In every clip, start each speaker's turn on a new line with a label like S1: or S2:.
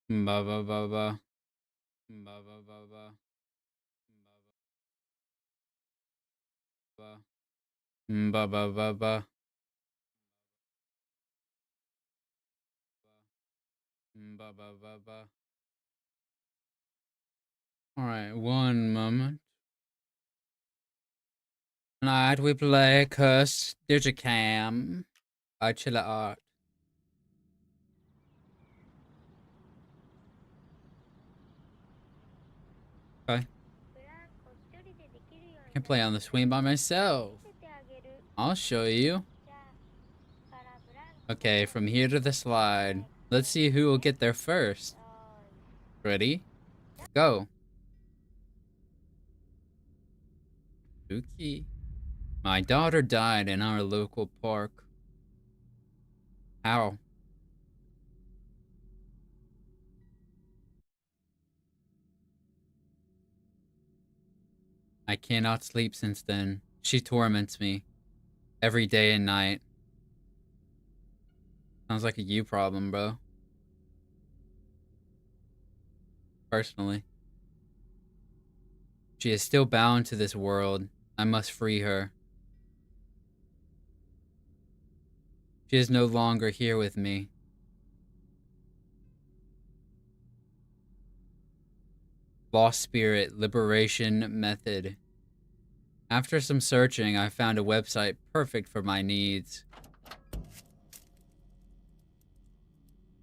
S1: Ba ba ba ba. Ba ba ba ba. Ba ba ba ba ba. Ba ba ba ba. All right, one moment. Tonight we play Cursed Digicam. I chill art. Okay. Can play on the swing by myself. I'll show you. Okay, from here to the slide. Let's see who will get there first. Ready? Go. Spooky. My daughter died in our local park. How? I cannot sleep since then. She torments me every day and night. Sounds like a you problem, bro. Personally. She is still bound to this world. I must free her. She is no longer here with me. Lost Spirit Liberation Method. After some searching, I found a website perfect for my needs.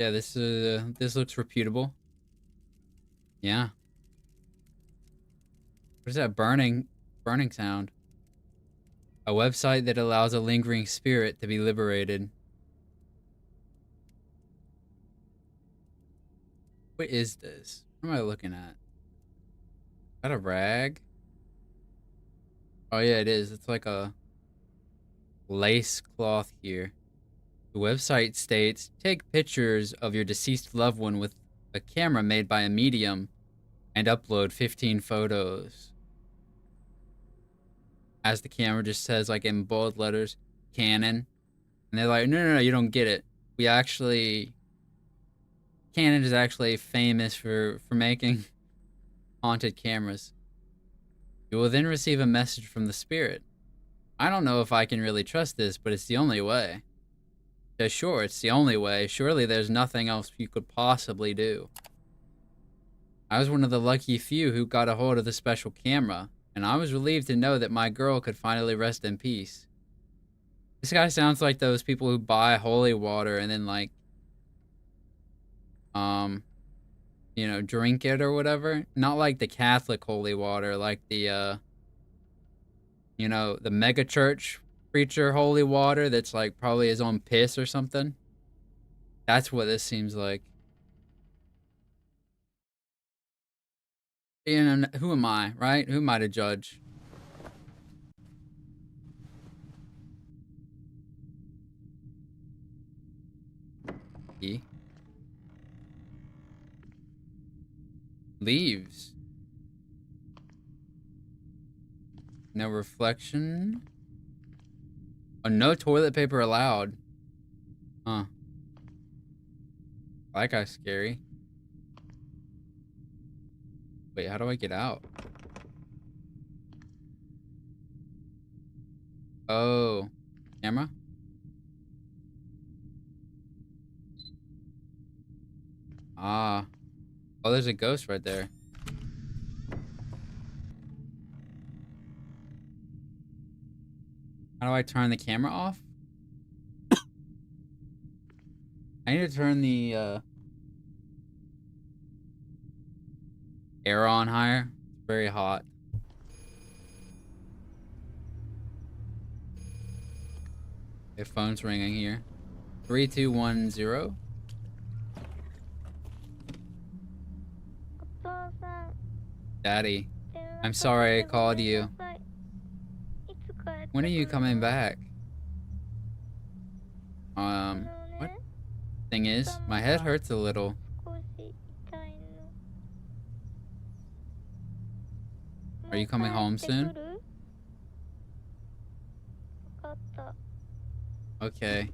S1: Yeah, this looks reputable. Yeah. What is that burning sound? A website that allows a lingering spirit to be liberated. What is this? What am I looking at? Is that a rag? Oh yeah, it is. It's like a lace cloth here. The website states, take pictures of your deceased loved one with a camera made by a medium and upload 15 photos. As the camera just says, like in bold letters, Canon. And they're like, no, no, no, you don't get it. We actually, Canon is actually famous for making haunted cameras. You will then receive a message from the spirit. I don't know if I can really trust this, but it's the only way. Yeah, sure, it's the only way. Surely there's nothing else you could possibly do. I was one of the lucky few who got a hold of the special camera, and I was relieved to know that my girl could finally rest in peace. This guy sounds like those people who buy holy water and then like, um, drink it or whatever. Not like the Catholic holy water, like the mega church preacher holy water that's like probably his own piss or something. That's what this seems like. And who am I, right? Who am I to judge? He leaves. No reflection. Oh, no toilet paper allowed. Huh. That guy's scary. Wait, how do I get out? Oh. Camera? Ah. Oh, there's a ghost right there. How do I turn the camera off? I need to turn the air on higher. It's very hot. Your phone's ringing here. 3210. Daddy, I'm sorry I called you. When are you coming back? What? Thing is, my head hurts a little. Are you coming home soon? Okay.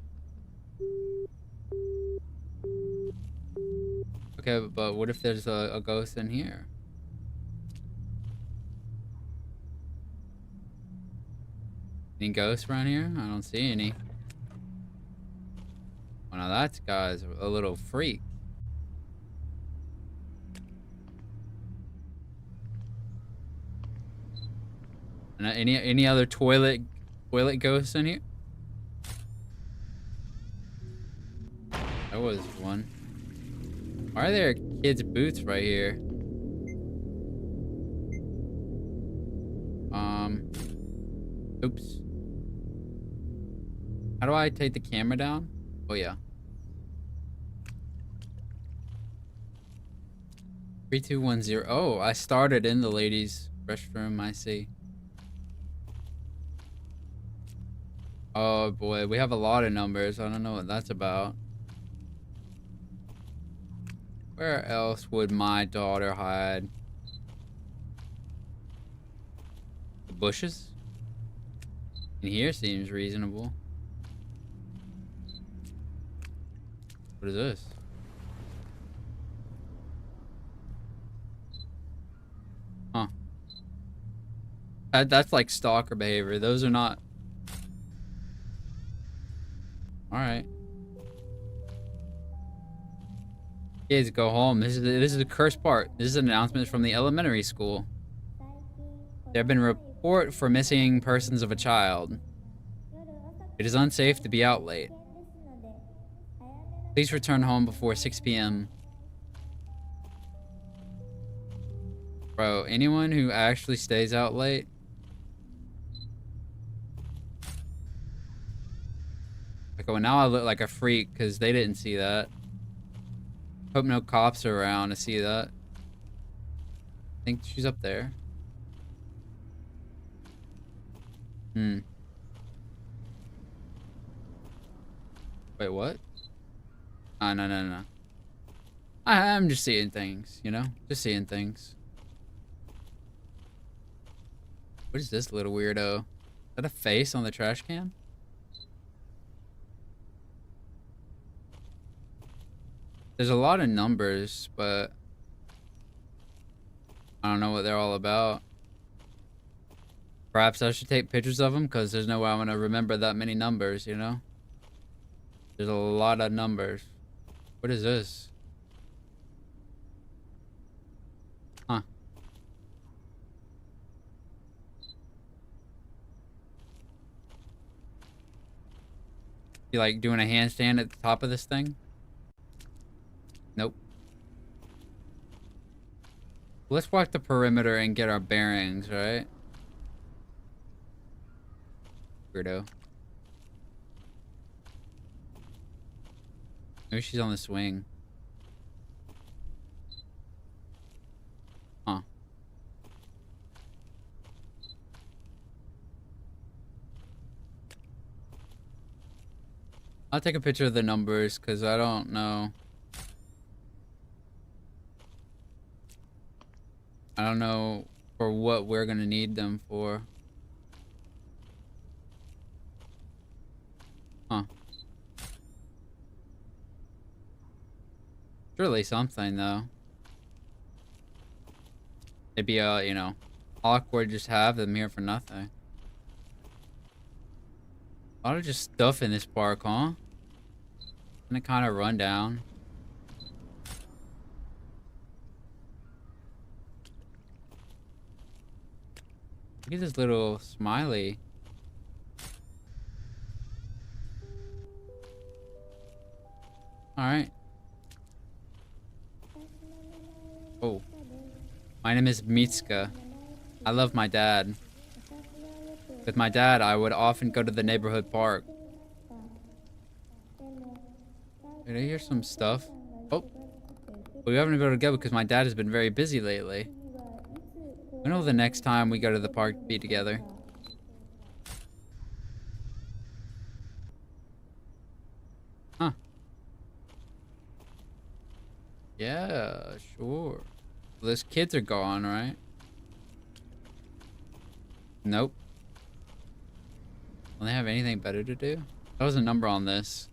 S1: Okay, but what if there's a ghost in here? Any ghosts around here? I don't see any. Oh, now that guy's a little freak. And any other toilet ghosts in here? That was one. Why are there kids' boots right here? Oops. How do I take the camera down? Oh yeah. 3210. Oh, I started in the ladies' restroom. I see. Oh boy, we have a lot of numbers. I don't know what that's about. Where else would my daughter hide? The bushes? In here seems reasonable. What is this? Huh. That's like stalker behavior. Those are not... Alright. Kids, go home. This is the cursed part. This is an announcement from the elementary school. There have been a report for missing persons of a child. It is unsafe to be out late. Please return home before 6 p.m. Bro, anyone who actually stays out late? Like, well, now I look like a freak because they didn't see that. Hope no cops are around to see that. I think she's up there. Wait, what? Oh, no. I'm just seeing things, you know? Just seeing things. What is this little weirdo? Is that a face on the trash can? There's a lot of numbers, but I don't know what they're all about. Perhaps I should take pictures of them because there's no way I'm going to remember that many numbers, you know? There's a lot of numbers. What is this? Huh. You like doing a handstand at the top of this thing? Nope. Let's walk the perimeter and get our bearings, right? Weirdo. Maybe she's on the swing. Huh. I'll take a picture of the numbers because I don't know. I don't know for what we're gonna need them for. Huh. Surely something though. It'd be you know, awkward just have them here for nothing. A lot of just stuff in this park, huh? And it kind of run down. Look at this little smiley. Alright. Oh. My name is Mitsuka. I love my dad. With my dad, I would often go to the neighborhood park. Did I hear some stuff? Oh. We haven't been able to go because my dad has been very busy lately. When will the next time we go to the park be together? Huh. Yeah, sure. Those kids are gone, right? Nope. Don't they have anything better to do? That was a number on this.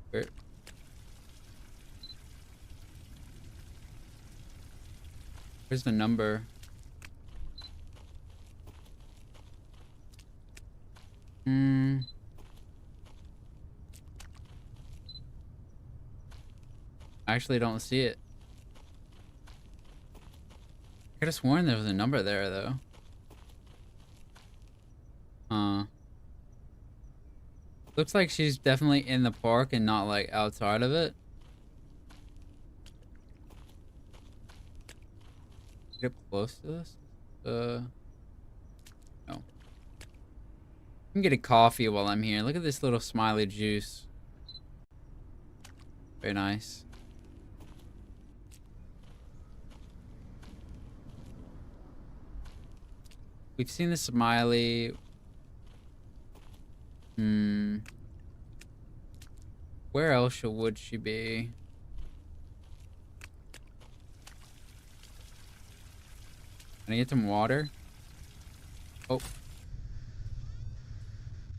S1: Where? Where's the number? I actually don't see it. I could have sworn there was a number there, though. Looks like she's definitely in the park and not, like, outside of it. Get up close to this? No. I can get a coffee while I'm here. Look at this little smiley juice. Very nice. We've seen the smiley. Where else would she be? Can I get some water? Oh.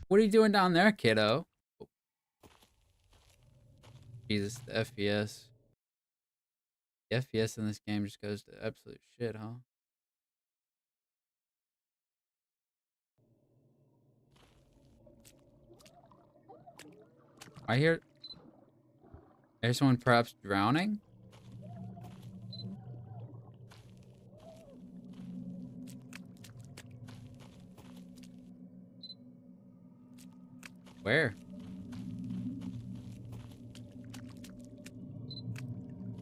S1: What are you doing down there, kiddo? Oh. Jesus, the FPS. The FPS in this game just goes to absolute shit, huh? I hear... There's someone perhaps drowning? Where?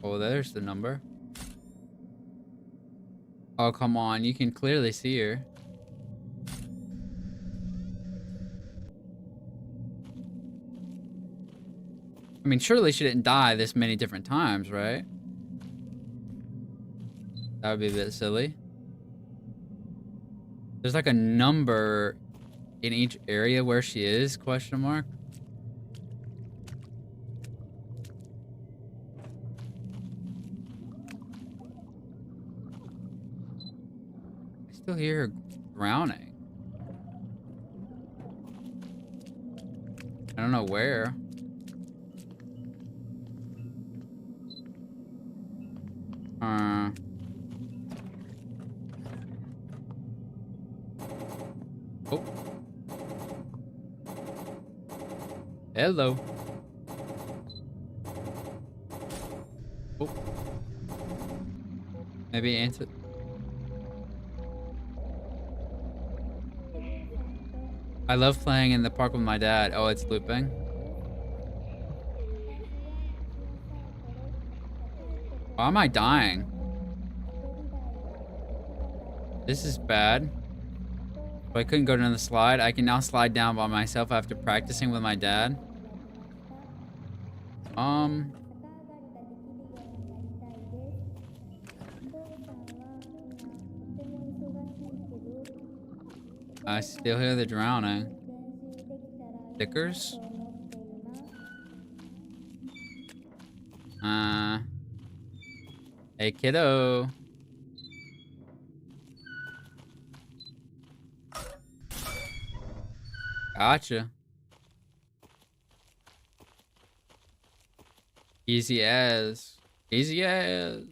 S1: Oh, there's the number. Oh, come on. You can clearly see her. I mean, surely she didn't die this many different times, right? That would be a bit silly. There's like a number in each area where she is, question mark. I still hear her drowning. I don't know where. Oh. Hello. Oh. Maybe answer. I love playing in the park with my dad. Oh, it's looping. Why am I dying? This is bad. If I couldn't go down the slide, I can now slide down by myself after practicing with my dad. I still hear the drowning. Stickers? Hey, kiddo. Gotcha. Easy as. Easy as.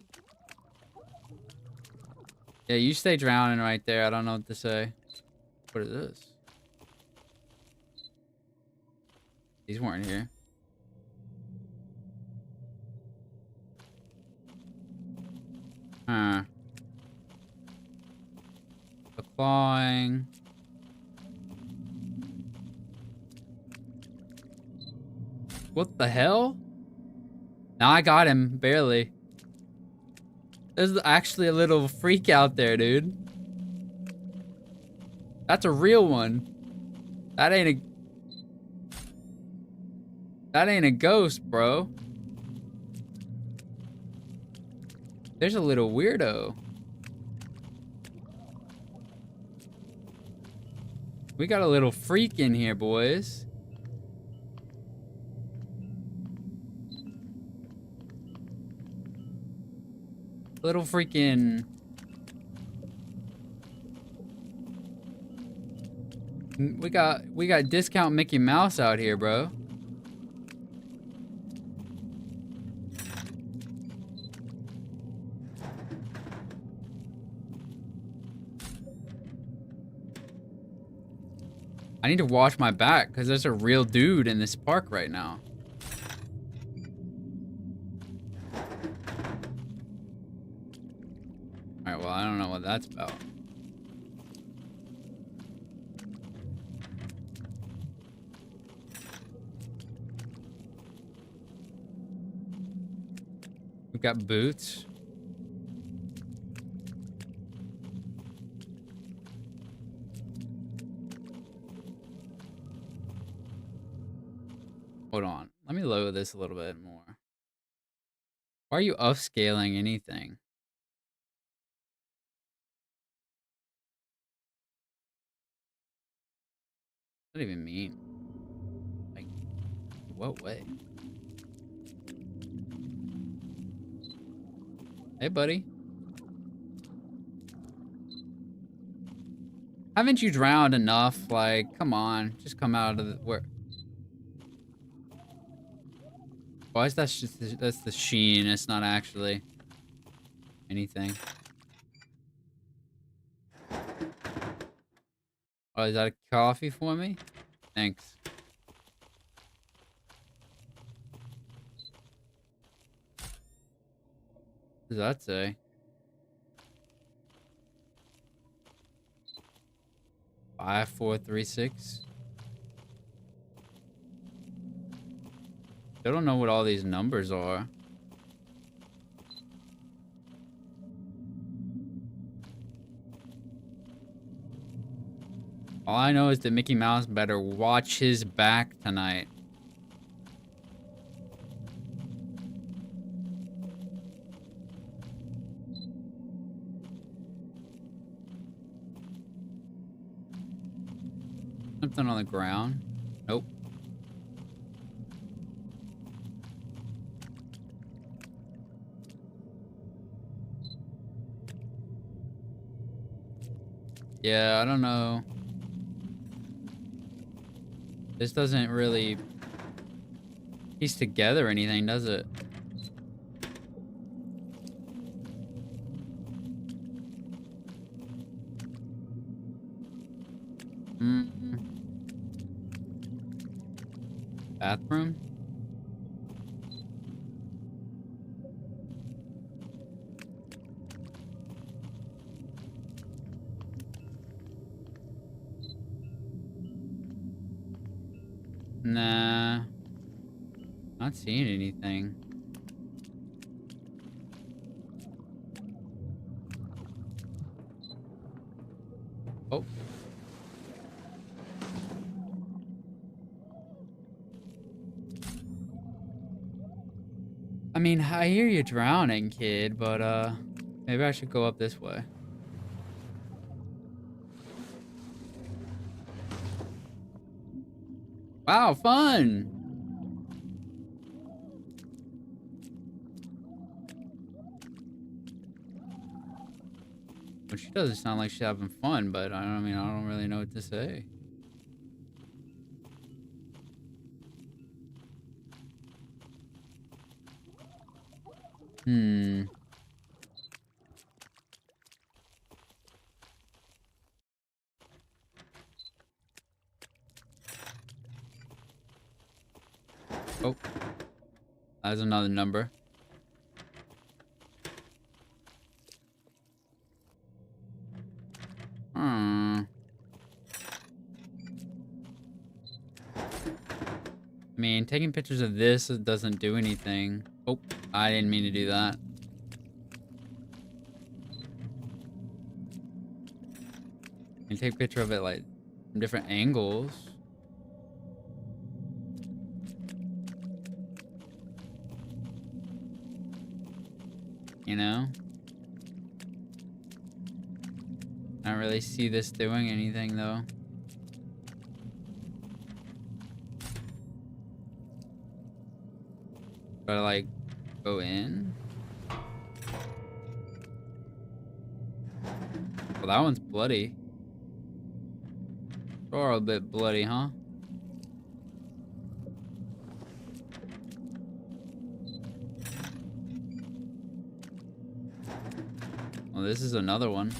S1: Yeah, you stay drowning right there. I don't know what to say. What is this? These weren't here. Huh. The clawing. What the hell? Now I got him, barely. There's actually a little freak out there, dude. That's a real one. That ain't a ghost, bro. There's a little weirdo. We got a little freak in here, boys. Little freaking... We got discount Mickey Mouse out here, bro. I need to watch my back because there's a real dude in this park right now. Alright, well, I don't know what that's about. We've got boots. Hold on. Let me lower this a little bit more. Why are you upscaling anything? What does that even mean? Like, what way? Hey, buddy. Haven't you drowned enough? Like, come on. Just come out of the... Where? Why is that just... That's the sheen. It's not actually anything. Oh, is that a coffee for me? Thanks. What does that say? 5436. I don't know what all these numbers are. All I know is that Mickey Mouse better watch his back tonight. Something on the ground? Nope. Yeah, I don't know. This doesn't really piece together anything, does it? Bathroom? Nah. Not seeing anything. Oh. I mean, I hear you drowning, kid, but, maybe I should go up this way. Wow, fun! Well, she doesn't sound like she's having fun, but I don't really know what to say. Oh. That's another number. I mean, taking pictures of this doesn't do anything. Oh, I didn't mean to do that. You can take a picture of it, like, from different angles. You know? I don't really see this doing anything, though. Gotta, like, go in? Well, that one's bloody. Or a bit bloody, huh? Well, this is another one.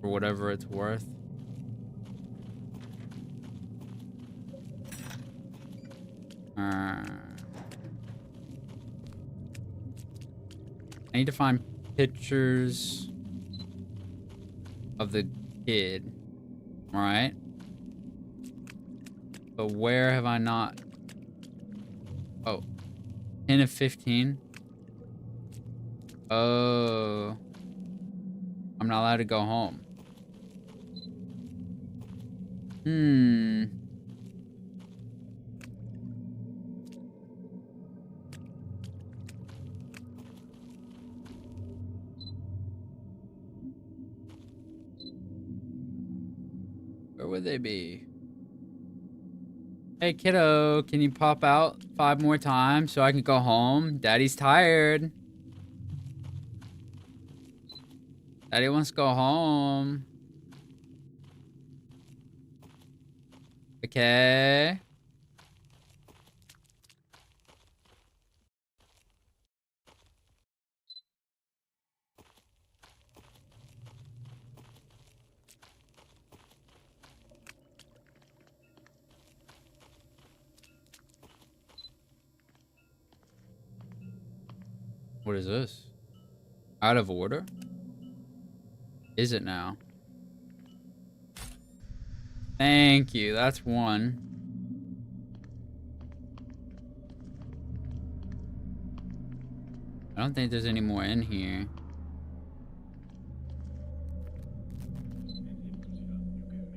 S1: For whatever it's worth. I need to find pictures of the kid. Alright. But where have I not? Oh. 10 of 15. Oh. I'm not allowed to go home. Where would they be? Hey, kiddo, can you pop out 5 more times so I can go home? Daddy's tired. Daddy wants to go home. Okay. What is this? Out of order? Is it now? Thank you. That's one. I don't think there's any more in here.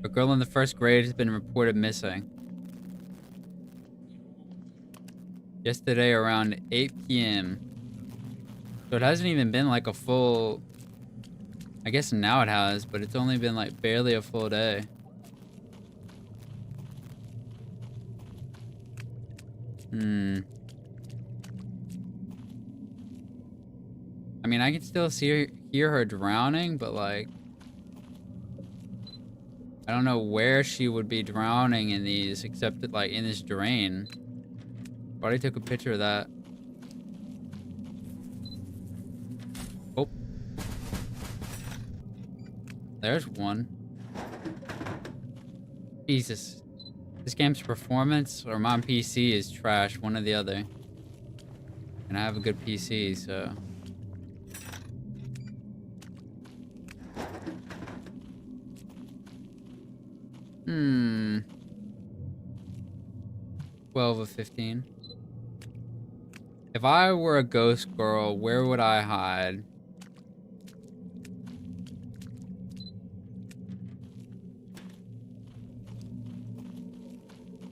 S1: A girl in the 1st grade has been reported missing. Yesterday around 8 p.m. So it hasn't even been like a full... I guess now it has, but it's only been like barely a full day. I mean, I can still hear her drowning, but like... I don't know where she would be drowning in these, except that like in this drain. I already took a picture of that. Oh. There's one. Jesus. This game's performance or my PC is trash, one or the other. And I have a good PC, so... 12 of 15. If I were a ghost girl, where would I hide?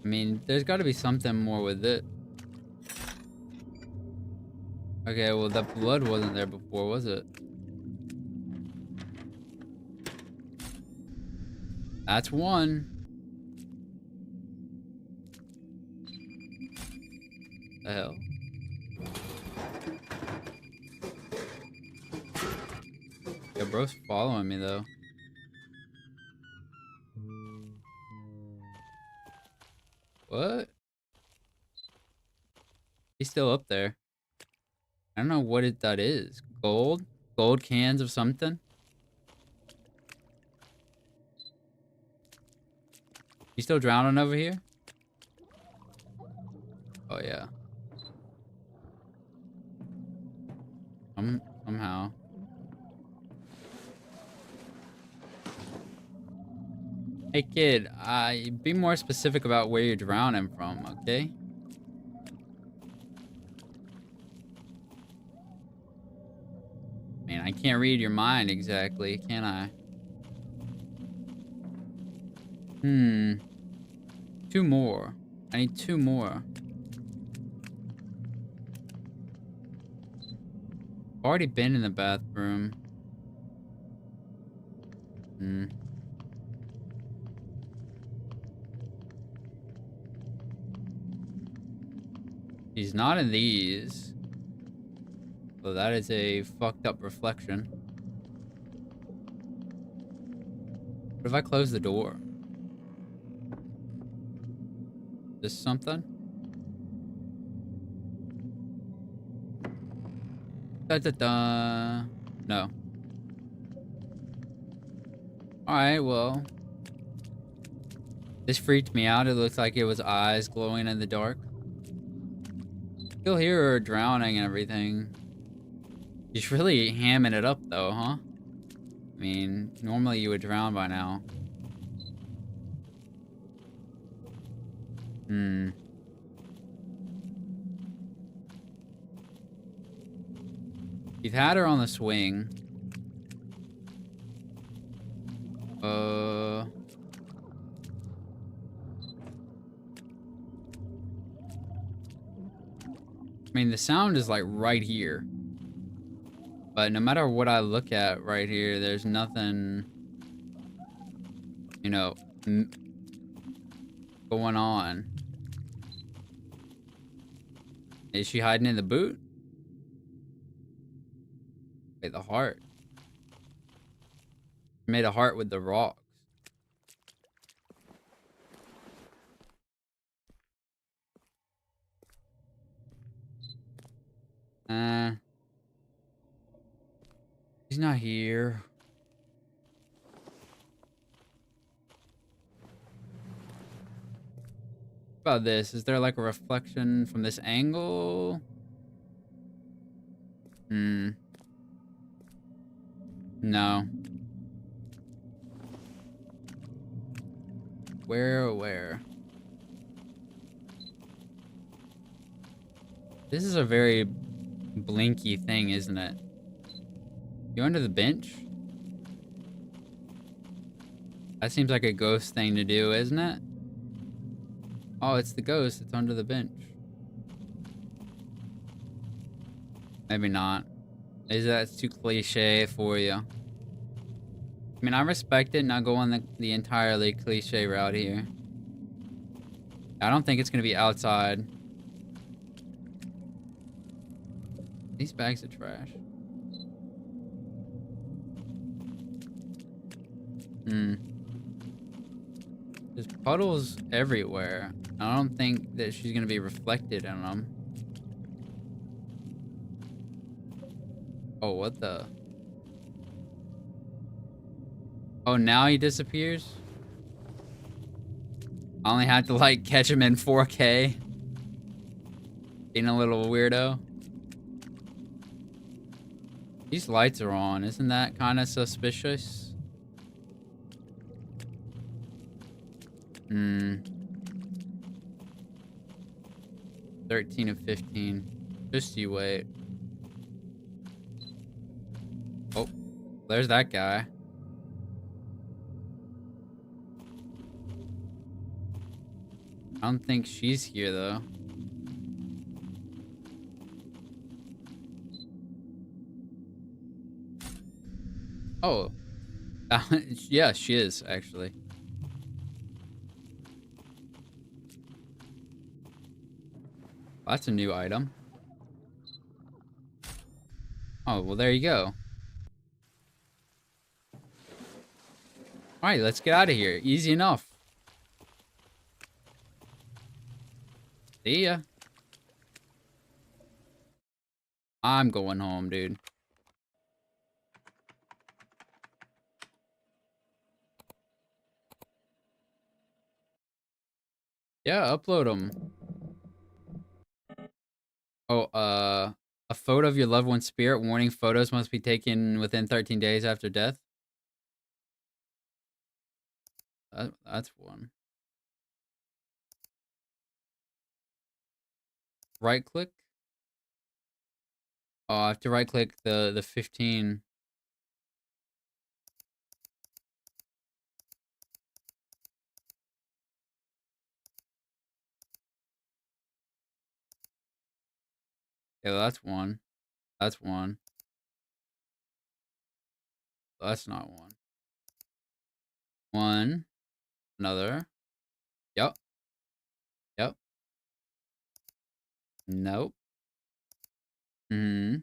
S1: I mean, there's got to be something more with it. Okay, well, the blood wasn't there before, was it? That's one. The hell? Yeah, bro's following me, though. What? He's still up there. I don't know what that is. Gold? Gold cans of something? You still drowning over here? Oh, yeah. Somehow. Hey, kid, be more specific about where you're drowning from, okay? Man, I can't read your mind exactly, can I? 2 more. I need 2 more. I've already been in the bathroom. He's not in these. So that is a fucked up reflection. What if I close the door? This something? Da-da-da. No. Alright, well. This freaked me out. It looked like it was eyes glowing in the dark. Still hear her drowning and everything. She's really hamming it up though, huh? I mean, normally you would drown by now. Hmm. You've had her on the swing. I mean, the sound is like right here. But no matter what I look at right here, there's nothing, you know, going on. Is she hiding in the boot? Wait, the heart. She made a heart with the rocks. Uh, He's not here. What about this? Is there like a reflection from this angle? Hmm. No. Where? This is a very blinky thing, isn't it? You under the bench? That seems like a ghost thing to do, isn't it? Oh, it's the ghost. It's under the bench. Maybe not. Is that too cliche for you? I mean, I respect it, not going the entirely cliche route here. I don't think it's gonna be outside. These bags of trash. Hmm. There's puddles everywhere. I don't think that she's gonna be reflected in them. Oh, what the? Oh, now he disappears? I only had to, like, catch him in 4K. Being a little weirdo. These lights are on. Isn't that kind of suspicious? Hmm. 13 of 15. Just you wait. Oh, there's that guy. I don't think she's here, though. Oh. Yeah, she is, actually. That's a new item. Oh, well, there you go. Alright, let's get out of here. Easy enough. See ya. I'm going home, dude. Yeah, upload them. Oh, a photo of your loved one's spirit. Warning, photos must be taken within 13 days after death. That's one. Right click. Oh, I have to right click the 15. Yeah, that's one. That's one. That's not one. One. Another. Yep. Yep. Nope. Hmm.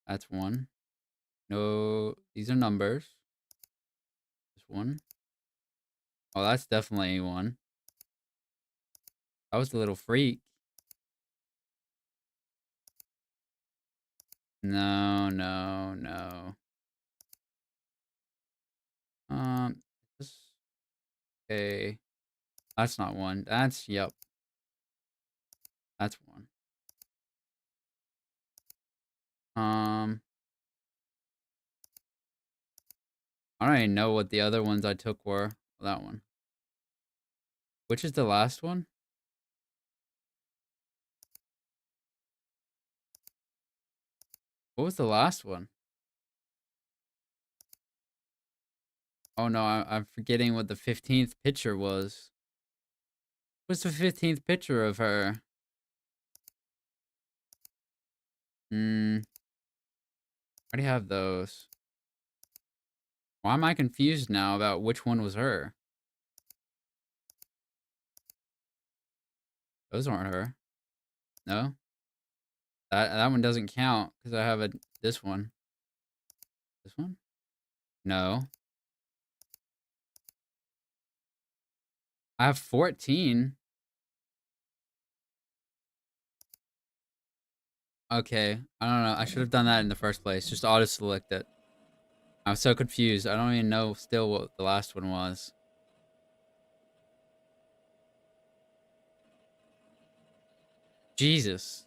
S1: That's one. No, these are numbers. This one. Oh, that's definitely one. I was a little freak. No, no, no. This, okay. That's not one. That's, yep. That's one. I don't even know what the other ones I took were. That one. Which is the last one? What was the last one? Oh no, I'm forgetting what the 15th picture was. What's the 15th picture of her? I already have those. Why am I confused now about which one was her? Those aren't her. No? That one doesn't count because I have this one. This one? No. I have 14. Okay. I don't know. I should have done that in the first place. Just auto-select it. I'm so confused. I don't even know still what the last one was. Jesus.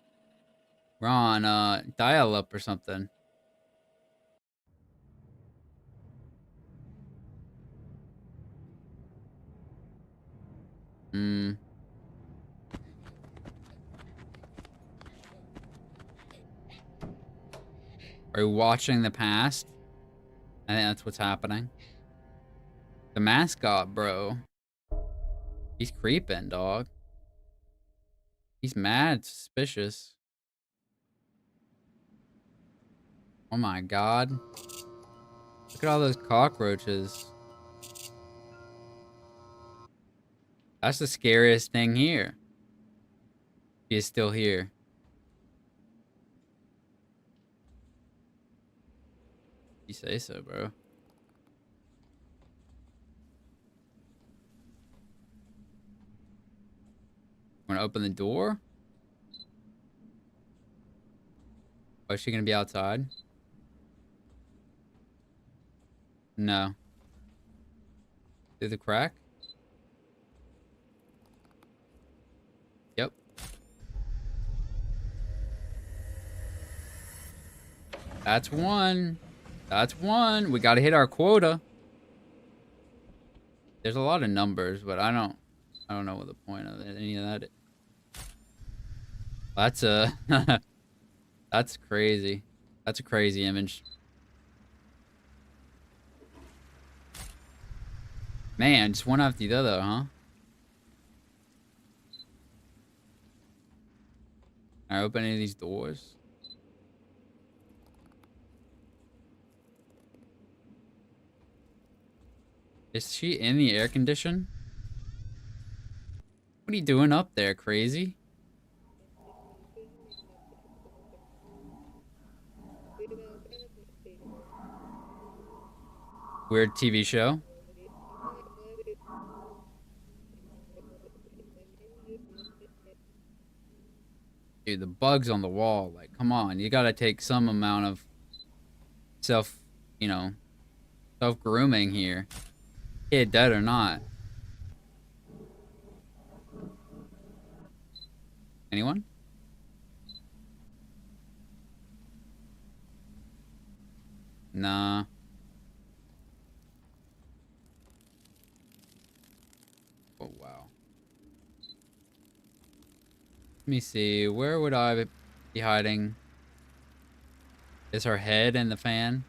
S1: We're on dial-up or something. Are we watching the past? I think that's what's happening. The mascot, bro. He's creeping, dog. He's mad suspicious. Oh my god. Look at all those cockroaches. That's the scariest thing here. He is still here. You say so, bro. Wanna open the door? Oh, is she gonna be outside? No. Through the crack? Yep. That's one. That's one. We gotta hit our quota. There's a lot of numbers, but I don't know what the point of any of that is. That's that's crazy. That's a crazy image. Man, just one after the other, huh? Can I open any of these doors? Is she in the air condition? What are you doing up there, crazy? Weird TV show. Dude, the bugs on the wall. Like, come on. You gotta take some amount of self, you know, self-grooming here. Kid dead or not. Anyone? Nah. Oh, wow. Let me see. Where would I be hiding? Is her head in the fan?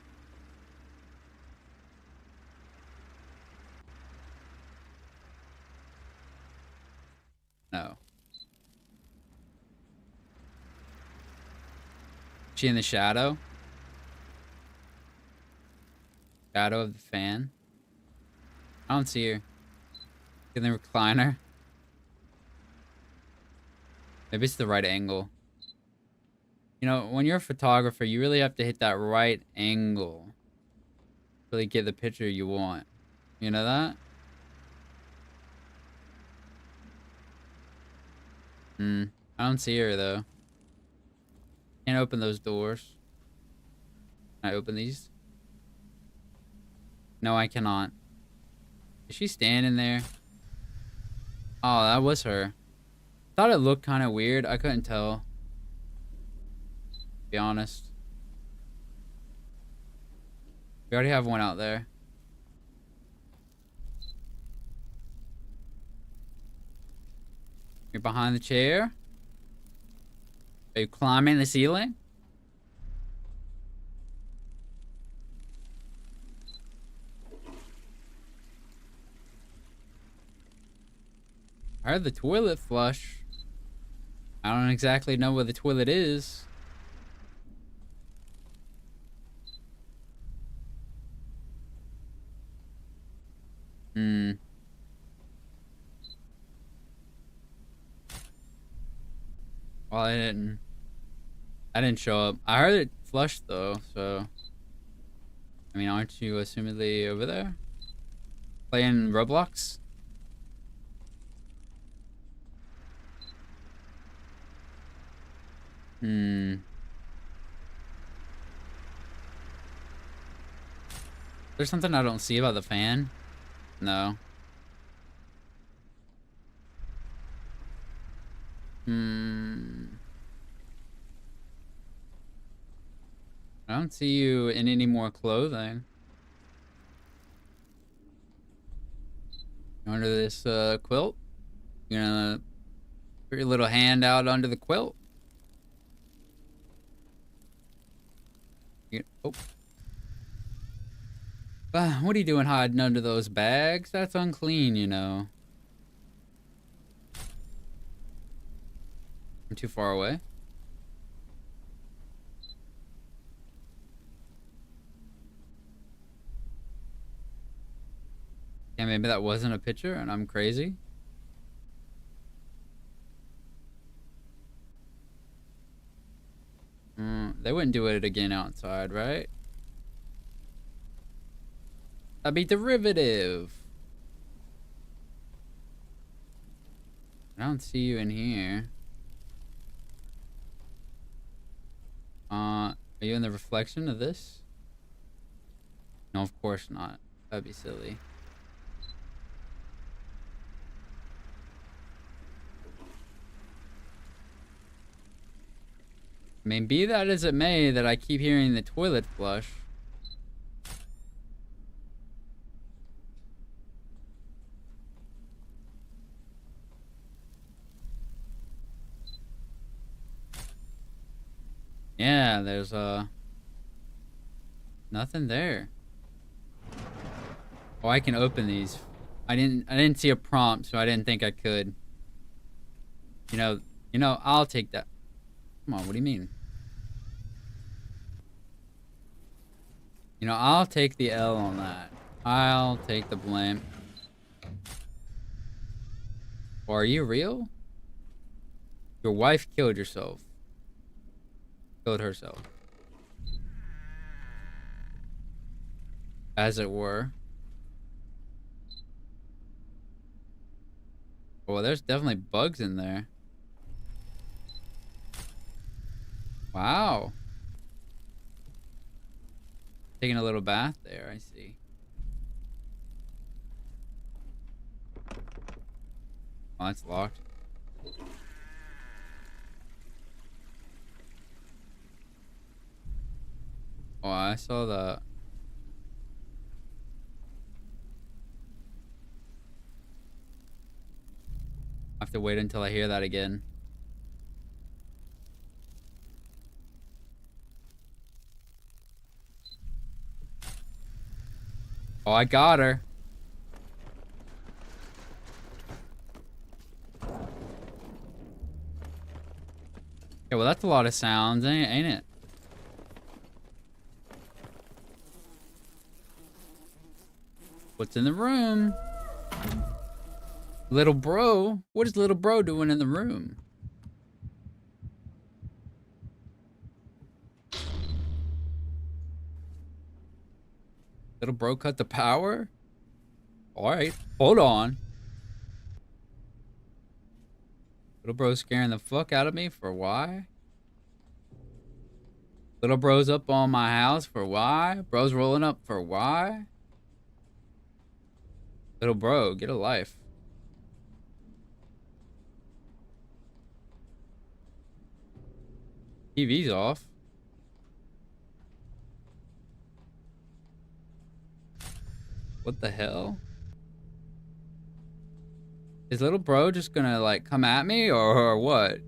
S1: No. She in the shadow? Shadow of the fan? I don't see her. In the recliner? Maybe it's the right angle. You know, when you're a photographer, you really have to hit that right angle. Really get the picture you want. You know that? I don't see her, though. Can't open those doors. Can I open these? No, I cannot. Is she standing there? Oh, that was her. Thought it looked kind of weird. I couldn't tell, to be honest. We already have one out there. You're behind the chair. Are you climbing the ceiling? I heard the toilet flush. I don't exactly know where the toilet is. Hmm. Well, I didn't show up. I heard it flushed though, so. I mean, aren't you assumedly over there? Playing Roblox? Hmm. There's something I don't see about the fan? No. Hmm. I don't see you in any more clothing. Under this quilt? You're gonna put your little hand out under the quilt? Oh. What are you doing hiding under those bags? That's unclean, you know. I'm too far away. Yeah, maybe that wasn't a picture and I'm crazy. They wouldn't do it again outside, right? That'd be derivative. I don't see you in here. Are you in the reflection of this? No, of course not. That'd be silly. I mean, be that as it may, that I keep hearing the toilet flush. Yeah, there's nothing there. Oh, I can open these. I didn't see a prompt, so I didn't think I could. You know, I'll take that. Come on, what do you mean? You know, I'll take the L on that. I'll take the blame. Or are you real? Your wife killed herself. Killed herself. As it were. Well, there's definitely bugs in there. Wow. Taking a little bath there, I see. Oh, that's locked. Oh, I saw that. I have to wait until I hear that again. Oh, I got her. Yeah, well, that's a lot of sounds, ain't it? What's in the room? Little bro? What is little bro doing in the room? Little bro cut the power? Alright, hold on. Little bro's scaring the fuck out of me for why? Little bro's up on my house for why? Bro's rolling up for why? Little bro, get a life. TV's off. What the hell? Is little bro just gonna like come at me or what?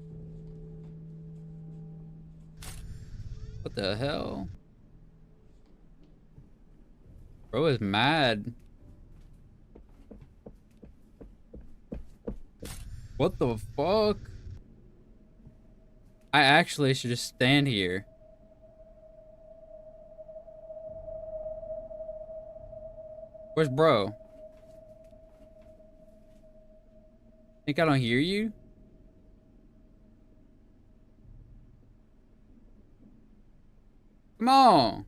S1: What the hell? Bro is mad. What the fuck? I actually should just stand here. Where's bro? Think I don't hear you? Come on.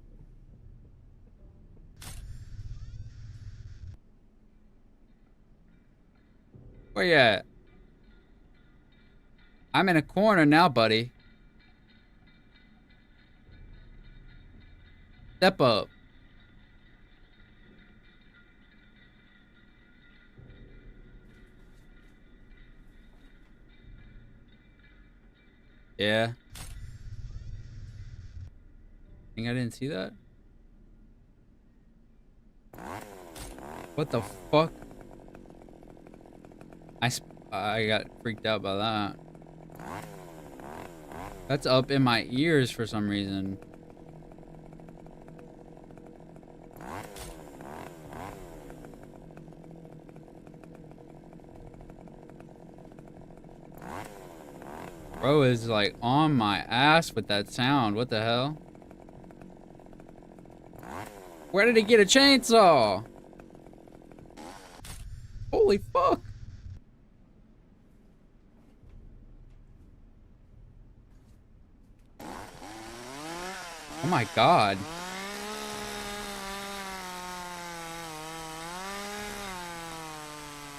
S1: Where you at? I'm in a corner now, buddy. Step up. Yeah. Think I didn't see that? What the fuck? I got freaked out by that. That's up in my ears for some reason. Bro is like on my ass with that sound. What the hell? Where did he get a chainsaw? Holy fuck. Oh my god.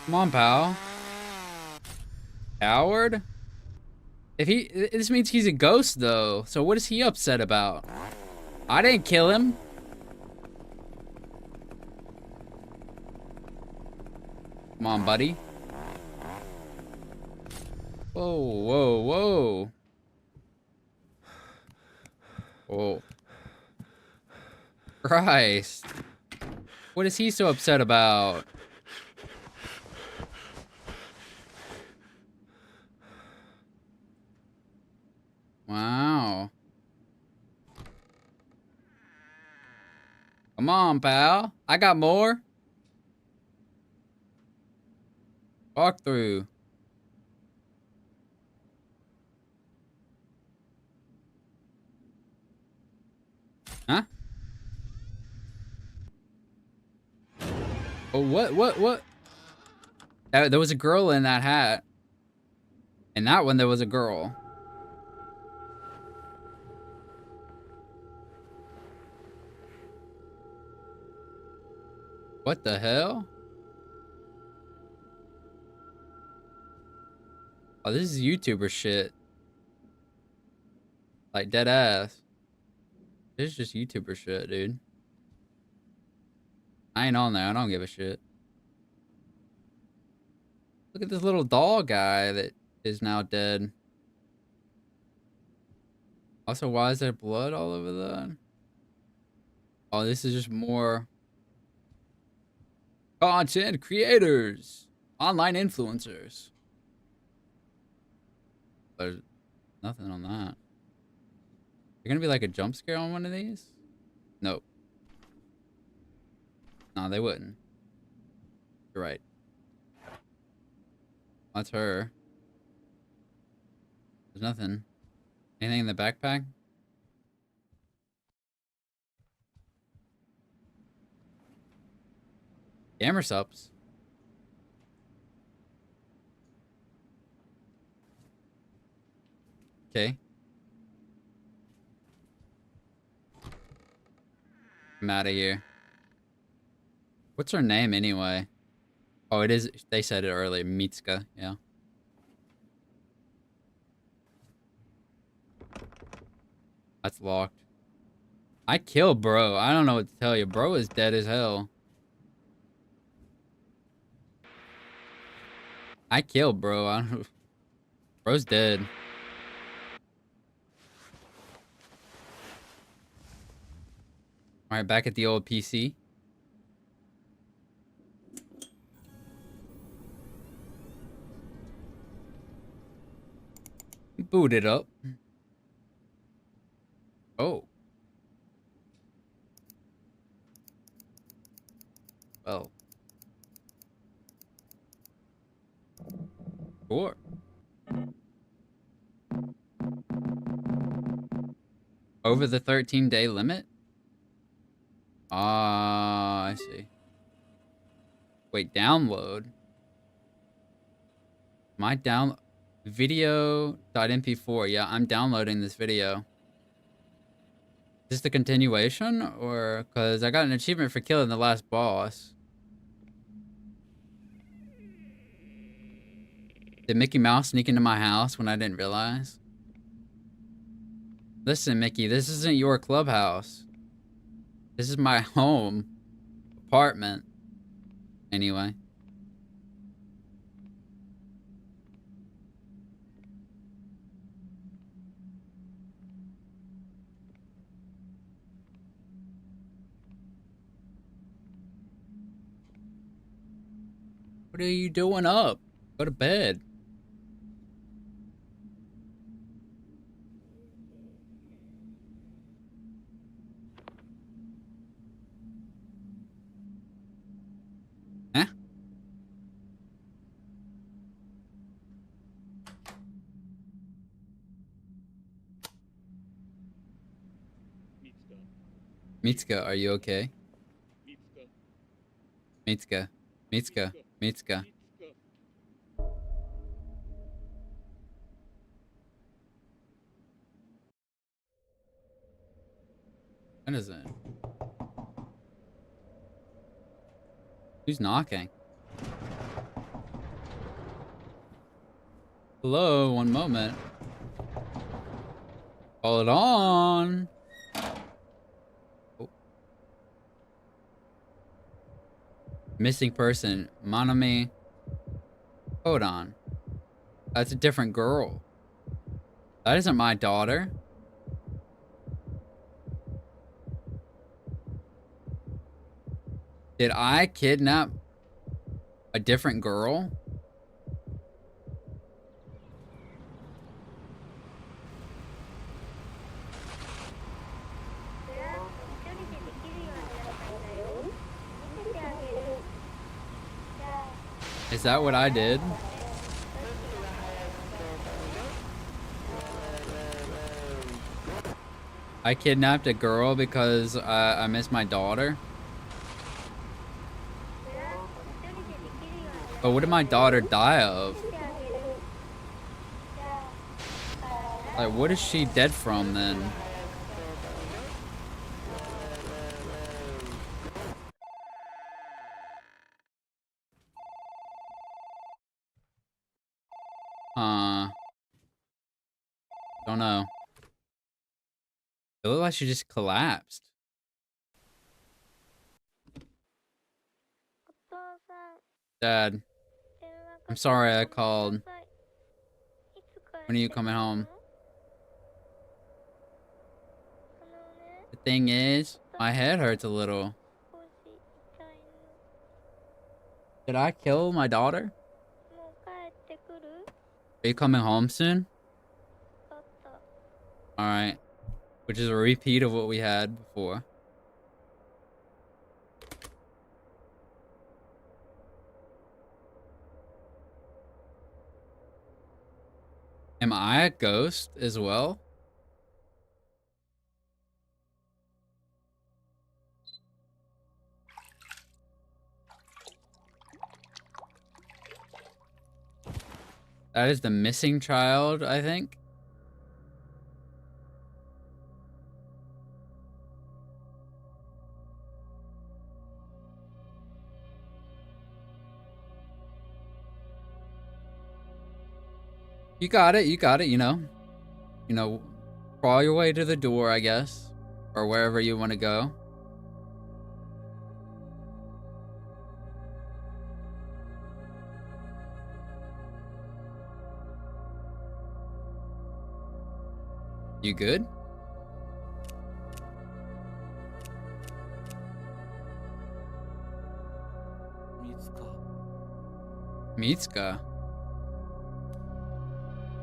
S1: Come on, pal. Coward? This means he's a ghost though. So what is he upset about? I didn't kill him. Come on, buddy. Whoa, whoa, whoa. Whoa. Christ. What is he so upset about? Wow. Come on, pal. I got more. Walk through. Huh? Oh, what? There was a girl in that hat. In that one, there was a girl. What the hell? Oh, this is YouTuber shit. Like, dead ass. This is just YouTuber shit, dude. I ain't on there. I don't give a shit. Look at this little doll guy that is now dead. Also, why is there blood all over that? Oh, this is just more content creators. Online influencers. There's nothing on that. You're gonna be like a jump scare on one of these? Nope. No, they wouldn't. You're right. That's her. There's nothing. Anything in the backpack? Gamer subs. Okay. I'm out of here. What's her name anyway? Oh, it is. They said it earlier. Mitsuka. Yeah. That's locked. I killed bro. I don't know what to tell you. Bro is dead as hell. I killed bro. I don't. Bro's dead. Alright, back at the old PC. Boot it up. Oh. Well. Sure. Over the 13-day limit? Ah, I see. Wait, download. My down video.mp4. Yeah, I'm downloading this video. Is this the continuation? Or because I got an achievement for killing the last boss. Did Mickey Mouse sneak into my house when I didn't realize? Listen, Mickey, this isn't your clubhouse. This is my home. Apartment. Anyway. What are you doing up? Go to bed. Huh? Mitsuka, are you okay? Mitsuka. Mitsuka. Mitsuka. What is it? Who's knocking? Hello, one moment. Hold on. Oh. Missing person. Monami. Hold on. That's a different girl. That isn't my daughter. Did I kidnap a different girl? Is that what I did? I kidnapped a girl because I miss my daughter? But what did my daughter die of? Like, what is she dead from then? Don't know. It looked like she just collapsed. Dad, I'm sorry I called. When are you coming home? The thing is, my head hurts a little. Did I kill my daughter? Are you coming home soon? Alright. Which is a repeat of what we had before. Am I a ghost as well? That is the missing child, I think. You got it, you know. You know, crawl your way to the door, I guess. Or wherever you want to go. You good? Mitsuka.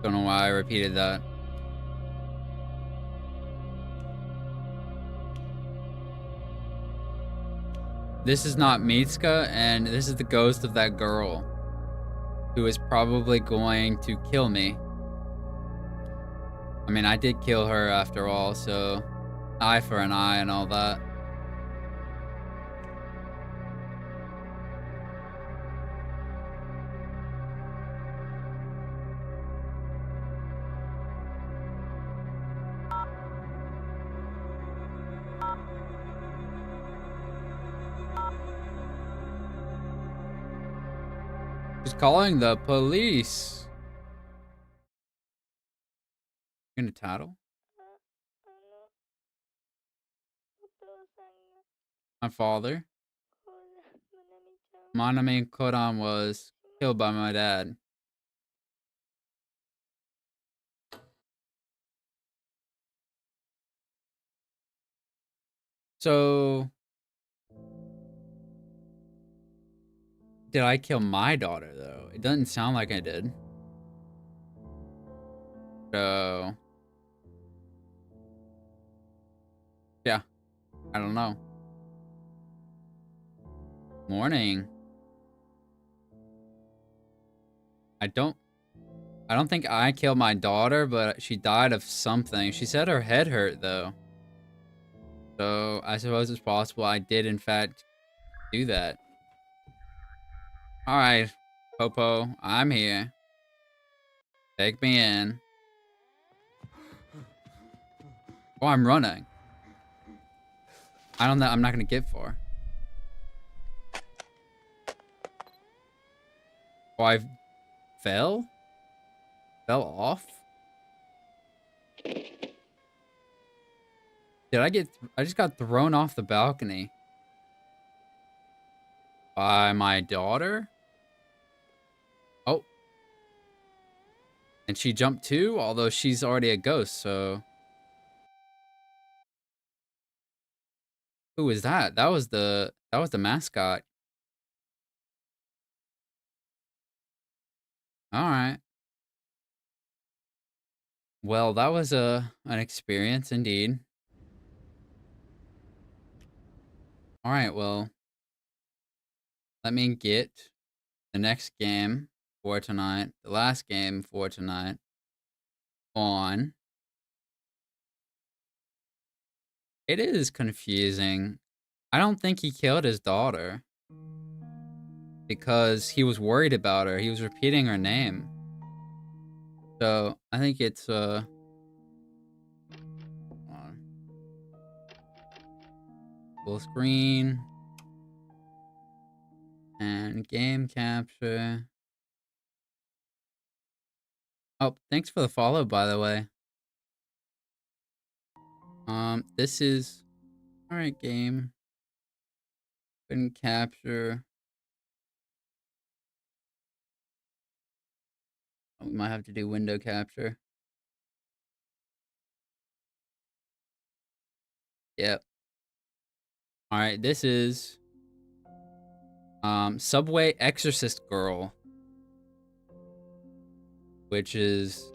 S1: Don't know why I repeated that. This is not Mitsuka, and this is the ghost of that girl who is probably going to kill me. I mean, I did kill her after all, so eye for an eye and all that. She's calling the police. You gonna tattle? My father. Manami Kodan was killed by my dad. So, did I kill my daughter, though? It doesn't sound like I did. So, yeah, I don't know. Morning. I don't think I killed my daughter, but she died of something. She said her head hurt, though. So, I suppose it's possible I did, in fact, do that. Alright, Popo, I'm here. Take me in. Oh, I'm running. I don't know. I'm not gonna get far. Oh, I fell? Fell off? Did I get... I just got thrown off the balcony. By my daughter? Oh. And she jumped too? Although she's already a ghost, so... Who was that? That was the mascot. Alright. Well, that was an experience indeed. Alright, well... Let me get the next game for tonight. The last game for tonight. On. It is confusing. I don't think he killed his daughter. Because he was worried about her. He was repeating her name. So, I think it's, hold on. Full screen. And game capture. Oh, thanks for the follow, by the way. This is... Alright, game. Couldn't capture. We might have to do window capture. Yep. Alright, this is... Subway Exorcist Girl. Which is...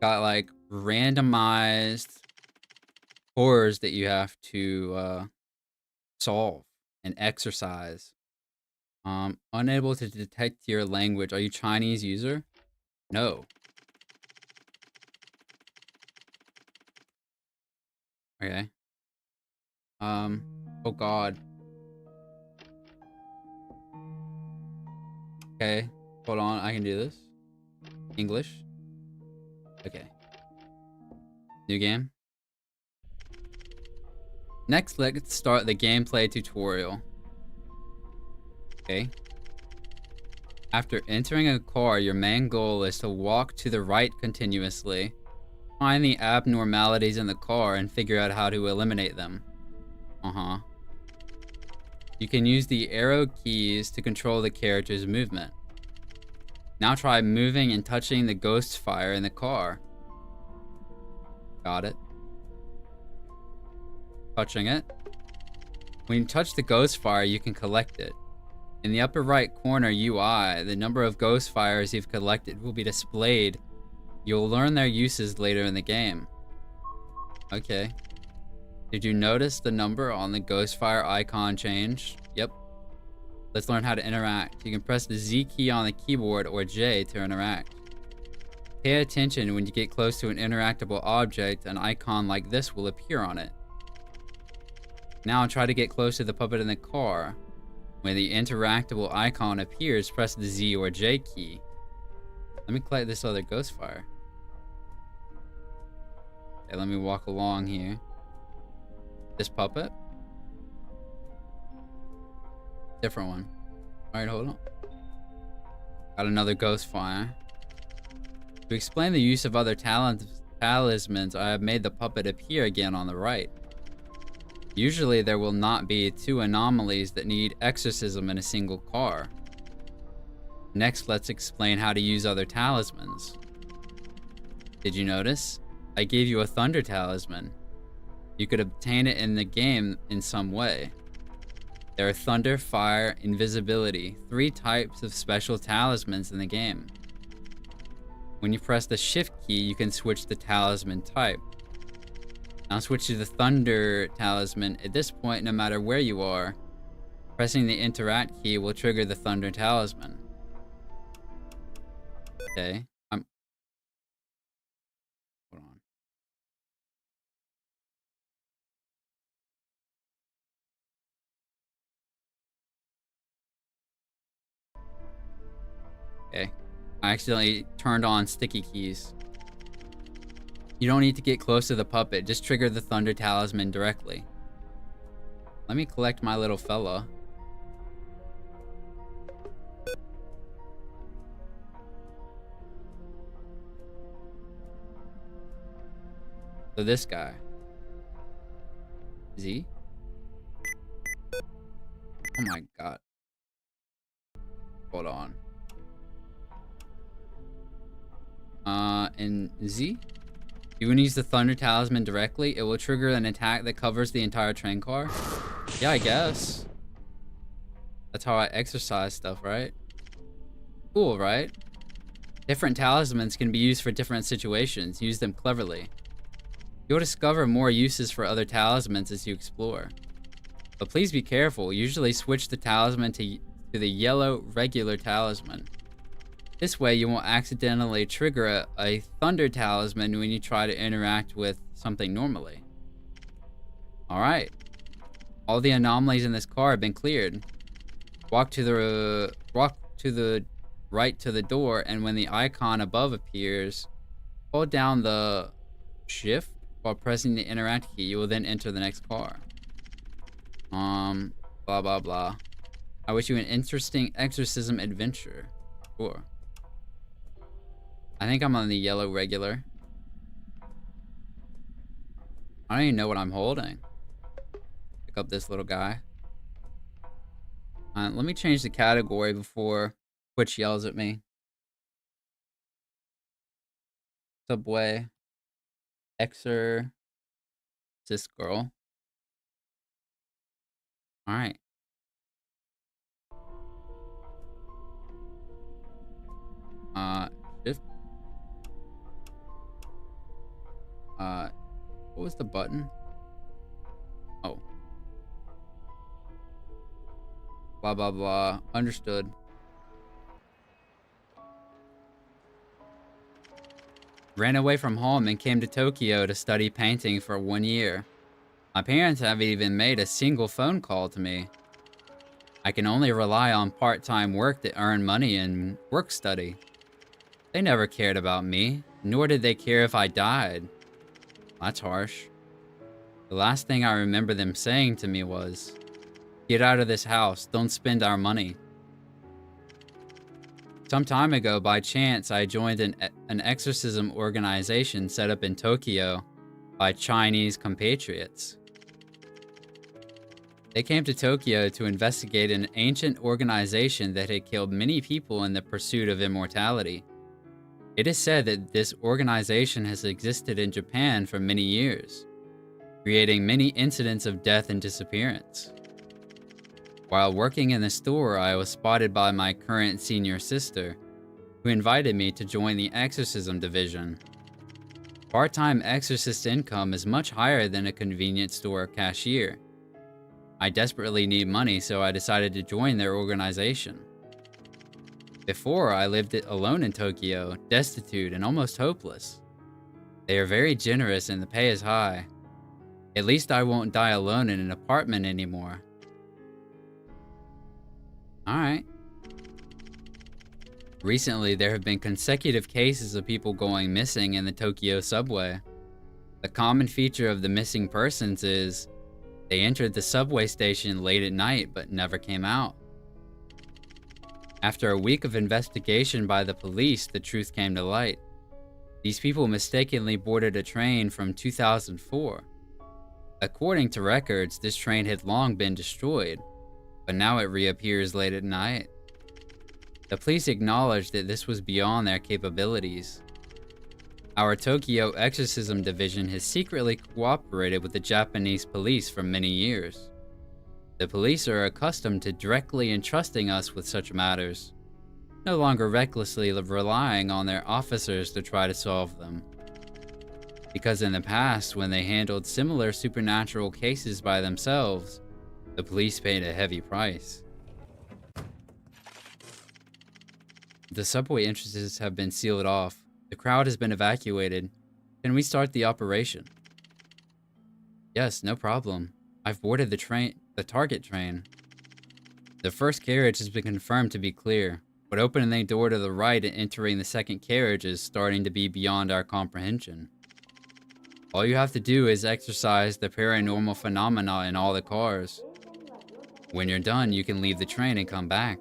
S1: Got, like, randomized... horrors that you have to, solve and exercise. Unable to detect your language. Are you Chinese user? No. Okay. Oh god. Okay. Hold on, I can do this. English. Okay. New game. Next, let's start the gameplay tutorial. Okay. After entering a car, your main goal is to walk to the right continuously, find the abnormalities in the car, and figure out how to eliminate them. You can use the arrow keys to control the character's movement. Now try moving and touching the ghost fire in the car. Got it. Touching it. When you touch the ghost fire, you can collect it. In the upper right corner UI, the number of ghost fires you've collected will be displayed. You'll learn their uses later in the game. Okay. Did you notice the number on the ghost fire icon change? Yep. Let's learn how to interact. You can press the Z key on the keyboard or J to interact. Pay attention when you get close to an interactable object, an icon like this will appear on it. Now try to get close to the puppet in the car. When the interactable icon appears, press the Z or J key. Let me collect this other ghost fire. Okay, let me walk along here. This puppet? Different one. Alright, hold on. Got another ghost fire. To explain the use of other talismans, I have made the puppet appear again on the right. Usually there will not be two anomalies that need exorcism in a single car. Next, let's explain how to use other talismans. Did you notice? I gave you a thunder talisman. You could obtain it in the game in some way. There are thunder, fire, invisibility, 3 types of special talismans in the game. When you press the shift key, you can switch the talisman type. Now switch to the thunder talisman. At this point, no matter where you are, pressing the interact key will trigger the thunder talisman. Okay, hold on. Okay, I accidentally turned on sticky keys. You don't need to get close to the puppet, just trigger the thunder talisman directly. Let me collect my little fella. So this guy. Z? Oh my god. Hold on. In Z? You can use the thunder talisman directly. It will trigger an attack that covers the entire train car. Yeah, I guess. That's how I exercise stuff, right? Cool, right? Different talismans can be used for different situations. Use them cleverly. You'll discover more uses for other talismans as you explore. But please be careful. Usually switch the talisman to the yellow regular talisman. This way you won't accidentally trigger a thunder talisman when you try to interact with something normally. Alright. All the anomalies in this car have been cleared. Walk to the right to the door, and when the icon above appears, hold down the shift while pressing the interact key. You will then enter the next car. Blah blah blah. I wish you an interesting exorcism adventure. Sure. I think I'm on the yellow regular. I don't even know what I'm holding. Pick up this little guy. Let me change the category before Twitch yells at me. Subway. Exorcist girl. Alright. Shift. What was the button? Oh. Blah, blah, blah. Understood. Ran away from home and came to Tokyo to study painting for 1 year. My parents haven't even made a single phone call to me. I can only rely on part-time work to earn money and work study. They never cared about me, nor did they care if I died. That's harsh. The last thing I remember them saying to me was, "Get out of this house, don't spend our money." Some time ago, by chance, I joined an exorcism organization set up in Tokyo by Chinese compatriots. They came to Tokyo to investigate an ancient organization that had killed many people in the pursuit of immortality. It is said that this organization has existed in Japan for many years, creating many incidents of death and disappearance. While working in the store, I was spotted by my current senior sister, who invited me to join the exorcism division. Part-time exorcist income is much higher than a convenience store cashier. I desperately need money, so I decided to join their organization. Before, I lived alone in Tokyo, destitute and almost hopeless. They are very generous and the pay is high. At least I won't die alone in an apartment anymore. Alright. Recently, there have been consecutive cases of people going missing in the Tokyo subway. The common feature of the missing persons is they entered the subway station late at night but never came out. After a week of investigation by the police, the truth came to light. These people mistakenly boarded a train from 2004. According to records, this train had long been destroyed, but now it reappears late at night. The police acknowledged that this was beyond their capabilities. Our Tokyo Exorcism Division has secretly cooperated with the Japanese police for many years. The police are accustomed to directly entrusting us with such matters, no longer recklessly relying on their officers to try to solve them. Because in the past, when they handled similar supernatural cases by themselves, the police paid a heavy price. The subway entrances have been sealed off. The crowd has been evacuated. Can we start the operation? Yes, no problem. I've boarded the target train. The first carriage has been confirmed to be clear, but opening the door to the right and entering the second carriage is starting to be beyond our comprehension. All you have to do is exorcise the paranormal phenomena in all the cars. When you're done, you can leave the train and come back.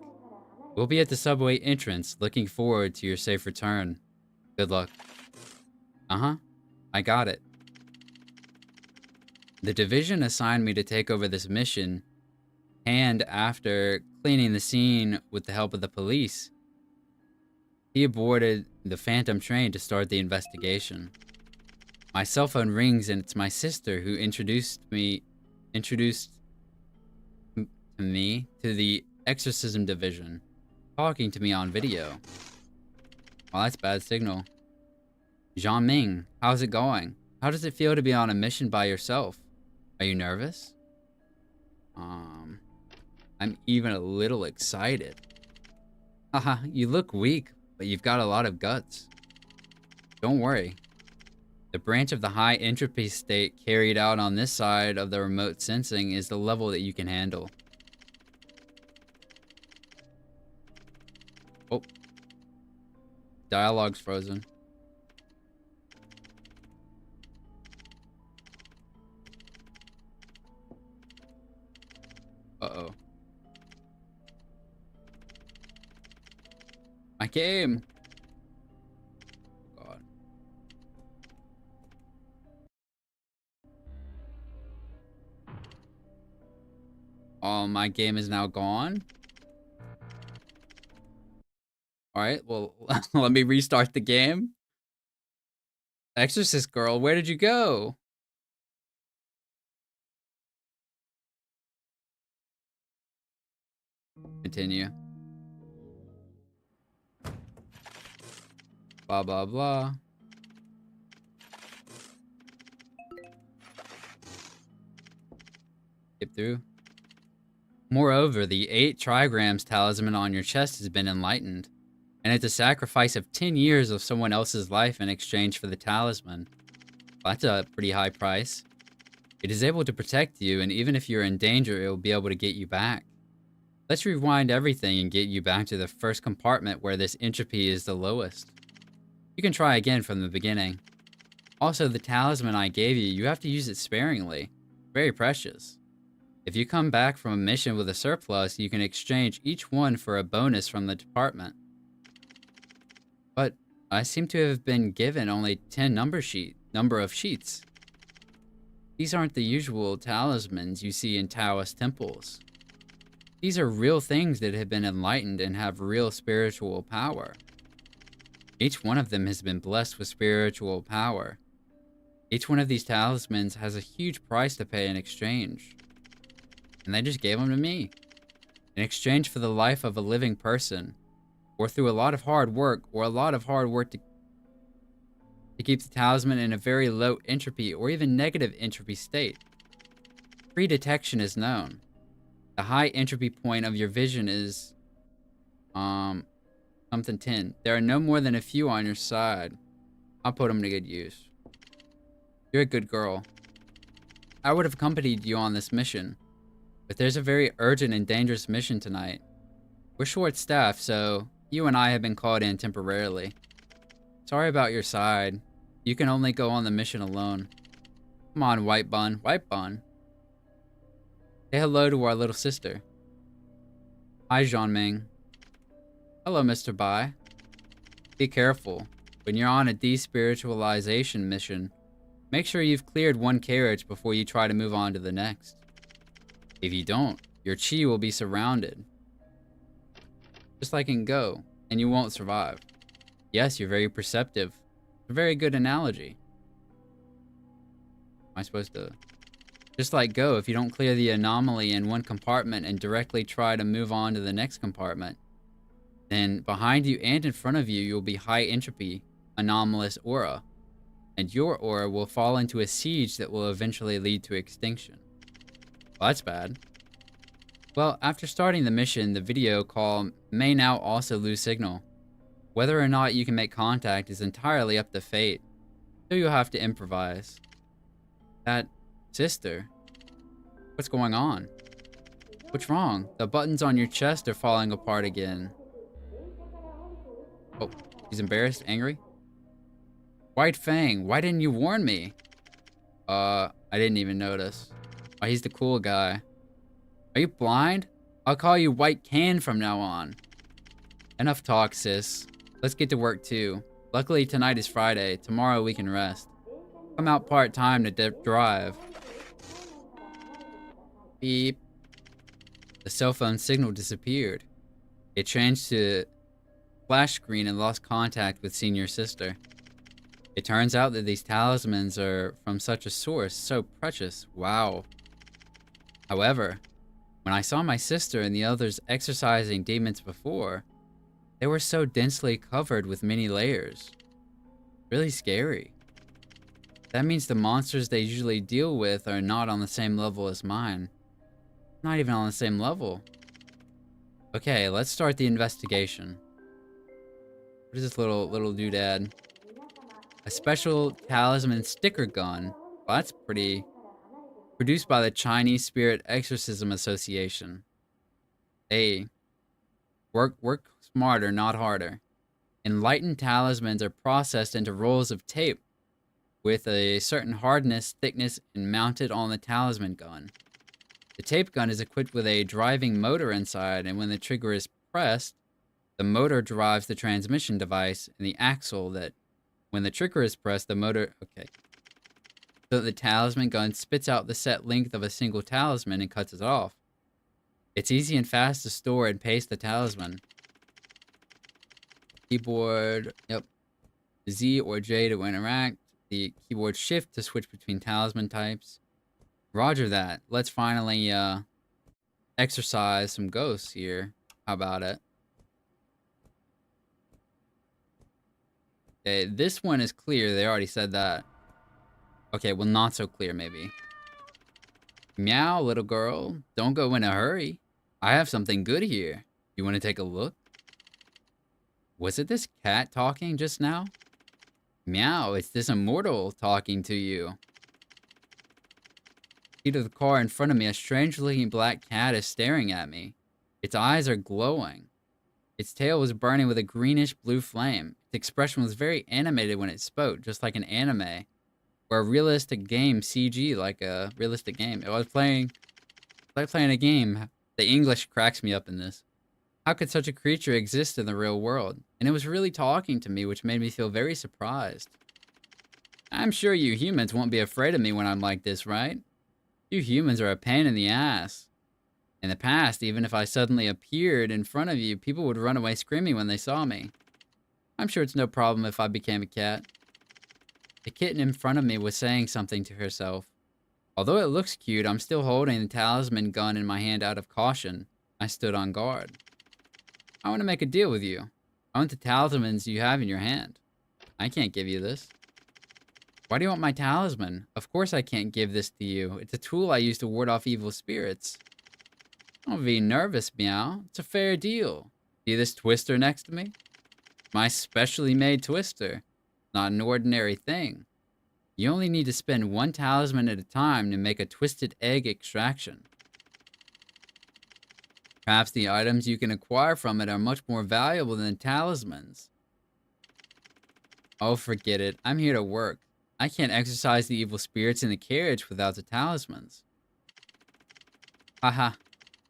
S1: We'll be at the subway entrance, looking forward to your safe return. Good luck. Uh-huh. I got it. The division assigned me to take over this mission, and after cleaning the scene with the help of the police, he aborted the phantom train to start the investigation. My cell phone rings and it's my sister who introduced me to the exorcism division, talking to me on video. Well, that's bad signal. Jiaming, how's it going? How does it feel to be on a mission by yourself? Are you nervous? I'm even a little excited. Haha, you look weak, but you've got a lot of guts. Don't worry. The branch of the high entropy state carried out on this side of the remote sensing is the level that you can handle. Oh. Dialogue's frozen. Uh-oh. My game! God. Oh, my game is now gone? Alright, well, let me restart the game. Exorcist girl, where did you go? Continue. Blah, blah, blah. Skip through. Moreover, the 8 trigrams talisman on your chest has been enlightened, and it's a sacrifice of 10 years of someone else's life in exchange for the talisman. Well, that's a pretty high price. It is able to protect you, and even if you're in danger, it will be able to get you back. Let's rewind everything and get you back to the first compartment where this entropy is the lowest. You can try again from the beginning. Also, the talisman I gave you, you have to use it sparingly. Very precious. If you come back from a mission with a surplus, you can exchange each one for a bonus from the department. But I seem to have been given only 10 number of sheets. These aren't the usual talismans you see in Taoist temples. These are real things that have been enlightened and have real spiritual power. Each one of them has been blessed with spiritual power. Each one of these talismans has a huge price to pay in exchange. And they just gave them to me. In exchange for the life of a living person, or through a lot of hard work, or a lot of hard work to keep the talisman in a very low entropy or even negative entropy state. Pre-detection is known. The high entropy point of your vision is something 10. There are no more than a few on your side. I'll put them to good use. You're a good girl. I would have accompanied you on this mission, but there's a very urgent and dangerous mission tonight. We're short-staffed, so you and I have been called in temporarily. Sorry about your side. You can only go on the mission alone. Come on, White Bun. White Bun. Say hello to our little sister. Hi, Jean-Ming. Hello, Mr. Bai. Be careful. When you're on a despiritualization mission, make sure you've cleared one carriage before you try to move on to the next. If you don't, your chi will be surrounded. Just like in Go, and you won't survive. Yes, you're very perceptive. A very good analogy. Am I supposed to... Just like Go, if you don't clear the anomaly in one compartment and directly try to move on to the next compartment, then behind you and in front of you, you'll be high entropy, anomalous aura. And your aura will fall into a siege that will eventually lead to extinction. Well, that's bad. Well, after starting the mission, the video call may now also lose signal. Whether or not you can make contact is entirely up to fate, so you'll have to improvise. That sister? What's going on? What's wrong? The buttons on your chest are falling apart again. Oh, he's embarrassed, angry? White Fang, why didn't you warn me? I didn't even notice. Oh, he's the cool guy. Are you blind? I'll call you White Can from now on. Enough talk, sis. Let's get to work too. Luckily, tonight is Friday. Tomorrow we can rest. Come out part-time to drive. Beep. The cell phone signal disappeared. It changed to flash screen and lost contact with senior sister. It turns out that these talismans are from such a source, so precious. Wow. However, when I saw my sister and the others exercising demons before, they were so densely covered with many layers. Really scary. That means the monsters they usually deal with are not on the same level as mine. Not even on the same level. Okay, let's start the investigation. What is this little doodad? A special talisman sticker gun. Well, that's pretty... Produced by the Chinese Spirit Exorcism Association. Hey. Work smarter, not harder. Enlightened talismans are processed into rolls of tape with a certain hardness, thickness, and mounted on the talisman gun. The tape gun is equipped with a driving motor inside, and when the trigger is pressed, the motor drives the transmission device and the axle that, when the trigger is pressed, the motor... Okay. So the talisman gun spits out the set length of a single talisman and cuts it off. It's easy and fast to store and paste the talisman. Keyboard, yep. Z or J to interact. The keyboard shift to switch between talisman types. Roger that. Let's finally exercise some ghosts here. How about it? Okay, this one is clear. They already said that. Okay, well, not so clear, maybe. Meow, little girl. Don't go in a hurry. I have something good here. You want to take a look? Was it this cat talking just now? Meow, it's this immortal talking to you. Seat of the car in front of me, a strange-looking black cat is staring at me. Its eyes are glowing. Its tail was burning with a greenish-blue flame. Its expression was very animated when it spoke, just like an anime. Or a realistic game, CG, like a realistic game. It was like playing a game. The English cracks me up in this. How could such a creature exist in the real world? And it was really talking to me, which made me feel very surprised. I'm sure you humans won't be afraid of me when I'm like this, right? You humans are a pain in the ass. In the past, even if I suddenly appeared in front of you, people would run away screaming when they saw me. I'm sure it's no problem if I became a cat. The kitten in front of me was saying something to herself. Although it looks cute, I'm still holding the talisman gun in my hand out of caution. I stood on guard. I want to make a deal with you. I want the talismans you have in your hand. I can't give you this. Why do you want my talisman? Of course I can't give this to you. It's a tool I use to ward off evil spirits. Don't be nervous, Meow. It's a fair deal. See this twister next to me? My specially made twister. Not an ordinary thing. You only need to spend one talisman at a time to make a twisted egg extraction. Perhaps the items you can acquire from it are much more valuable than talismans. Oh, forget it. I'm here to work. I can't exorcise the evil spirits in the carriage without the talismans. Haha,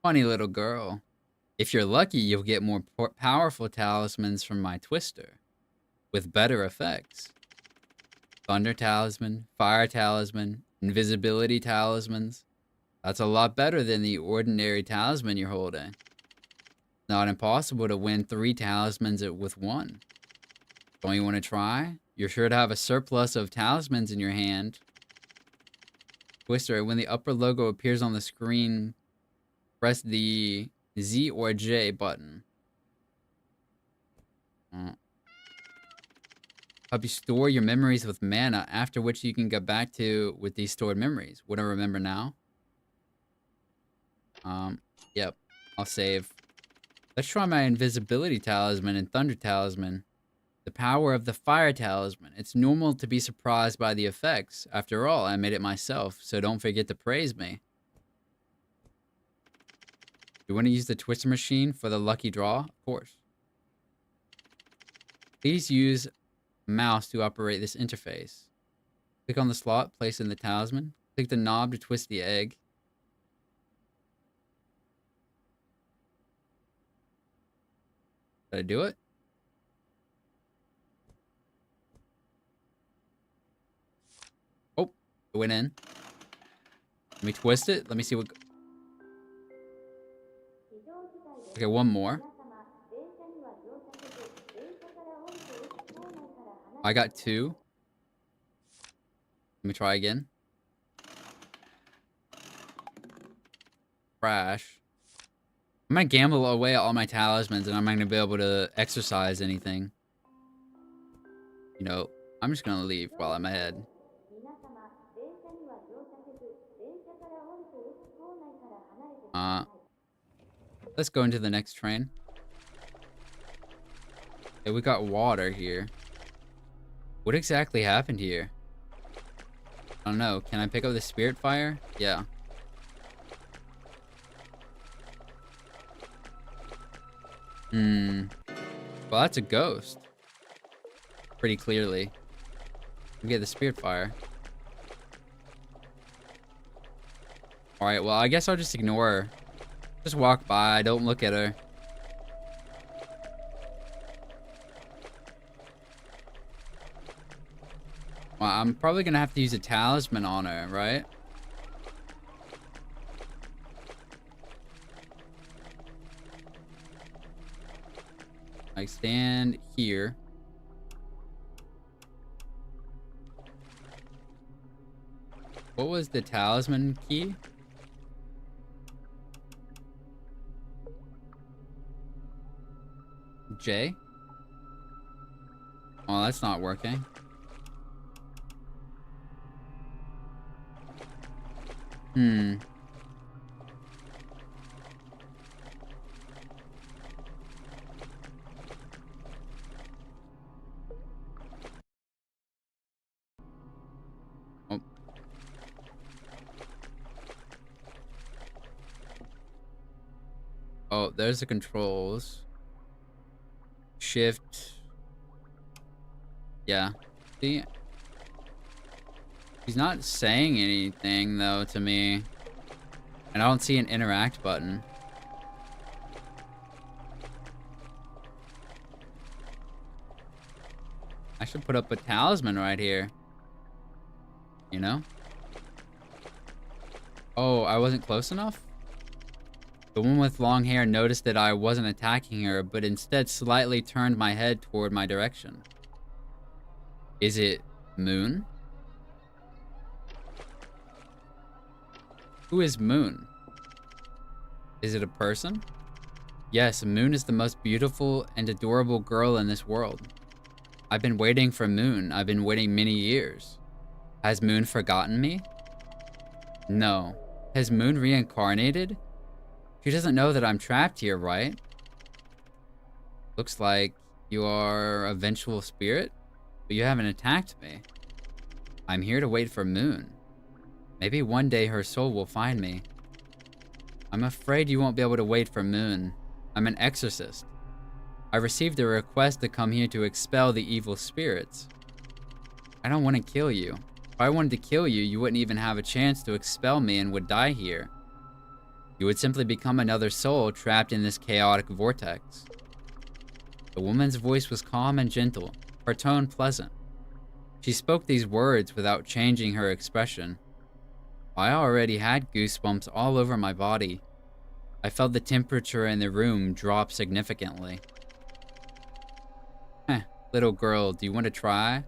S1: funny little girl. If you're lucky, you'll get more powerful talismans from my twister, with better effects. Thunder talisman, fire talisman, invisibility talismans. That's a lot better than the ordinary talisman you're holding. Not impossible to win 3 talismans with one. Don't you want to try? You're sure to have a surplus of talismans in your hand. Twister, when the upper logo appears on the screen, press the Z or J button. Help you store your memories with mana, after which you can go back to with these stored memories. Would I remember now? Yep. I'll save. Let's try my invisibility talisman and thunder talisman. The power of the fire talisman. It's normal to be surprised by the effects. After all, I made it myself, so don't forget to praise me. You want to use the twister machine for the lucky draw? Of course. Please use mouse to operate this interface. Click on the slot placed in the talisman. Click the knob to twist the egg. Did I do it? Oh, it went in. Let me twist it. Let me see what... Okay, one more. I got 2. Let me try again. Crash. I'm gonna gamble away all my talismans and I'm not gonna be able to exercise anything. You know, I'm just gonna leave while I'm ahead. Let's go into the next train. Okay, we got water here. What exactly happened here? I don't know. Can I pick up the spirit fire? Yeah. Well, that's a ghost. Pretty clearly. We get the spirit fire. Alright, well, I guess I'll just ignore her. Just walk by. Don't look at her. Well, I'm probably gonna have to use a talisman on her, right? I stand here. What was the talisman key? J? Oh, that's not working. Oh. Oh, there's the controls. Shift. Yeah. See? He's not saying anything, though, to me. And I don't see an interact button. I should put up a talisman right here. You know? Oh, I wasn't close enough? The one with long hair noticed that I wasn't attacking her, but instead slightly turned my head toward my direction. Is it Moon? Who is Moon? Is it a person? Yes, Moon is the most beautiful and adorable girl in this world. I've been waiting for Moon. I've been waiting many years. Has Moon forgotten me? No. Has Moon reincarnated? She doesn't know that I'm trapped here, right? Looks like you are a vengeful spirit, but you haven't attacked me. I'm here to wait for Moon. Maybe one day her soul will find me. I'm afraid you won't be able to wait for Moon. I'm an exorcist. I received a request to come here to expel the evil spirits. I don't want to kill you. If I wanted to kill you, you wouldn't even have a chance to expel me and would die here. You would simply become another soul trapped in this chaotic vortex. The woman's voice was calm and gentle, her tone pleasant. She spoke these words without changing her expression. I already had goosebumps all over my body. I felt the temperature in the room drop significantly. Little girl, do you want to try?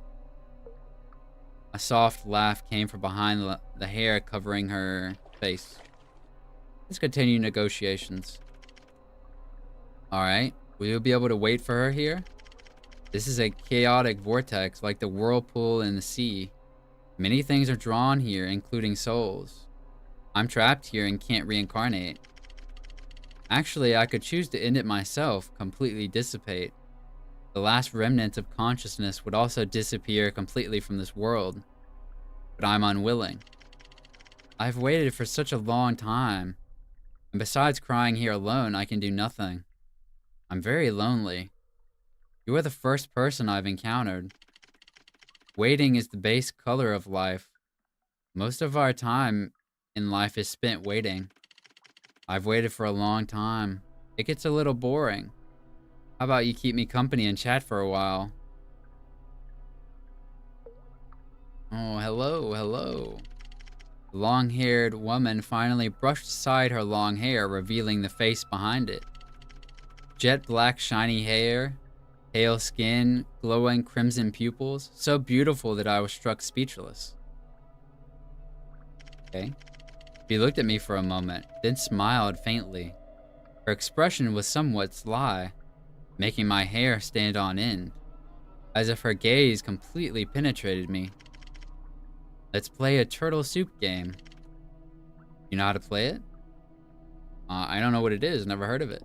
S1: A soft laugh came from behind the hair covering her face. Let's continue negotiations. Alright, will you be able to wait for her here? This is a chaotic vortex like the whirlpool in the sea. Many things are drawn here, including souls. I'm trapped here and can't reincarnate. Actually, I could choose to end it myself, completely dissipate. The last remnants of consciousness would also disappear completely from this world. But I'm unwilling. I've waited for such a long time. And besides crying here alone, I can do nothing. I'm very lonely. You are the first person I've encountered. Waiting is the base color of life. Most of our time in life is spent waiting. I've waited for a long time. It gets a little boring. How about you keep me company and chat for a while? Oh, hello, hello. The long-haired woman finally brushed aside her long hair, revealing the face behind it. Jet black shiny hair, pale skin, glowing crimson pupils, so beautiful that I was struck speechless. Okay. She looked at me for a moment, then smiled faintly. Her expression was somewhat sly, making my hair stand on end, as if her gaze completely penetrated me. Let's play a turtle soup game. You know how to play it? I don't know what it is, never heard of it.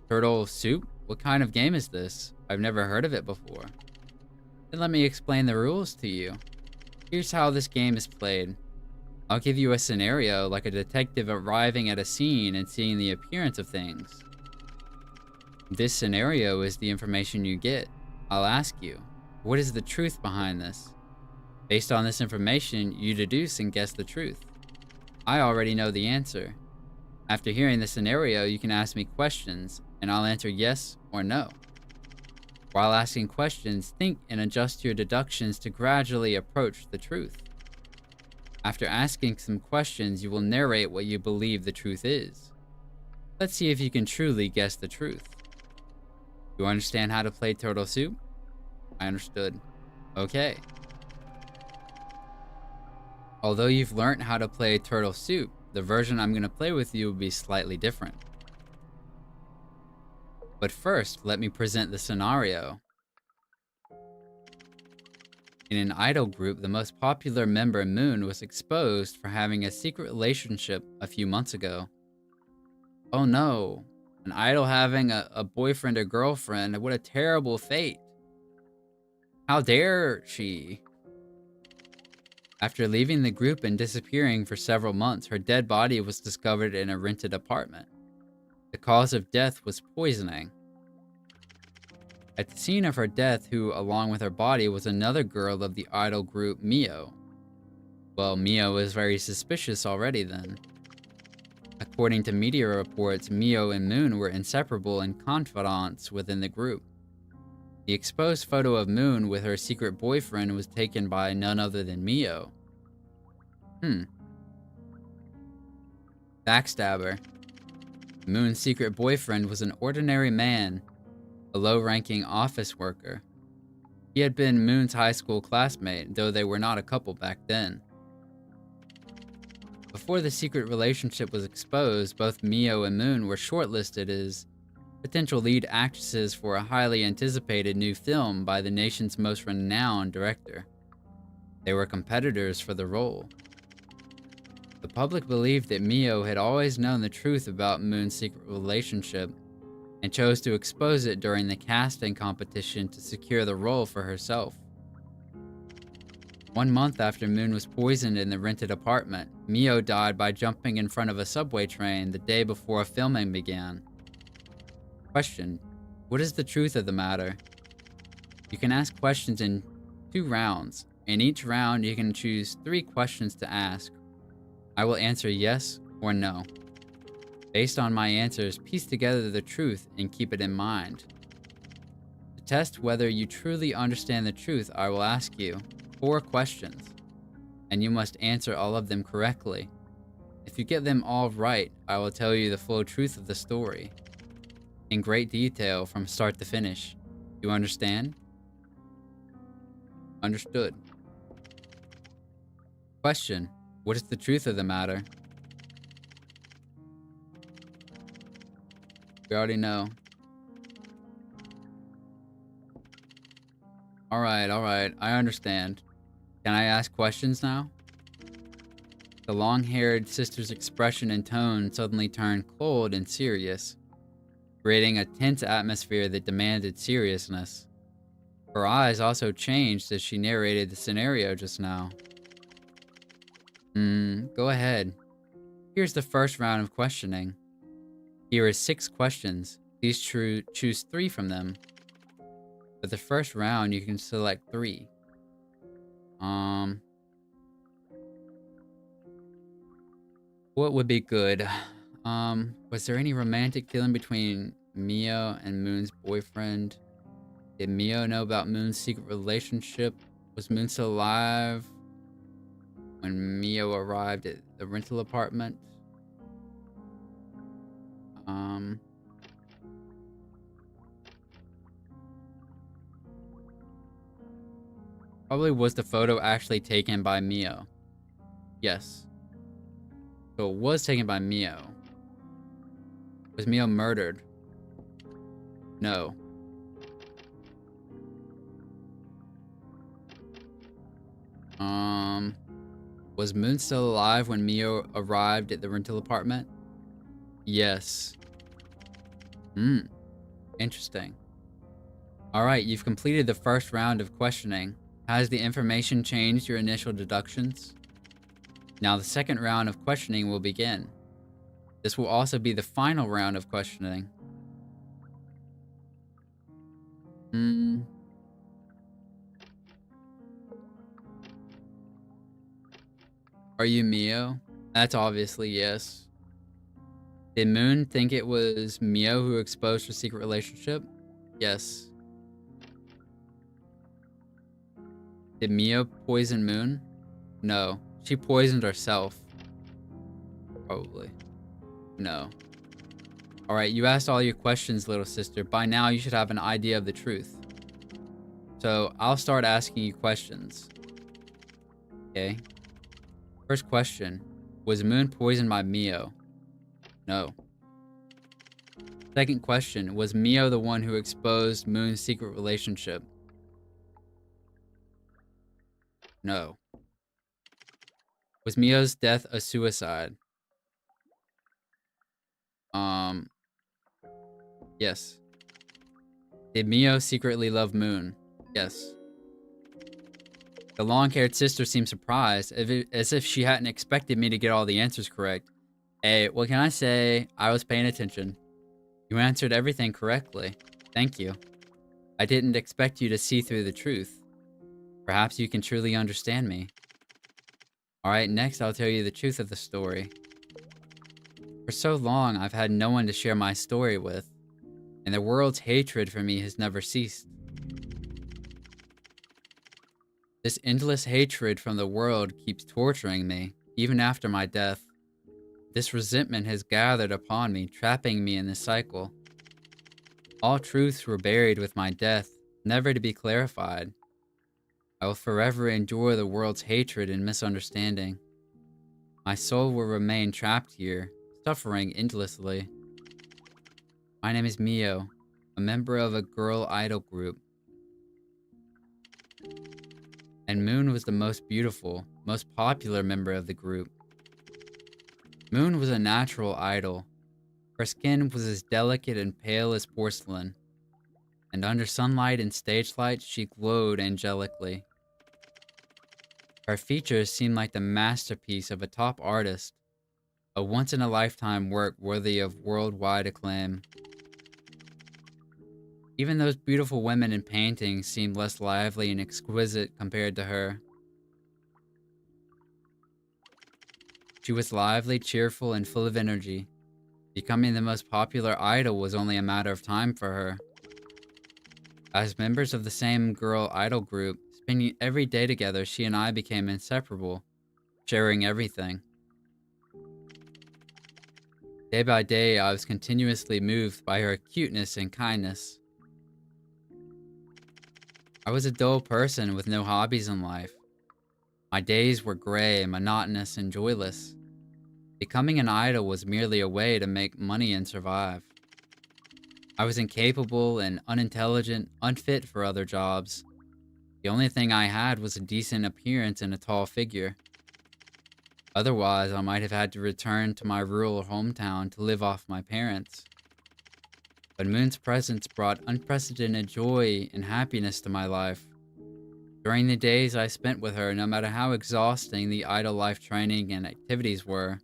S1: Turtle soup? What kind of game is this? I've never heard of it before. Then let me explain the rules to you. Here's how this game is played. I'll give you a scenario like a detective arriving at a scene and seeing the appearance of things. This scenario is the information you get. I'll ask you, what is the truth behind this? Based on this information, you deduce and guess the truth. I already know the answer. After hearing the scenario, you can ask me questions, and I'll answer yes or no. While asking questions, think and adjust your deductions to gradually approach the truth. After asking some questions, you will narrate what you believe the truth is. Let's see if you can truly guess the truth. You understand how to play Turtle Soup? I understood. Okay. Although you've learned how to play Turtle Soup, the version I'm going to play with you will be slightly different. But first, let me present the scenario. In an idol group, the most popular member, Moon, was exposed for having a secret relationship a few months ago. Oh no, an idol having a boyfriend or girlfriend, what a terrible fate. How dare she? After leaving the group and disappearing for several months, her dead body was discovered in a rented apartment. The cause of death was poisoning. At the scene of her death, who, along with her body, was another girl of the idol group Mio. Well, Mio was very suspicious already then. According to media reports, Mio and Moon were inseparable and confidants within the group. The exposed photo of Moon with her secret boyfriend was taken by none other than Mio. Backstabber. Moon's secret boyfriend was an ordinary man, a low-ranking office worker. He had been Moon's high school classmate, though they were not a couple back then. Before the secret relationship was exposed, both Mio and Moon were shortlisted as potential lead actresses for a highly anticipated new film by the nation's most renowned director. They were competitors for the role. The public believed that Mio had always known the truth about Moon's secret relationship and chose to expose it during the casting competition to secure the role for herself. 1 month after Moon was poisoned in the rented apartment, Mio died by jumping in front of a subway train the day before filming began. Question: what is the truth of the matter? You can ask questions in 2 rounds. In each round, you can choose 3 questions to ask. I will answer yes or no. Based on my answers, piece together the truth and keep it in mind. To test whether you truly understand the truth, I will ask you 4 questions, and you must answer all of them correctly. If you get them all right, I will tell you the full truth of the story, in great detail from start to finish. You understand? Understood. Question: what is the truth of the matter? We already know. Alright, I understand. Can I ask questions now? The long-haired sister's expression and tone suddenly turned cold and serious, creating a tense atmosphere that demanded seriousness. Her eyes also changed as she narrated the scenario just now. Go ahead. Here's the first round of questioning. Here are 6 questions. Please choose 3 from them. For the first round, you can select 3. What would be good? Was there any romantic feeling between Mio and Moon's boyfriend? Did Mio know about Moon's secret relationship? Was Moon still alive when Mio arrived at the rental apartment? Probably was the photo actually taken by Mio? Yes. So it was taken by Mio. Was Mio murdered? No. Was Moon still alive when Mio arrived at the rental apartment? Yes. Interesting. Alright, you've completed the first round of questioning. Has the information changed your initial deductions? Now the second round of questioning will begin. This will also be the final round of questioning. Are you Mio? That's obviously yes. Did Moon think it was Mio who exposed her secret relationship? Yes. Did Mio poison Moon? No. She poisoned herself. Probably. No. Alright, you asked all your questions, little sister. By now, you should have an idea of the truth. So, I'll start asking you questions. Okay? First question. Was Moon poisoned by Mio? No. Second question. Was Mio the one who exposed Moon's secret relationship? No. Was Mio's death a suicide? Yes. Did Mio secretly love Moon? Yes. The long-haired sister seemed surprised, as if she hadn't expected me to get all the answers correct. Hey, what can I say? I was paying attention. You answered everything correctly. Thank you. I didn't expect you to see through the truth. Perhaps you can truly understand me. Alright, next I'll tell you the truth of the story. For so long, I've had no one to share my story with, and the world's hatred for me has never ceased. This endless hatred from the world keeps torturing me, even after my death. This resentment has gathered upon me, trapping me in this cycle. All truths were buried with my death, never to be clarified. I will forever endure the world's hatred and misunderstanding. My soul will remain trapped here, suffering endlessly. My name is Mio, a member of a girl idol group, and Moon was the most beautiful, most popular member of the group. Moon was a natural idol. Her skin was as delicate and pale as porcelain, and under sunlight and stage light she glowed angelically. Her features seemed like the masterpiece of a top artist, a once-in-a-lifetime work worthy of worldwide acclaim. Even those beautiful women in paintings seemed less lively and exquisite compared to her. She was lively, cheerful, and full of energy. Becoming the most popular idol was only a matter of time for her. As members of the same girl idol group, spending every day together, she and I became inseparable, sharing everything. Day by day, I was continuously moved by her cuteness and kindness. I was a dull person with no hobbies in life. My days were gray, monotonous, and joyless. Becoming an idol was merely a way to make money and survive. I was incapable and unintelligent, unfit for other jobs. The only thing I had was a decent appearance and a tall figure. Otherwise, I might have had to return to my rural hometown to live off my parents. But Moon's presence brought unprecedented joy and happiness to my life. During the days I spent with her, no matter how exhausting the idle life training and activities were,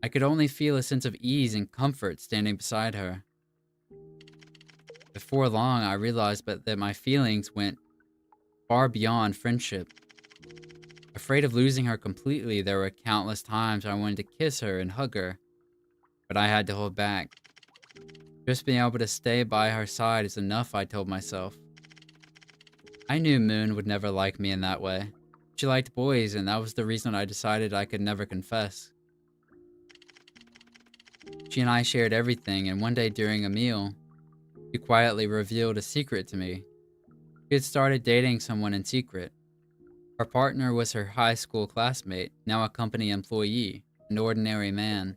S1: I could only feel a sense of ease and comfort standing beside her. Before long, I realized that my feelings went far beyond friendship. Afraid of losing her completely, there were countless times I wanted to kiss her and hug her, but I had to hold back. Just being able to stay by her side is enough, I told myself. I knew Moon would never like me in that way. She liked boys, and that was the reason I decided I could never confess. She and I shared everything, and one day during a meal, she quietly revealed a secret to me. She had started dating someone in secret. Her partner was her high school classmate, now a company employee, an ordinary man.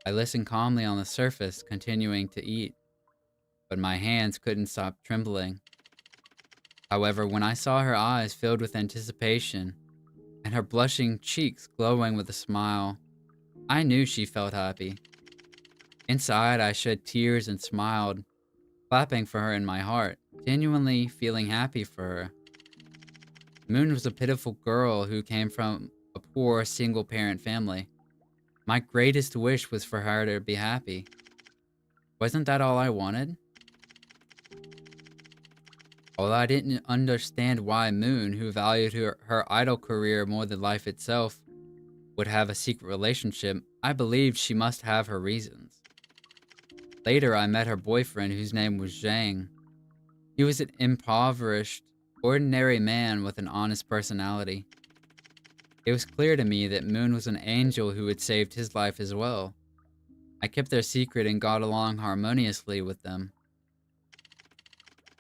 S1: I listened calmly on the surface, continuing to eat, but my hands couldn't stop trembling. However, when I saw her eyes filled with anticipation and her blushing cheeks glowing with a smile, I knew she felt happy. Inside, I shed tears and smiled, clapping for her in my heart, genuinely feeling happy for her. Moon was a pitiful girl who came from a poor single-parent family. My greatest wish was for her to be happy. Wasn't that all I wanted? Although I didn't understand why Moon, who valued her idol career more than life itself, would have a secret relationship, I believed she must have her reasons. Later, I met her boyfriend, whose name was Zhang. He was an impoverished, ordinary man with an honest personality. It was clear to me that Moon was an angel who had saved his life as well. I kept their secret and got along harmoniously with them.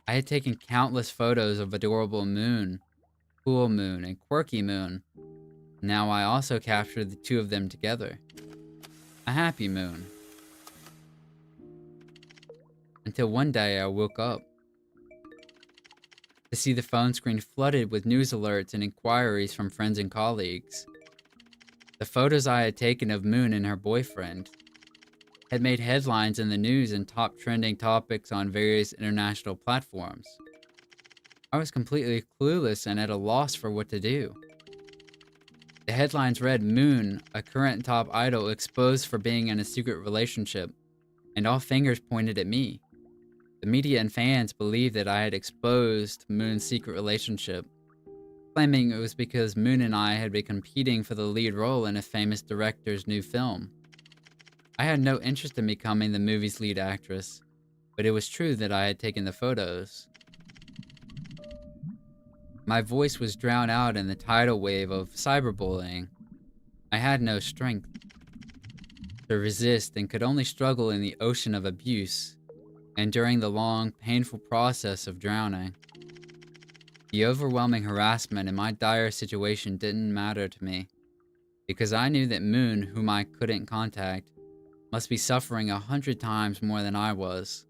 S1: I had taken countless photos of adorable Moon, cool Moon, and quirky Moon. Now I also captured the two of them together. A happy Moon. Until one day I woke up to see the phone screen flooded with news alerts and inquiries from friends and colleagues. The photos I had taken of Moon and her boyfriend had made headlines in the news and top trending topics on various international platforms. I was completely clueless and at a loss for what to do. The headlines read, "Moon, a current top idol, exposed for being in a secret relationship," and all fingers pointed at me. The media and fans believed that I had exposed Moon's secret relationship, claiming it was because Moon and I had been competing for the lead role in a famous director's new film. I had no interest in becoming the movie's lead actress, but it was true that I had taken the photos. My voice was drowned out in the tidal wave of cyberbullying. I had no strength to resist and could only struggle in the ocean of abuse, and during the long, painful process of drowning. The overwhelming harassment and my dire situation didn't matter to me, because I knew that Moon, whom I couldn't contact, must be suffering 100 times more than I was.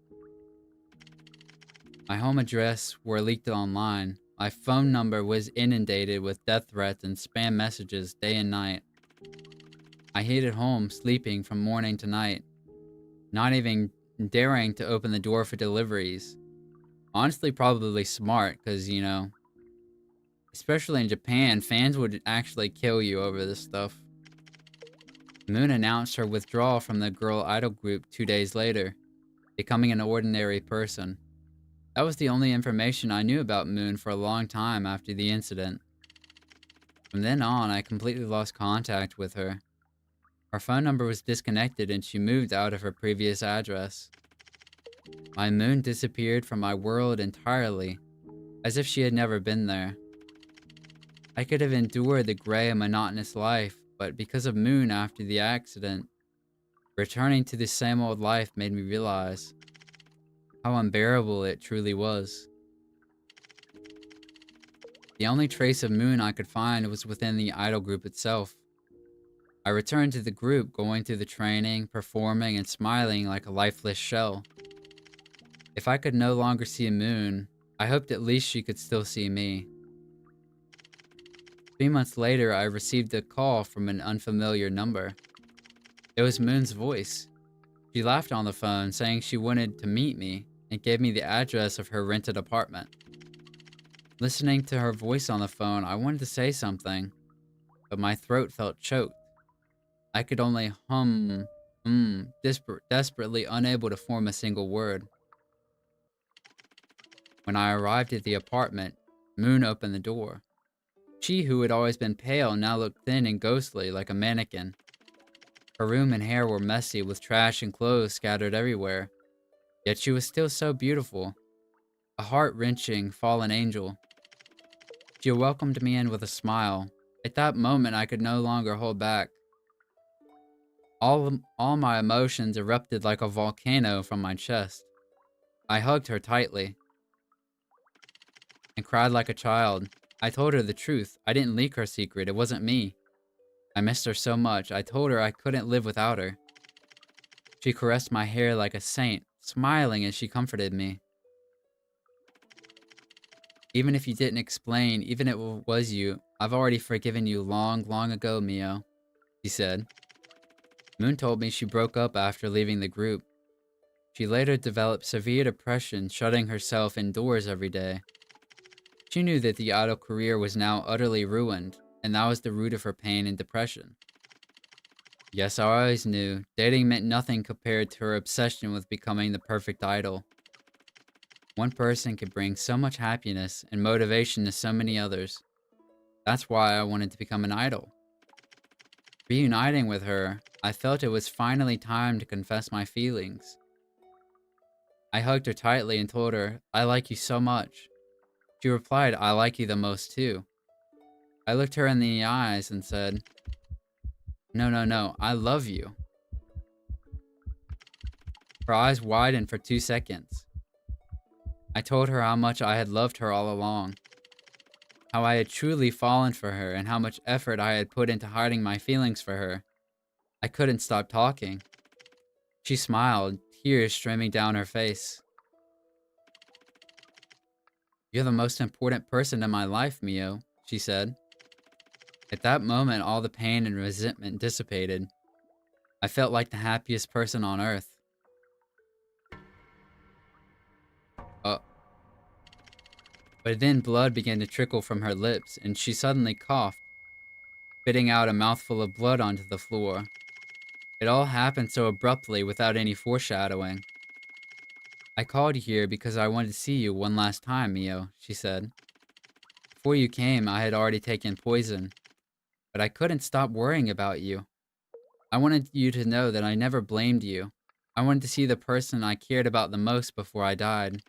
S1: My home address were leaked online. My phone number was inundated with death threats and spam messages day and night. I hated home, sleeping from morning to night, not even daring to open the door for deliveries. Honestly, probably smart, because, especially in Japan, fans would actually kill you over this stuff. Moon announced her withdrawal from the girl idol group 2 days later, becoming an ordinary person. That was the only information I knew about Moon for a long time after the incident. From then on, I completely lost contact with her. Her phone number was disconnected and she moved out of her previous address. My Moon disappeared from my world entirely, as if she had never been there. I could have endured the gray and monotonous life, but because of Moon after the accident, returning to the same old life made me realize how unbearable it truly was. The only trace of Moon I could find was within the idol group itself. I returned to the group, going through the training, performing, and smiling like a lifeless shell. If I could no longer see Moon, I hoped at least she could still see me. 3 months later, I received a call from an unfamiliar number. It was Moon's voice. She laughed on the phone, saying she wanted to meet me, and gave me the address of her rented apartment. Listening to her voice on the phone, I wanted to say something, but my throat felt choked. I could only desperately unable to form a single word. When I arrived at the apartment, Moon opened the door. She, who had always been pale, now looked thin and ghostly like a mannequin. Her room and hair were messy, with trash and clothes scattered everywhere. Yet she was still so beautiful. A heart-wrenching, fallen angel. She welcomed me in with a smile. At that moment, I could no longer hold back. All my emotions erupted like a volcano from my chest. I hugged her tightly and cried like a child. I told her the truth. I didn't leak her secret. It wasn't me. I missed her so much. I told her I couldn't live without her. She caressed my hair like a saint, smiling as she comforted me. Even if you didn't explain, even if it was you, I've already forgiven you long, long ago, Mio, she said. Moon told me she broke up after leaving the group. She later developed severe depression, shutting herself indoors every day. She knew that the idol career was now utterly ruined, and that was the root of her pain and depression. Yes, I always knew. Dating meant nothing compared to her obsession with becoming the perfect idol. One person could bring so much happiness and motivation to so many others. That's why I wanted to become an idol. Reuniting with her, I felt it was finally time to confess my feelings. I hugged her tightly and told her, "I like you so much." She replied, "I like you the most too." I looked her in the eyes and said, "No, no, no, I love you." Her eyes widened for 2 seconds. I told her how much I had loved her all along, how I had truly fallen for her, and how much effort I had put into hiding my feelings for her. I couldn't stop talking. She smiled, tears streaming down her face. "You're the most important person in my life, Mio," she said. At that moment, all the pain and resentment dissipated. I felt like the happiest person on earth. Uh, but then blood began to trickle from her lips, and she suddenly coughed, spitting out a mouthful of blood onto the floor. It all happened so abruptly without any foreshadowing. "I called you here because I wanted to see you one last time, Mio," she said. "Before you came, I had already taken poison, but I couldn't stop worrying about you. I wanted you to know that I never blamed you. I wanted to see the person I cared about the most before I died.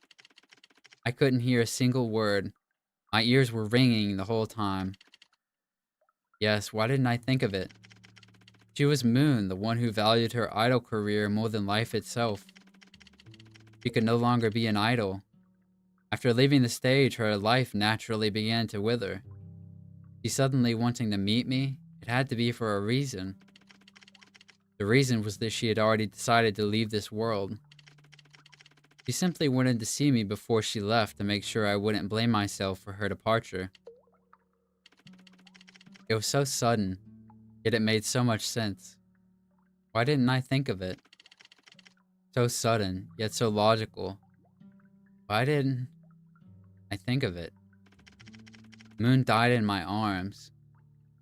S1: I couldn't hear a single word. My ears were ringing the whole time. Yes, why didn't I think of it? She was Moon, the one who valued her idol career more than life itself. She could no longer be an idol. After leaving the stage, her life naturally began to wither. She suddenly wanting to meet me, it had to be for a reason. The reason was that she had already decided to leave this world. She simply wanted to see me before she left to make sure I wouldn't blame myself for her departure. It was so sudden, yet it made so much sense. Why didn't I think of it? So sudden, yet so logical. Why didn't I think of it? Moon died in my arms.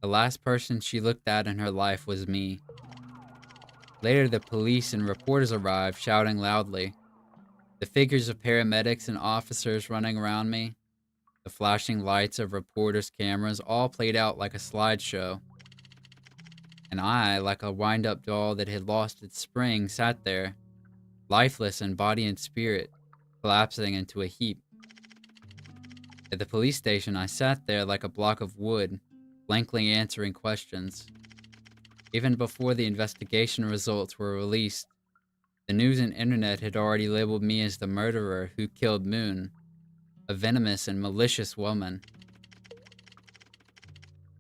S1: The last person she looked at in her life was me. Later, the police and reporters arrived, shouting loudly. The figures of paramedics and officers running around me, the flashing lights of reporters' cameras, all played out like a slideshow. And I, like a wind-up doll that had lost its spring, sat there, lifeless in body and spirit, collapsing into a heap. At the police station, I sat there like a block of wood, blankly answering questions. Even before the investigation results were released, the news and internet had already labeled me as the murderer who killed Moon, a venomous and malicious woman.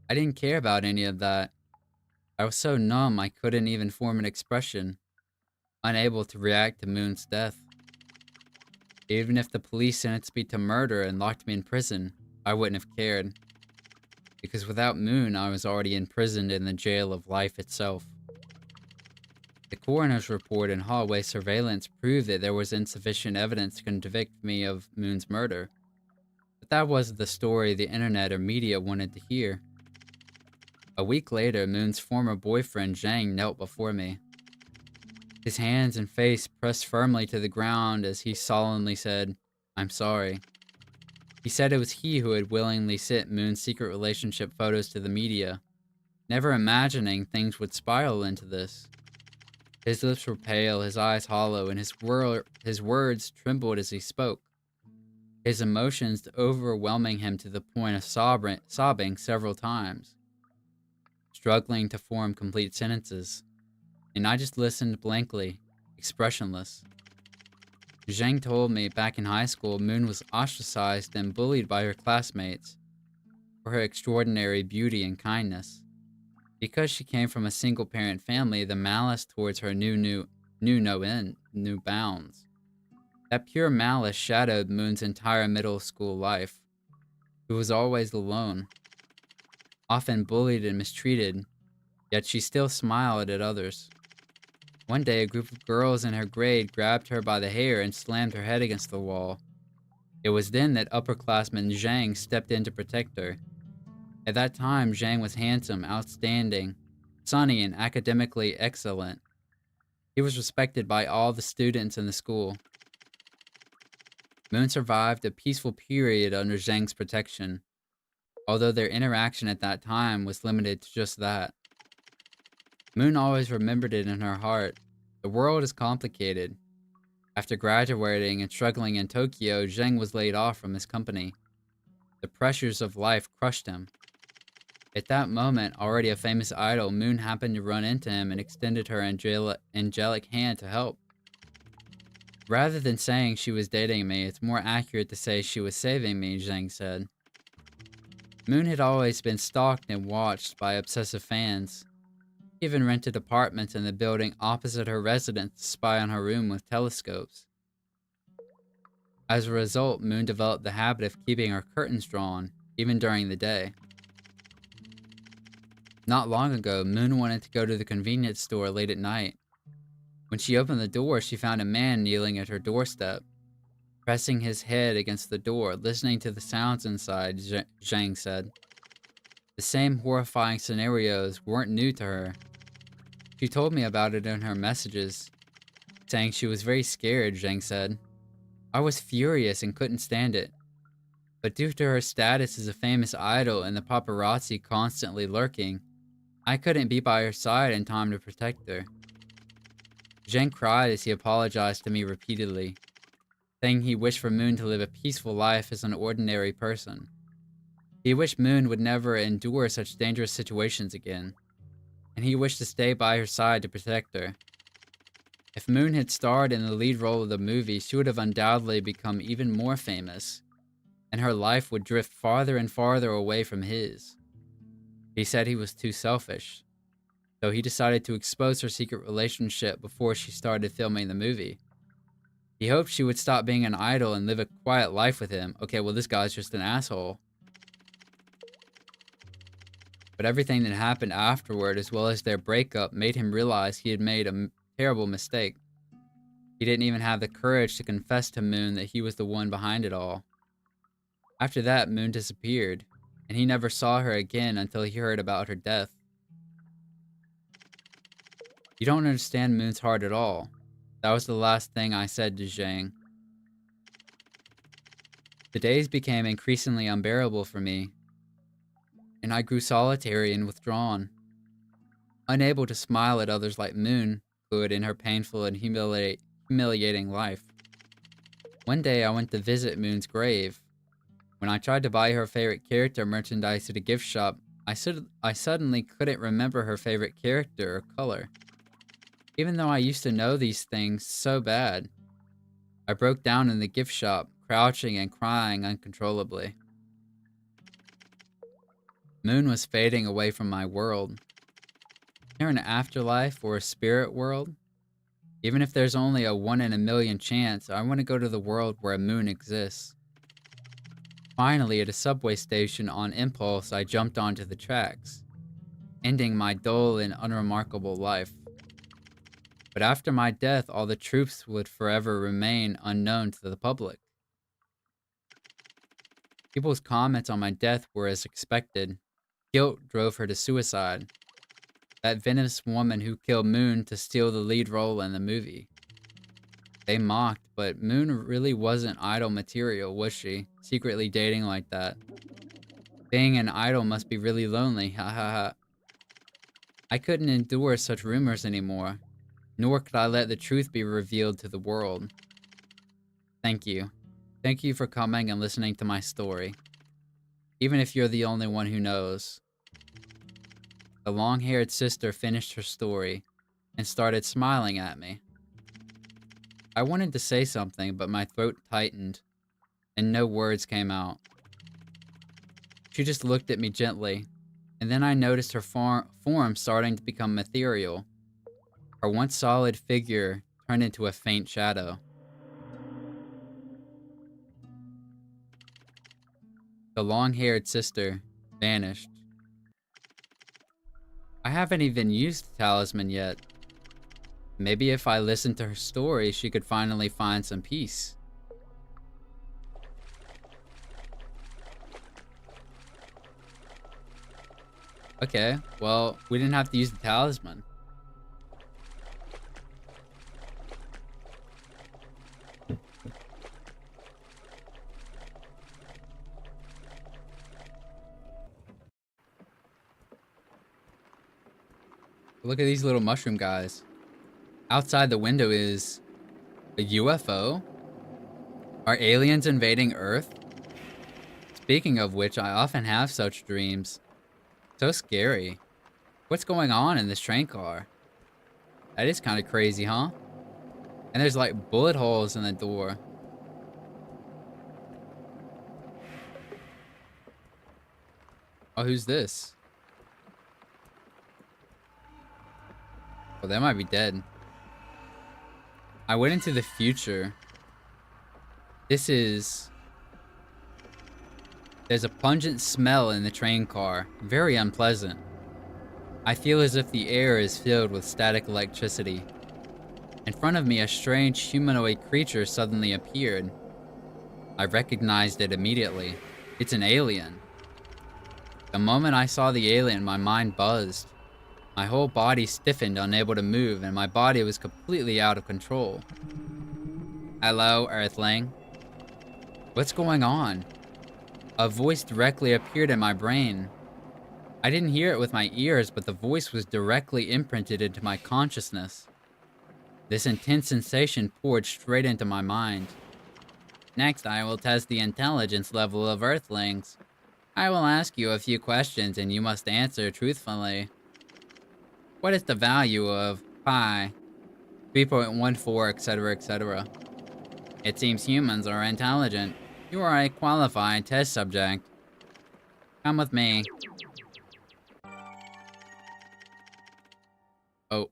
S1: I didn't care about any of that. I was so numb I couldn't even form an expression, unable to react to Moon's death. Even if the police sentenced me to murder and locked me in prison, I wouldn't have cared. Because without Moon, I was already imprisoned in the jail of life itself. The coroner's report and hallway surveillance proved that there was insufficient evidence to convict me of Moon's murder. But that wasn't the story the internet or media wanted to hear. A week later, Moon's former boyfriend Zhang knelt before me. His hands and face pressed firmly to the ground as he solemnly said, "I'm sorry." He said it was he who had willingly sent Moon's secret relationship photos to the media, never imagining things would spiral into this. His lips were pale, his eyes hollow, and his words trembled as he spoke, his emotions overwhelming him to the point of sobbing several times, struggling to form complete sentences. And I just listened blankly, expressionless. Zhang told me back in high school, Moon was ostracized and bullied by her classmates for her extraordinary beauty and kindness. Because she came from a single-parent family, the malice towards her knew no end, knew bounds. That pure malice shadowed Moon's entire middle school life. She was always alone, often bullied and mistreated, yet she still smiled at others. One day, a group of girls in her grade grabbed her by the hair and slammed her head against the wall. It was then that upperclassman Zhang stepped in to protect her. At that time, Zhang was handsome, outstanding, sunny, and academically excellent. He was respected by all the students in the school. Moon survived a peaceful period under Zhang's protection, although their interaction at that time was limited to just that. Moon always remembered it in her heart. The world is complicated. After graduating and struggling in Tokyo, Zhang was laid off from his company. The pressures of life crushed him. At that moment, already a famous idol, Moon happened to run into him and extended her angelic hand to help. Rather than saying she was dating me, it's more accurate to say she was saving me, Zhang said. Moon had always been stalked and watched by obsessive fans. He even rented apartments in the building opposite her residence to spy on her room with telescopes. As a result, Moon developed the habit of keeping her curtains drawn, even during the day. Not long ago, Moon wanted to go to the convenience store late at night. When she opened the door, she found a man kneeling at her doorstep, pressing his head against the door, listening to the sounds inside, Zhang said. The same horrifying scenarios weren't new to her. She told me about it in her messages, saying she was very scared, Zhang said. I was furious and couldn't stand it. But due to her status as a famous idol and the paparazzi constantly lurking, I couldn't be by her side in time to protect her. Zhang cried as he apologized to me repeatedly, saying he wished for Moon to live a peaceful life as an ordinary person. He wished Moon would never endure such dangerous situations again, and he wished to stay by her side to protect her. If Moon had starred in the lead role of the movie, she would have undoubtedly become even more famous, and her life would drift farther and farther away from his. He said he was too selfish, so he decided to expose her secret relationship before she started filming the movie. He hoped she would stop being an idol and live a quiet life with him. Okay, well, this guy's just an asshole. But everything that happened afterward, as well as their breakup, made him realize he had made a terrible mistake. He didn't even have the courage to confess to Moon that he was the one behind it all. After that, Moon disappeared, and he never saw her again until he heard about her death. You don't understand Moon's heart at all. That was the last thing I said to Zhang. The days became increasingly unbearable for me, and I grew solitary and withdrawn. Unable to smile at others like Moon could in her painful and humiliating life. One day I went to visit Moon's grave. When I tried to buy her favorite character merchandise at a gift shop, I suddenly couldn't remember her favorite character or color. Even though I used to know these things so bad, I broke down in the gift shop, crouching and crying uncontrollably. Moon was fading away from my world. Is there an afterlife or a spirit world? Even if there's only a 1 in a million chance, I want to go to the world where a moon exists. Finally, at a subway station on impulse, I jumped onto the tracks, ending my dull and unremarkable life. But after my death, all the truths would forever remain unknown to the public. People's comments on my death were as expected. Guilt drove her to suicide. That venomous woman who killed Moon to steal the lead role in the movie. They mocked, but Moon really wasn't idol material, was she? Secretly dating like that. Being an idol must be really lonely, ha ha ha. I couldn't endure such rumors anymore, nor could I let the truth be revealed to the world. Thank you. Thank you for coming and listening to my story. Even if you're the only one who knows. The long-haired sister finished her story and started smiling at me. I wanted to say something, but my throat tightened and no words came out. She just looked at me gently, and then I noticed her form starting to become ethereal. Her once solid figure turned into a faint shadow. The long-haired sister vanished. I haven't even used the talisman yet. Maybe if I listened to her story, she could finally find some peace. Okay, well, we didn't have to use the talisman. Look at these little mushroom guys. Outside the window is a UFO? Are aliens invading Earth? Speaking of which, I often have such dreams. So scary. What's going on in this train car? That is kind of crazy, huh? And there's like bullet holes in the door. Oh, who's this? Oh, that might be dead. I went into the future. There's a pungent smell in the train car. Very unpleasant. I feel as if the air is filled with static electricity. In front of me, a strange humanoid creature suddenly appeared. I recognized it immediately. It's an alien. The moment I saw the alien, my mind buzzed. My whole body stiffened, unable to move, and my body was completely out of control. Hello, Earthling. What's going on? A voice directly appeared in my brain. I didn't hear it with my ears, but the voice was directly imprinted into my consciousness. This intense sensation poured straight into my mind. Next, I will test the intelligence level of Earthlings. I will ask you a few questions and you must answer truthfully. What is the value of pi? 3.14, etc., etc. It seems humans are intelligent. You are a qualified test subject. Come with me. Oh,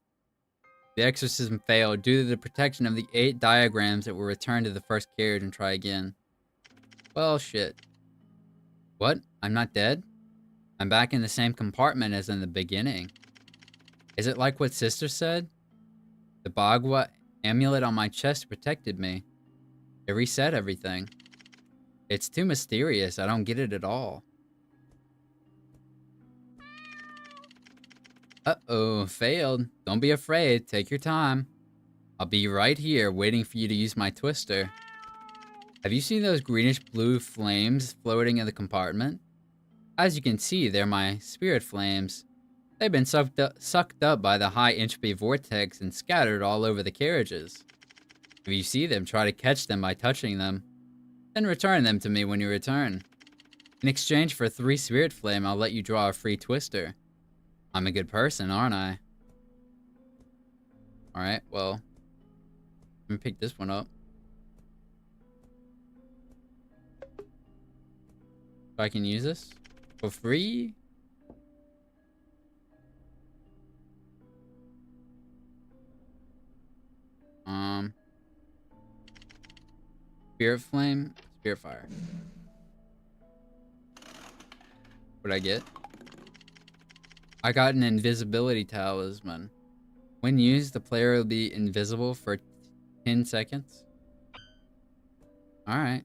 S1: the exorcism failed due to the protection of the 8 diagrams that were returned to the first carriage and try again. Well, shit. What? I'm not dead? I'm back in the same compartment as in the beginning. Is it like what Sister said? The Bagua amulet on my chest protected me. It reset everything. It's too mysterious. I don't get it at all. Uh-oh, failed. Don't be afraid. Take your time. I'll be right here waiting for you to use my twister. Have you seen those greenish-blue flames floating in the compartment? As you can see, they're my spirit flames. They've been sucked up by the high entropy vortex and scattered all over the carriages. If you see them, try to catch them by touching them. Then return them to me when you return. In exchange for 3 spirit flame, I'll let you draw a free twister. I'm a good person, aren't I? Alright, well. Let me pick this one up. So I can use this for free? Spirit flame, spirit fire. What'd I get? I got an invisibility talisman. When used, the player will be invisible for 10 seconds. Alright.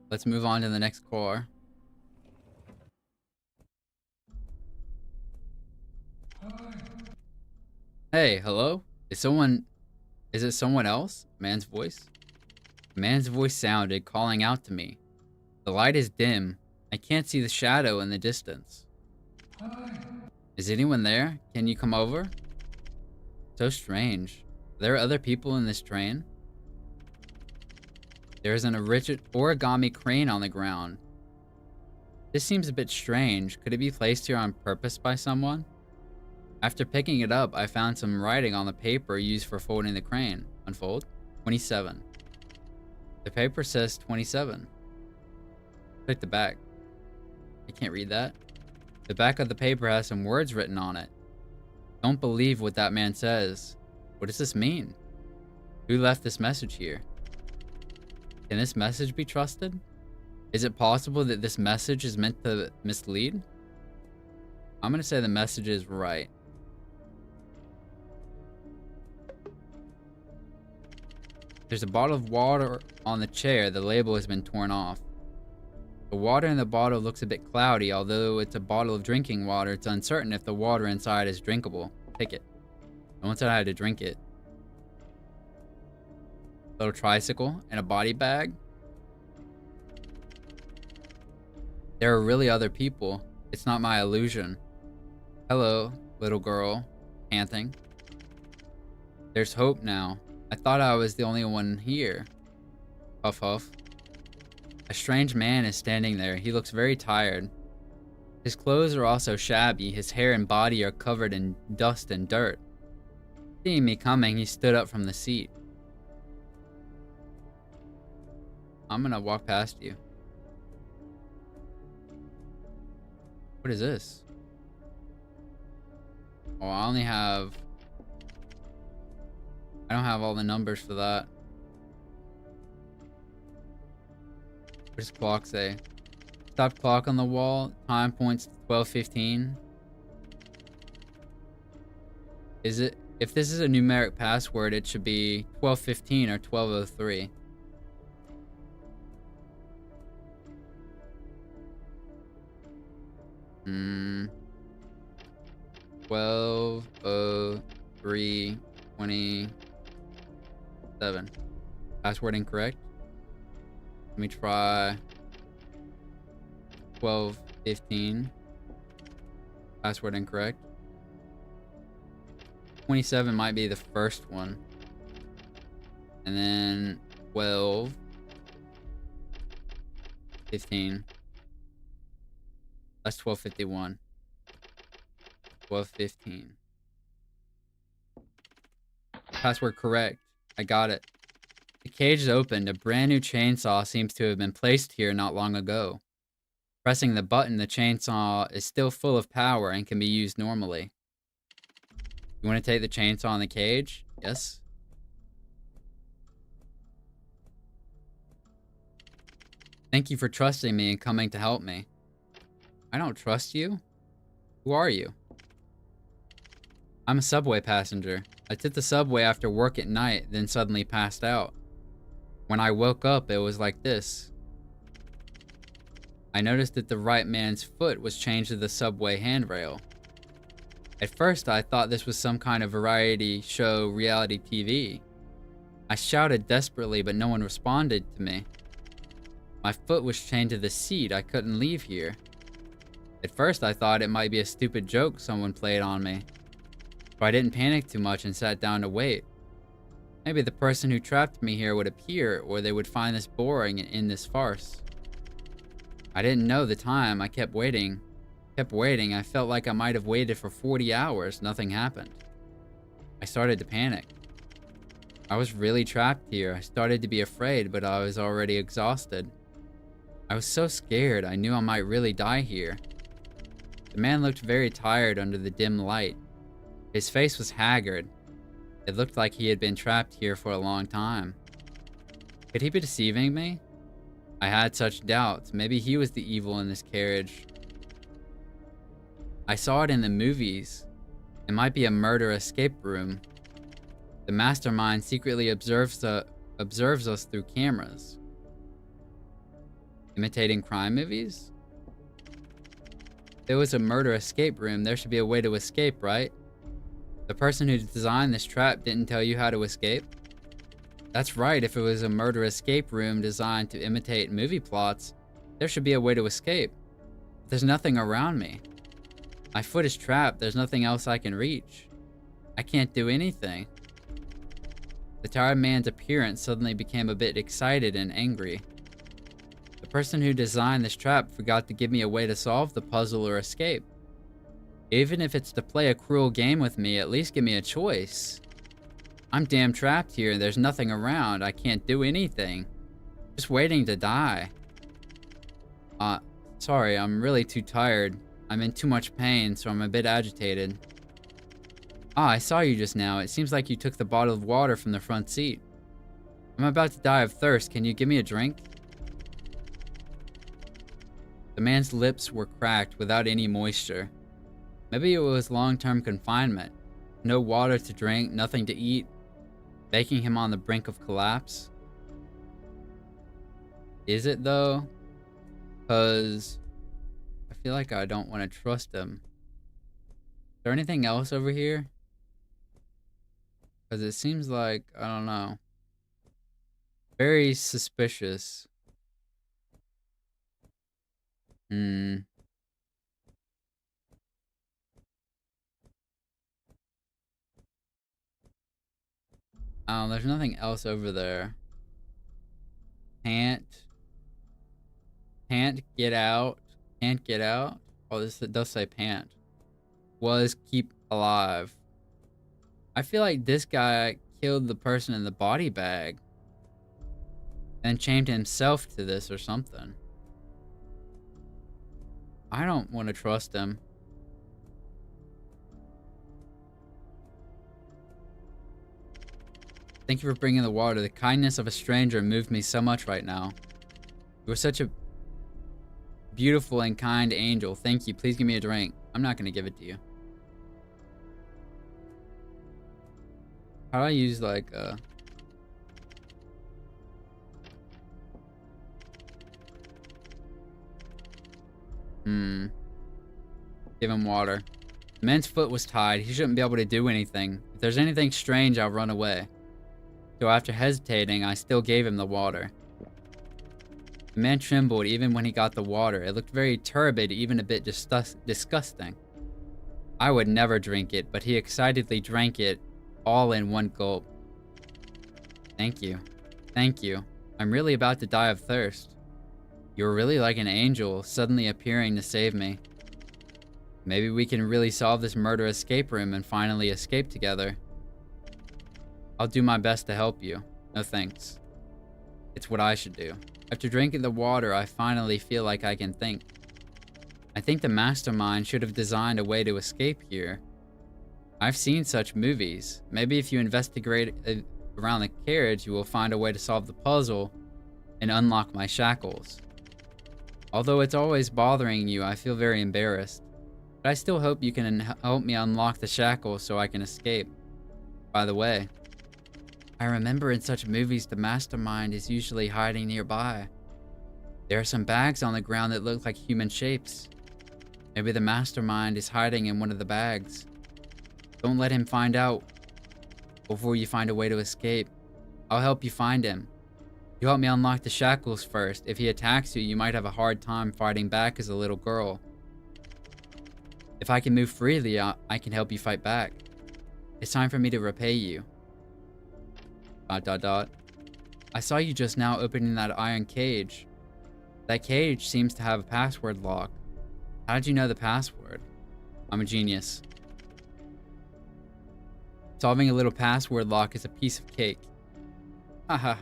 S1: Let's move on to the next core. Hey, hello? Is it someone else? Man's voice? A man's voice sounded, calling out to me. The light is dim. I can't see the shadow in the distance. Is anyone there? Can you come over? So strange. Are there other people in this train? There is an origami crane on the ground. This seems a bit strange. Could it be placed here on purpose by someone? After picking it up, I found some writing on the paper used for folding the crane. Unfold. 27. The paper says 27. Click the back. I can't read that. The back of the paper has some words written on it. Don't believe what that man says. What does this mean? Who left this message here? Can this message be trusted? Is it possible that this message is meant to mislead? I'm gonna say the message is right. There's a bottle of water on the chair. The label has been torn off. The water in the bottle looks a bit cloudy. Although it's a bottle of drinking water, it's uncertain if the water inside is drinkable. Pick it. No one said I had to drink it. Little tricycle and a body bag. There are really other people. It's not my illusion. Hello, little girl. Panting. There's hope now. I thought I was the only one here. Huff huff. A strange man is standing there. He looks very tired. His clothes are also shabby. His hair and body are covered in dust and dirt. Seeing me coming, he stood up from the seat. I'm gonna walk past you. What is this? Oh, I don't have all the numbers for that. What does clock say? Stop clock on the wall. Time points to 12:15. Is it? If this is a numeric password, it should be 12:15 or 12:03. Hmm. 12:03:27. Password incorrect. Let me try 12:15. Password incorrect. 27 might be the first one. And then 12:15. That's 12:51. 12:15. Password correct. I got it. The cage is opened. A brand new chainsaw seems to have been placed here not long ago. Pressing the button, the chainsaw is still full of power and can be used normally. You want to take the chainsaw in the cage? Yes. Thank you for trusting me and coming to help me. I don't trust you? Who are you? I'm a subway passenger. I took the subway after work at night, then suddenly passed out. When I woke up, it was like this. I noticed that the right man's foot was chained to the subway handrail. At first, I thought this was some kind of variety show reality TV. I shouted desperately, but no one responded to me. My foot was chained to the seat. I couldn't leave here. At first, I thought it might be a stupid joke someone played on me. But I didn't panic too much and sat down to wait. Maybe the person who trapped me here would appear, or they would find this boring and end this farce. I didn't know the time. I kept waiting. I felt like I might have waited for 40 hours. Nothing happened. I started to panic. I was really trapped here. I started to be afraid, but I was already exhausted. I was so scared. I knew I might really die here. The man looked very tired under the dim light. His face was haggard. It looked like he had been trapped here for a long time. Could he be deceiving me? I had such doubts. Maybe he was the evil in this carriage. I saw it in the movies. It might be a murder escape room. The mastermind secretly observes us through cameras. Imitating crime movies? If there was a murder escape room, there should be a way to escape, right? The person who designed this trap didn't tell you how to escape? That's right, if it was a murder escape room designed to imitate movie plots, there should be a way to escape. But there's nothing around me. My foot is trapped, there's nothing else I can reach. I can't do anything. The tired man's appearance suddenly became a bit excited and angry. The person who designed this trap forgot to give me a way to solve the puzzle or escape. Even if it's to play a cruel game with me, at least give me a choice. I'm damn trapped here, there's nothing around, I can't do anything. Just waiting to die. Sorry, I'm really too tired. I'm in too much pain, so I'm a bit agitated. I saw you just now. It seems like you took the bottle of water from the front seat. I'm about to die of thirst. Can you give me a drink? The man's lips were cracked without any moisture. Maybe it was long-term confinement. No water to drink, nothing to eat, making him on the brink of collapse. Is it though? 'Cause I feel like I don't want to trust him. Is there anything else over here? Because it seems like, I don't know, very suspicious. Oh, there's nothing else over there. Can't get out. Can't get out. Oh, this it does say pant. Was keep alive. I feel like this guy killed the person in the body bag and chained himself to this or something. I don't want to trust him. Thank you for bringing the water. The kindness of a stranger moved me so much right now. You were such a beautiful and kind angel. Thank you. Please give me a drink. I'm not going to give it to you. How do I use like Give him water. The man's foot was tied. He shouldn't be able to do anything. If there's anything strange, I'll run away. So after hesitating, I still gave him the water. The man trembled even when he got the water. It looked very turbid, even a bit disgusting. I would never drink it, but he excitedly drank it all in one gulp. Thank you. Thank you. I'm really about to die of thirst. You're really like an angel, suddenly appearing to save me. Maybe we can really solve this murder escape room and finally escape together. I'll do my best to help you. No thanks. It's what I should do. After drinking the water, I finally feel like I can think. I think the mastermind should have designed a way to escape here. I've seen such movies. Maybe if you investigate around the carriage, you will find a way to solve the puzzle and unlock my shackles. Although it's always bothering you, I feel very embarrassed. But I still hope you can help me unlock the shackles so I can escape. By the way, I remember in such movies the mastermind is usually hiding nearby. There are some bags on the ground that look like human shapes. Maybe the mastermind is hiding in one of the bags. Don't let him find out before you find a way to escape. I'll help you find him. You help me unlock the shackles first. If he attacks you, you might have a hard time fighting back as a little girl. If I can move freely, I can help you fight back. It's time for me to repay you. ... I saw you just now opening that iron cage. That cage seems to have a password lock. How did you know the password? I'm a genius. Solving a little password lock is a piece of cake. Haha.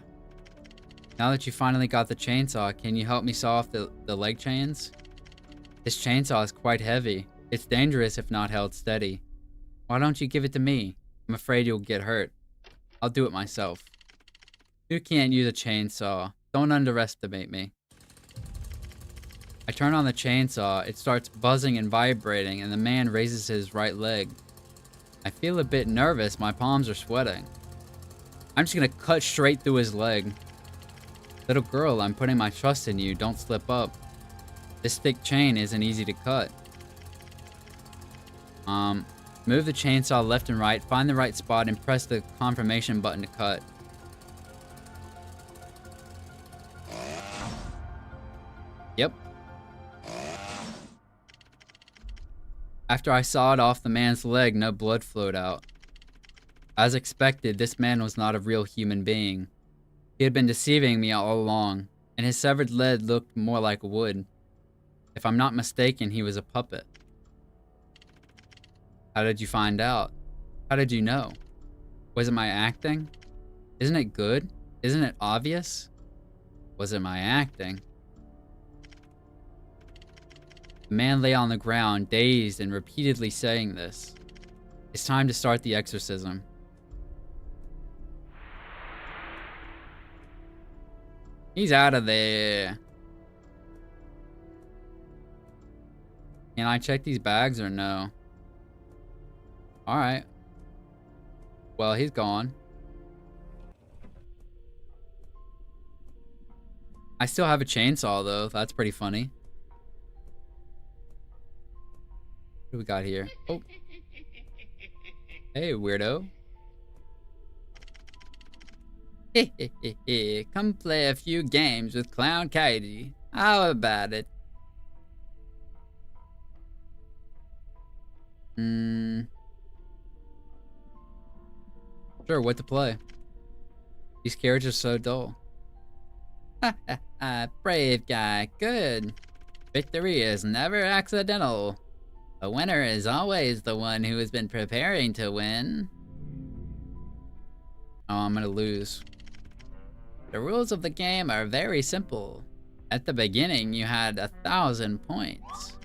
S1: Now that you finally got the chainsaw, can you help me saw off the leg chains? This chainsaw is quite heavy. It's dangerous if not held steady. Why don't you give it to me? I'm afraid you'll get hurt. I'll do it myself. You can't use a chainsaw. Don't underestimate me. I turn on the chainsaw, it starts buzzing and vibrating, and the man raises his right leg. I feel a bit nervous, my palms are sweating. I'm just gonna cut straight through his leg. Little girl, I'm putting my trust in you, don't slip up. This thick chain isn't easy to cut. Move the chainsaw left and right, find the right spot, and press the confirmation button to cut. Yep. After I sawed off the man's leg, no blood flowed out. As expected, this man was not a real human being. He had been deceiving me all along, and his severed leg looked more like wood. If I'm not mistaken, he was a puppet. How did you find out? How did you know? Was it my acting? Isn't it good? Isn't it obvious? Was it my acting? The man lay on the ground, dazed and repeatedly saying this. It's time to start the exorcism. He's out of there. Can I check these bags or no? Alright. Well, he's gone. I still have a chainsaw though. That's pretty funny. What do we got here? Oh. Hey, weirdo. Come play a few games with Clown Katie. How about it? Sure, what to play? These characters are so dull. Brave guy, good. Victory is never accidental. The winner is always the one who has been preparing to win. Oh, I'm gonna lose. The rules of the game are very simple. At the beginning, you had 1,000 points.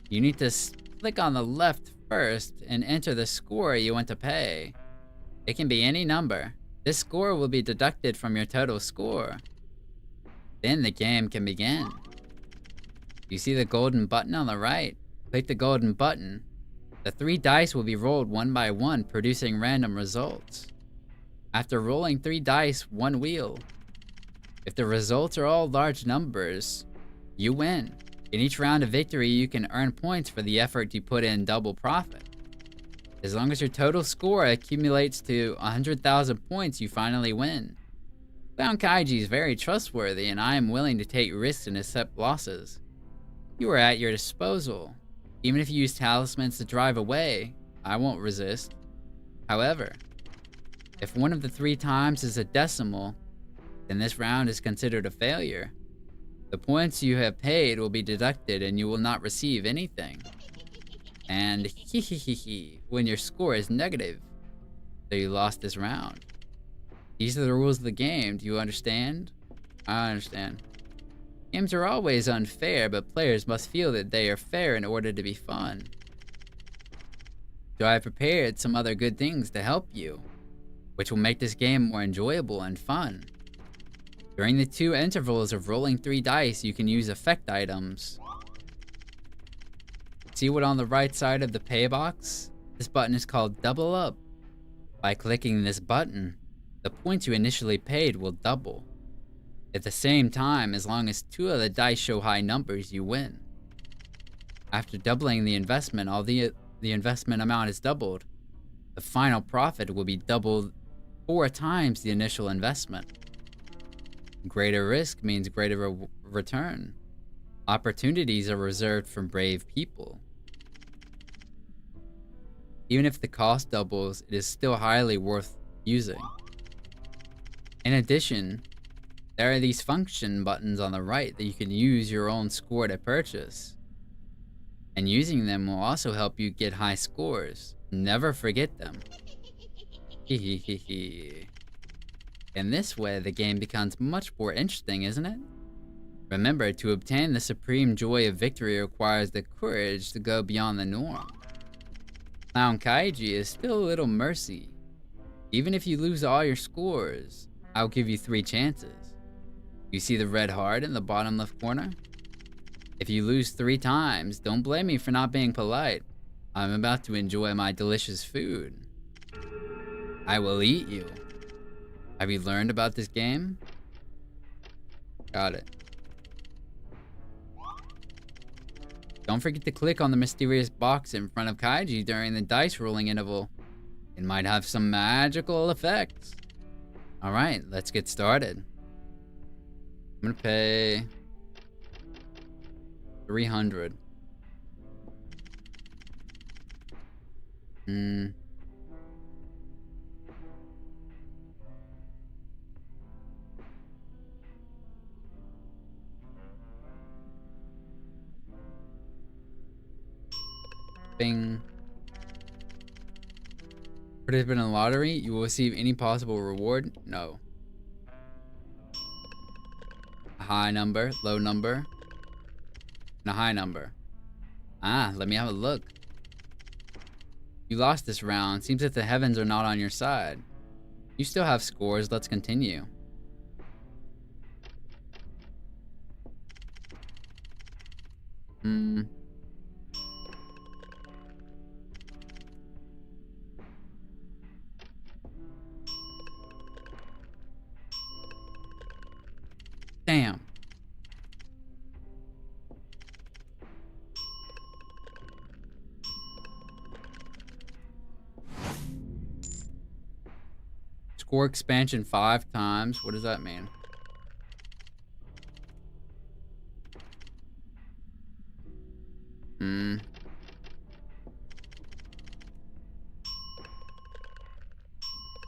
S1: You need to click on the left first and enter the score you want to pay. It can be any number. This score will be deducted from your total score. Then the game can begin. You see the golden button on the right? Click the golden button. The 3 dice will be rolled one by one, producing random results. After rolling 3 dice, 1 wheel. If the results are all large numbers, you win. In each round of victory, you can earn points for the effort you put in, double profit. As long as your total score accumulates to 100,000 points, you finally win. Clown Kaiji is very trustworthy, and I am willing to take risks and accept losses. You are at your disposal. Even if you use talismans to drive away, I won't resist. However, if one of the 3 times is a decimal, then this round is considered a failure. The points you have paid will be deducted and you will not receive anything. And when your score is negative, So you lost this round. These are the rules of the game. Do you understand? I understand. Games are always unfair, but players must feel that they are fair in order to be fun. So I have prepared some other good things to help you, which will make this game more enjoyable and fun. During the 2 intervals of rolling 3 dice, you can use effect items. See what on the right side of the pay box? This button is called Double Up. By clicking this button, the points you initially paid will double. At the same time, as long as 2 of the dice show high numbers, you win. After doubling the investment, the investment amount is doubled. The final profit will be doubled 4 times the initial investment. Greater risk means greater return. Opportunities are reserved for brave people. Even if the cost doubles, it is still highly worth using. In addition, there are these function buttons on the right that you can use your own score to purchase. And using them will also help you get high scores. Never forget them. Hehehehe. In this way, the game becomes much more interesting, isn't it? Remember, to obtain the supreme joy of victory requires the courage to go beyond the norm. Clown Kaiji is still a little mercy. Even if you lose all your scores, I'll give you 3 chances. You see the red heart in the bottom left corner? If you lose 3 times, don't blame me for not being polite. I'm about to enjoy my delicious food. I will eat you. Have you learned about this game? Got it. Don't forget to click on the mysterious box in front of Kaiji during the dice rolling interval. It might have some magical effects. Alright, let's get started. I'm gonna pay 300. Bing. Participate in a lottery. You will receive any possible reward. No. A high number, low number, and a high number. Ah, let me have a look. You lost this round. Seems that the heavens are not on your side. You still have scores. Let's continue. Damn. Score expansion 5 times. What does that mean?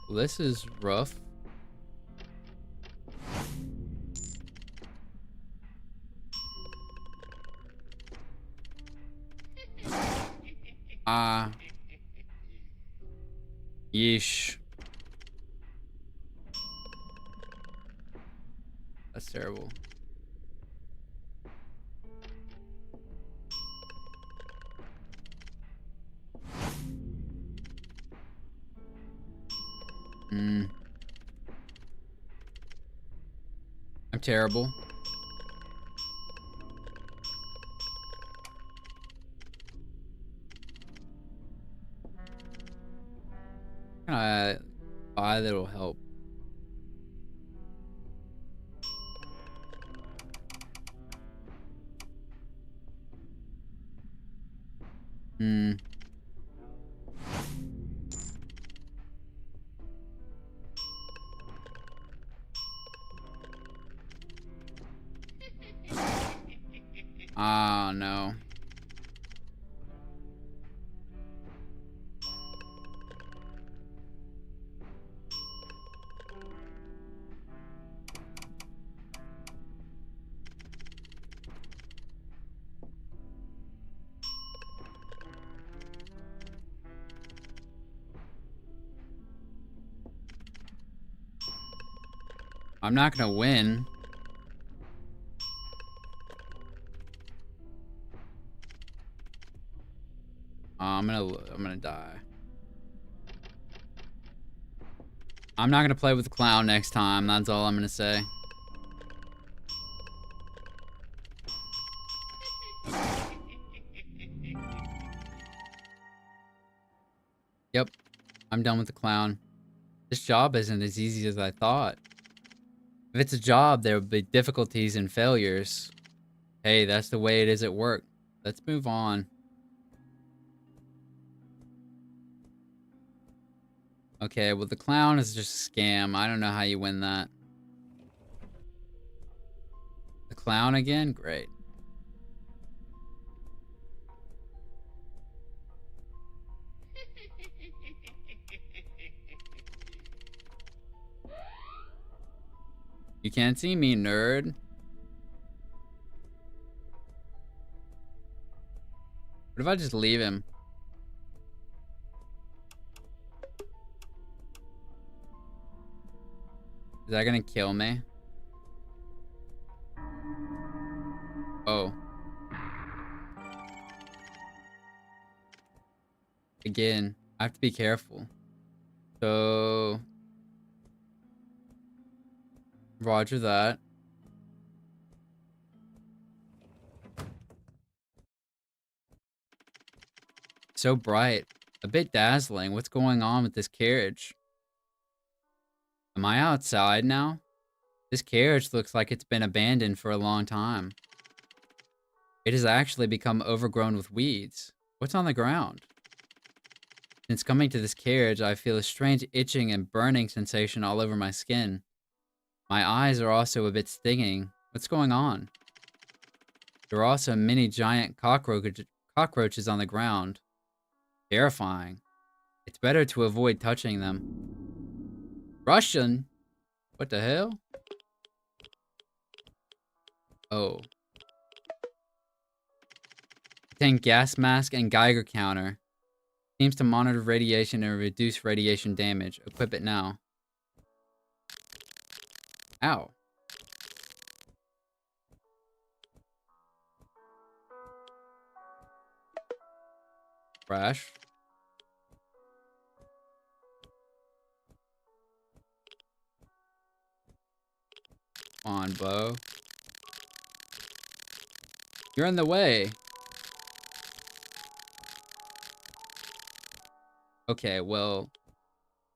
S1: Well, this is rough. Yeesh. That's terrible. I'm terrible. Can I buy that'll help? Ah, no. I'm not gonna win. I'm gonna die. I'm not gonna play with the clown next time. That's all I'm gonna say. Yep, I'm done with the clown. This job isn't as easy as I thought. If it's a job, there would be difficulties and failures. Hey, that's the way it is at work. Let's move on. Okay, well, the clown is just a scam. I don't know how you win that. The clown again? Great. You can't see me, nerd. What if I just leave him? Is that gonna kill me? Oh. Again, I have to be careful. So... Roger that. So bright. A bit dazzling. What's going on with this carriage? Am I outside now? This carriage looks like it's been abandoned for a long time. It has actually become overgrown with weeds. What's on the ground? Since coming to this carriage, I feel a strange itching and burning sensation all over my skin. My eyes are also a bit stinging. What's going on? There are also many giant cockroaches on the ground. Terrifying. It's better to avoid touching them. Russian? What the hell? Oh. Contain gas mask and Geiger counter. Seems to monitor radiation and reduce radiation damage. Equip it now. Ow. Crash. Come on, Bo. You're in the way. Okay, well,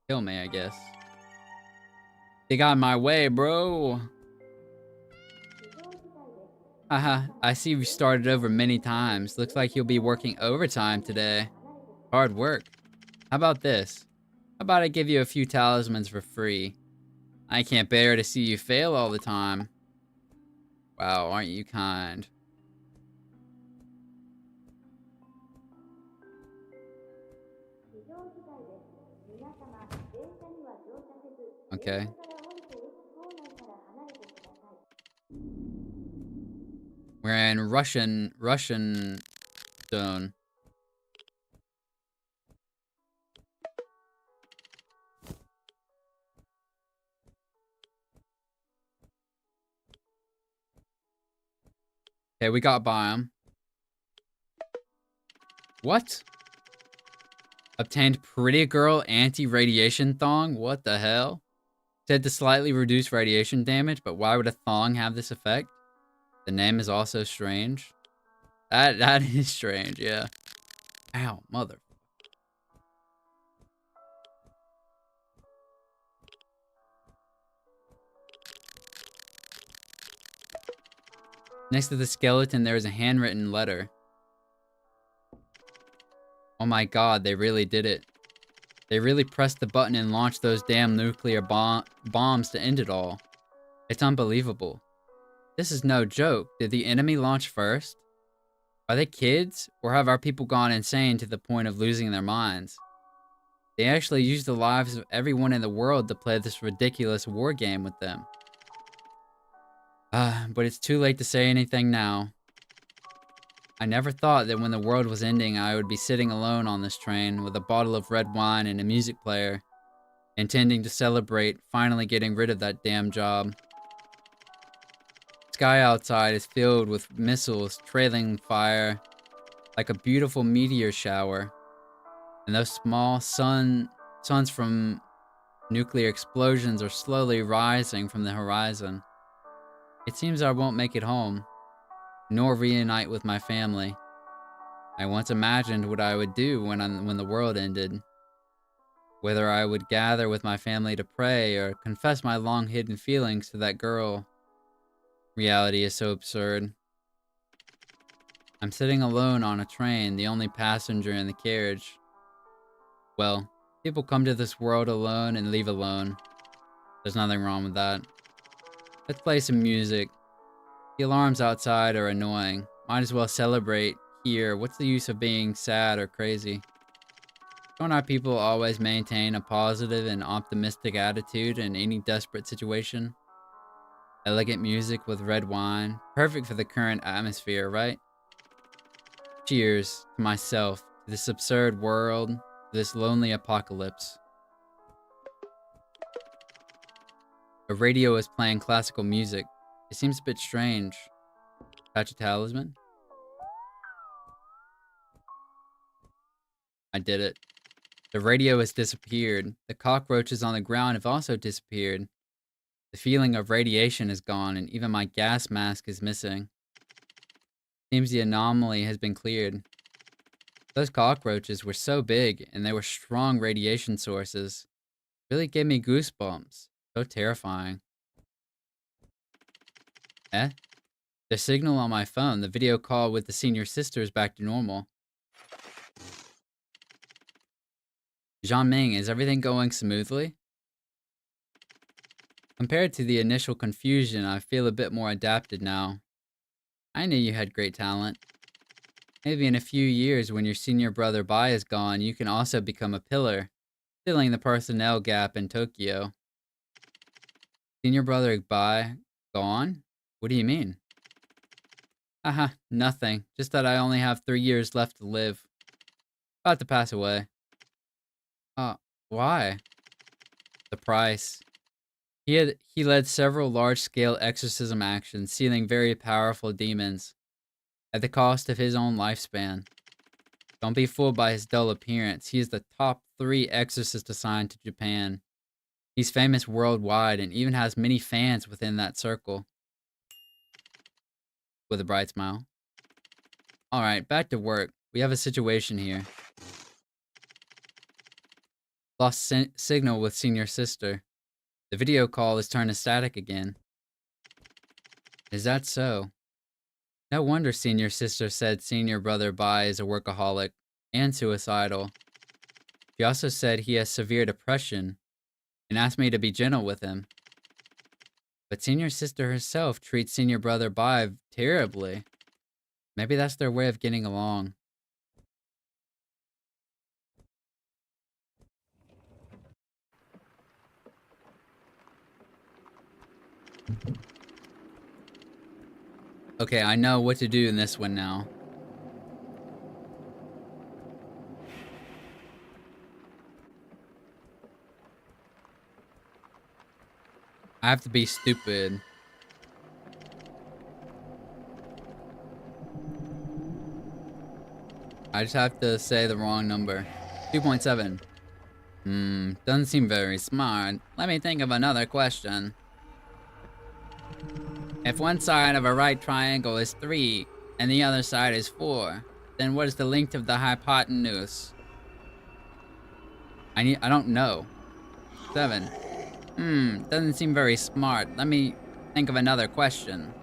S1: kill me, I guess. They got in my way, bro. Haha, I see you started over many times. Looks like you'll be working overtime today. Hard work. How about this? How about I give you a few talismans for free? I can't bear to see you fail all the time. Wow, aren't you kind? Okay. We're in Russian zone. Okay, we got biome. What? Obtained pretty girl anti-radiation thong? What the hell? Said to slightly reduce radiation damage, but why would a thong have this effect? The name is also strange. That is strange, yeah. Ow, mother. Next to the skeleton, there is a handwritten letter. Oh my god, they really did it. They really pressed the button and launched those damn nuclear bombs to end it all. It's unbelievable. This is no joke. Did the enemy launch first? Are they kids? Or have our people gone insane to the point of losing their minds? They actually used the lives of everyone in the world to play this ridiculous war game with them. But it's too late to say anything now. I never thought that when the world was ending, I would be sitting alone on this train with a bottle of red wine and a music player intending to celebrate finally getting rid of that damn job. The sky outside is filled with missiles trailing fire like a beautiful meteor shower, and those small suns from nuclear explosions are slowly rising from the horizon. It seems I won't make it home, nor reunite with my family. I once imagined what I would do when the world ended. Whether I would gather with my family to pray or confess my long-hidden feelings to that girl. Reality is so absurd. I'm sitting alone on a train, the only passenger in the carriage. Well, people come to this world alone and leave alone. There's nothing wrong with that. Let's play some music. The alarms outside are annoying. Might as well celebrate here. What's the use of being sad or crazy? Don't our people always maintain a positive and optimistic attitude in any desperate situation? Elegant music with red wine. Perfect for the current atmosphere, right? Cheers to myself, to this absurd world, to this lonely apocalypse. A radio is playing classical music. It seems a bit strange. Touch a talisman? I did it. The radio has disappeared. The cockroaches on the ground have also disappeared. The feeling of radiation is gone, and even my gas mask is missing. Seems the anomaly has been cleared. Those cockroaches were so big, and they were strong radiation sources. Really gave me goosebumps. So terrifying. Eh? The signal on my phone, the video call with the senior sister is back to normal. Jianming, is everything going smoothly? Compared to the initial confusion, I feel a bit more adapted now. I knew you had great talent. Maybe in a few years when your senior brother Bai is gone, you can also become a pillar, filling the personnel gap in Tokyo. Senior brother Bai gone? What do you mean? Haha, nothing. Just that I only have 3 years left to live. About to pass away. Why? The price. He led several large-scale exorcism actions, sealing very powerful demons, at the cost of his own lifespan. Don't be fooled by his dull appearance. He is the top 3 exorcist assigned to Japan. He's famous worldwide and even has many fans within that circle. With a bright smile. Alright, back to work. We have a situation here. Lost signal with senior sister. The video call is turned to static again. Is that so? No wonder senior sister said senior brother Bai is a workaholic and suicidal. She also said he has severe depression and asked me to be gentle with him. But senior sister herself treats senior brother Bai terribly. Maybe that's their way of getting along. Okay, I know what to do in this one now. I have to be stupid. I just have to say the wrong number. 2.7. Doesn't seem very smart. Let me think of another question. If one side of a right triangle is 3 and the other side is 4, then what is the length of the hypotenuse? I don't know. 7. Doesn't seem very smart. Let me think of another question.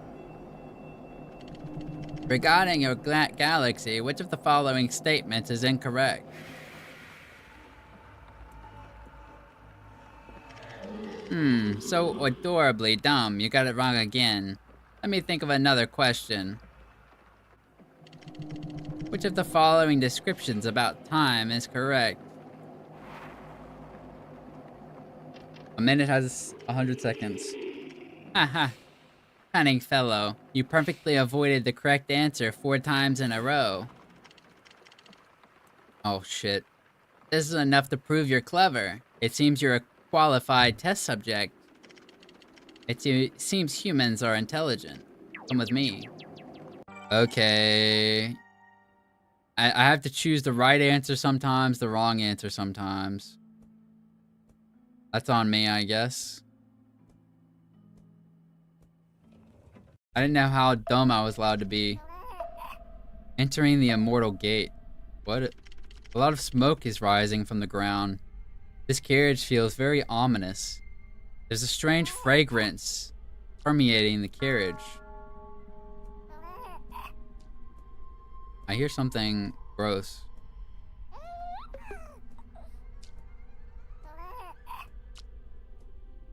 S1: Regarding your galaxy, which of the following statements is incorrect? So adorably dumb. You got it wrong again. Let me think of another question. Which of the following descriptions about time is correct? A minute has 100 seconds. Haha. Cunning fellow. You perfectly avoided the correct answer 4 times in a row. Oh shit. This is enough to prove you're clever. It seems you're a qualified test subject. It seems humans are intelligent. Come with me. Okay. I have to choose the right answer sometimes, the wrong answer sometimes. That's on me, I guess. I didn't know how dumb I was allowed to be. Entering the immortal gate. What? A lot of smoke is rising from the ground. This carriage feels very ominous. There's a strange fragrance permeating the carriage. I hear something gross.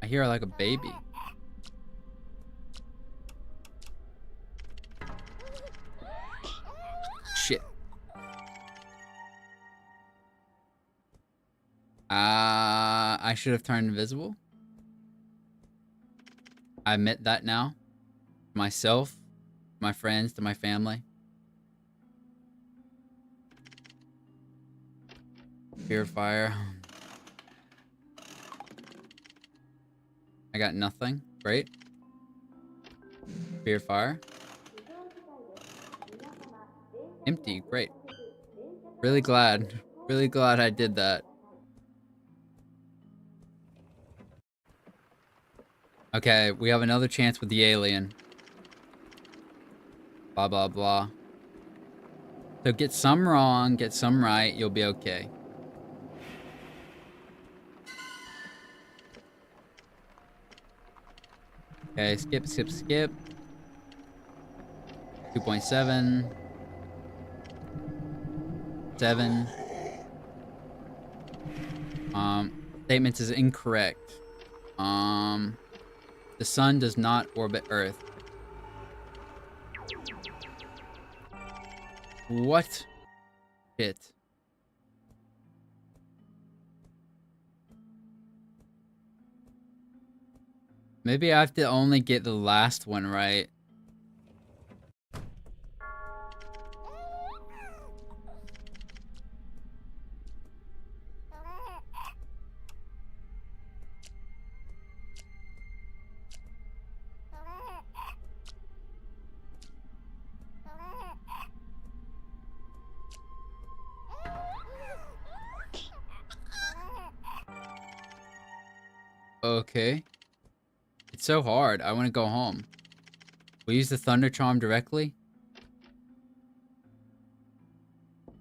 S1: I hear like a baby. Shit. I should have turned invisible. I admit that now. To myself, to my friends, to my family. Purifier. I got nothing. Great. Purifier. Empty. Great. Really glad. Really glad I did that. Okay, we have another chance with the alien. Blah, blah, blah. So get some wrong, get some right, you'll be okay. Okay, skip, skip, skip. 2.7. 7. Statements is incorrect. The sun does not orbit Earth. What? Shit. Maybe I have to only get the last one right. Okay. It's so hard. I want to go home. We use the thunder charm directly?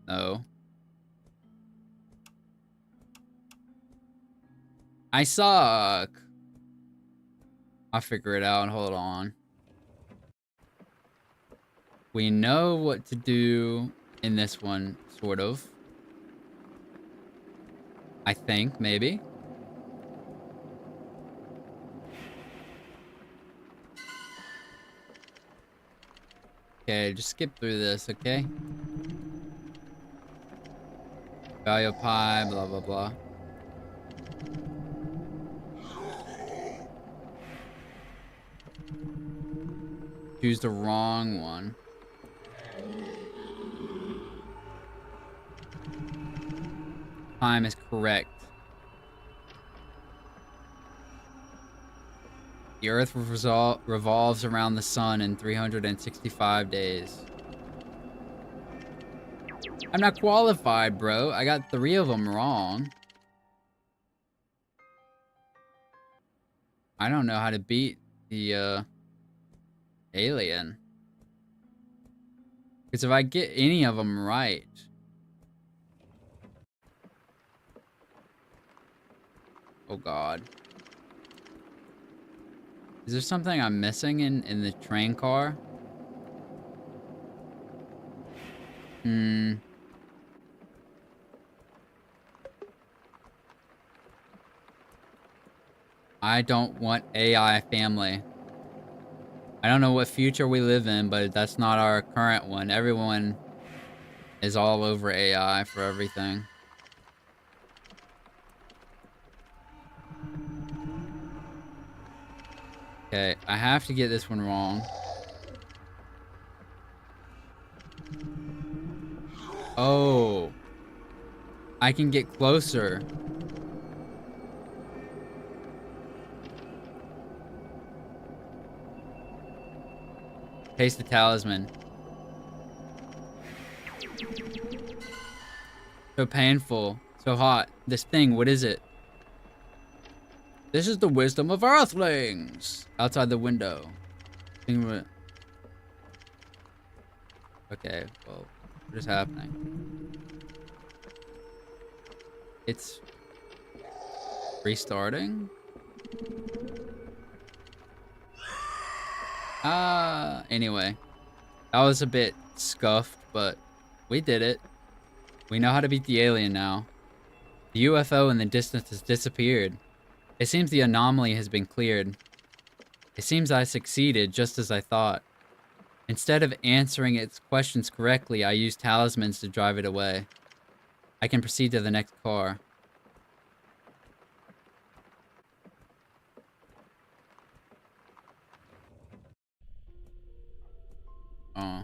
S1: No. I suck. I'll figure it out. Hold on. We know what to do in this one, sort of. I think, maybe. Okay, just skip through this, okay? Value pie, blah, blah, blah. Choose the wrong one. Time is correct. The Earth revolves around the sun in 365 days. I'm not qualified, bro. I got 3 of them wrong. I don't know how to beat the alien. Because if I get any of them right... Oh god. Is there something I'm missing in the train car? I don't want AI family. I don't know what future we live in, but that's not our current one. Everyone is all over AI for everything. Okay, I have to get this one wrong. Oh. I can get closer. Taste the talisman. So painful. So hot. This thing, what is it? This is the wisdom of Earthlings! Outside the window. Okay, well, what is happening? It's restarting? Anyway. That was a bit scuffed, but we did it. We know how to beat the alien now. The UFO in the distance has disappeared. It seems the anomaly has been cleared. It seems I succeeded just as I thought. Instead of answering its questions correctly, I used talismans to drive it away. I can proceed to the next car. Oh.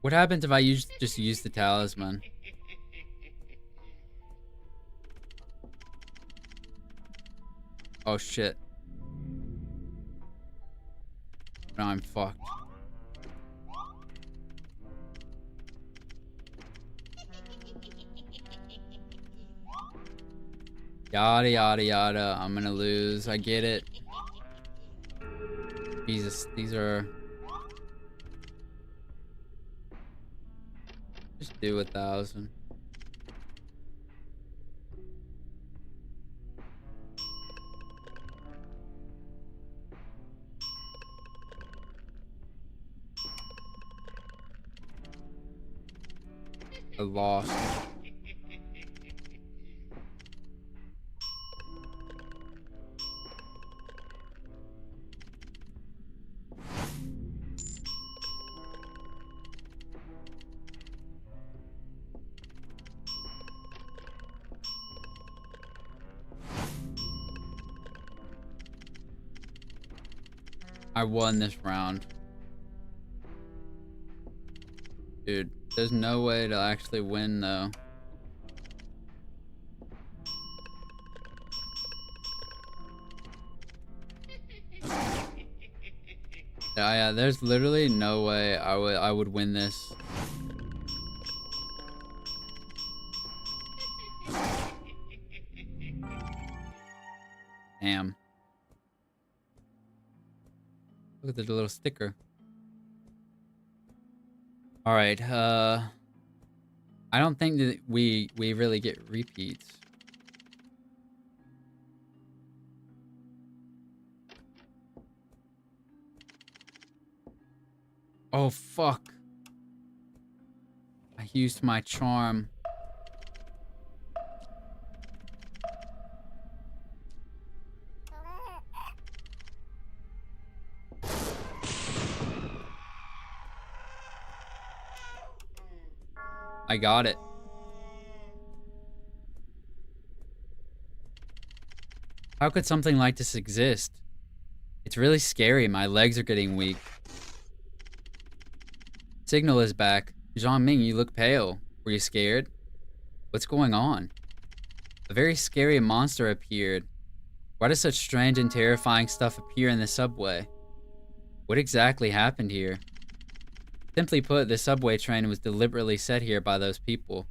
S1: What happens if I just use the talisman? Oh shit. Now I'm fucked. Yada yada yada. I'm gonna lose. I get it. Jesus, these are... Just do 1,000. I lost. I won this round. Dude, there's no way to actually win though. Yeah, there's literally no way I would win this. Damn. Look at the little sticker. All right, I don't think that we really get repeats. Oh fuck. I used my charm. I got it. How could something like this exist? It's really scary. My legs are getting weak. Signal is back. Zhang-Ming, you look pale. Were you scared? What's going on? A very scary monster appeared. Why does such strange and terrifying stuff appear in the subway? What exactly happened here? Simply put, the subway train was deliberately set here by those people.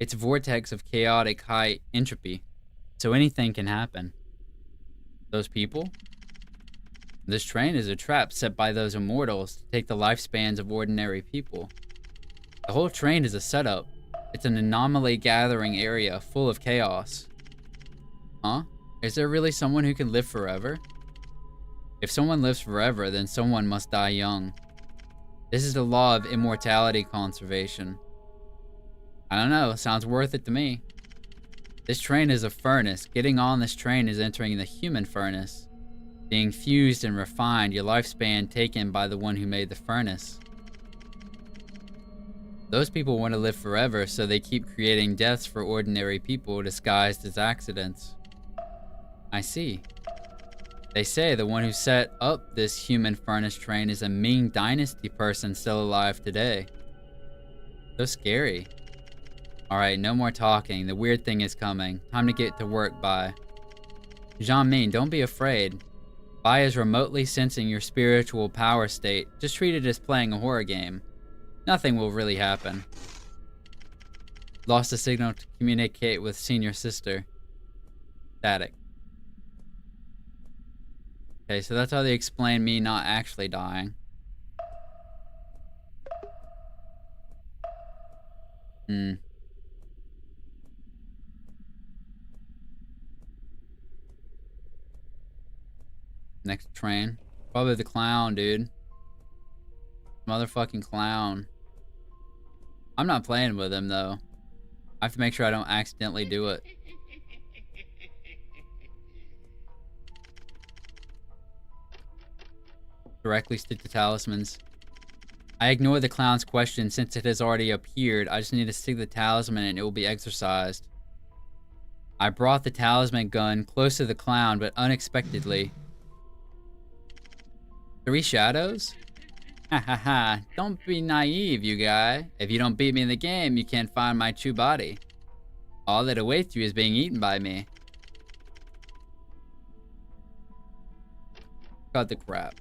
S1: It's a vortex of chaotic high entropy, so anything can happen. Those people? This train is a trap set by those immortals to take the lifespans of ordinary people. The whole train is a setup. It's an anomaly gathering area full of chaos. Huh? Is there really someone who can live forever? If someone lives forever, then someone must die young. This is the law of immortality conservation. I don't know, sounds worth it to me. This train is a furnace. Getting on this train is entering the human furnace. Being fused and refined, your lifespan taken by the one who made the furnace. Those people want to live forever, so they keep creating deaths for ordinary people disguised as accidents. I see. They say the one who set up this human furnace train is a Ming Dynasty person still alive today. So scary. Alright, no more talking. The weird thing is coming. Time to get to work, bye. Jean-Ming, don't be afraid. Bai is remotely sensing your spiritual power state. Just treat it as playing a horror game. Nothing will really happen. Lost a signal to communicate with senior sister. Static. Okay, so that's how they explain me not actually dying. Hmm. Next train. Probably the clown, dude. Motherfucking clown. I'm not playing with him, though. I have to make sure I don't accidentally do it. Directly stick to talismans. I ignore the clown's question since it has already appeared. I just need to stick the talisman and it will be exercised. I brought the talisman gun close to the clown, but unexpectedly. 3 shadows? Ha ha ha. Don't be naive, you guy. If you don't beat me in the game, you can't find my true body. All that awaits you is being eaten by me. Cut the crap.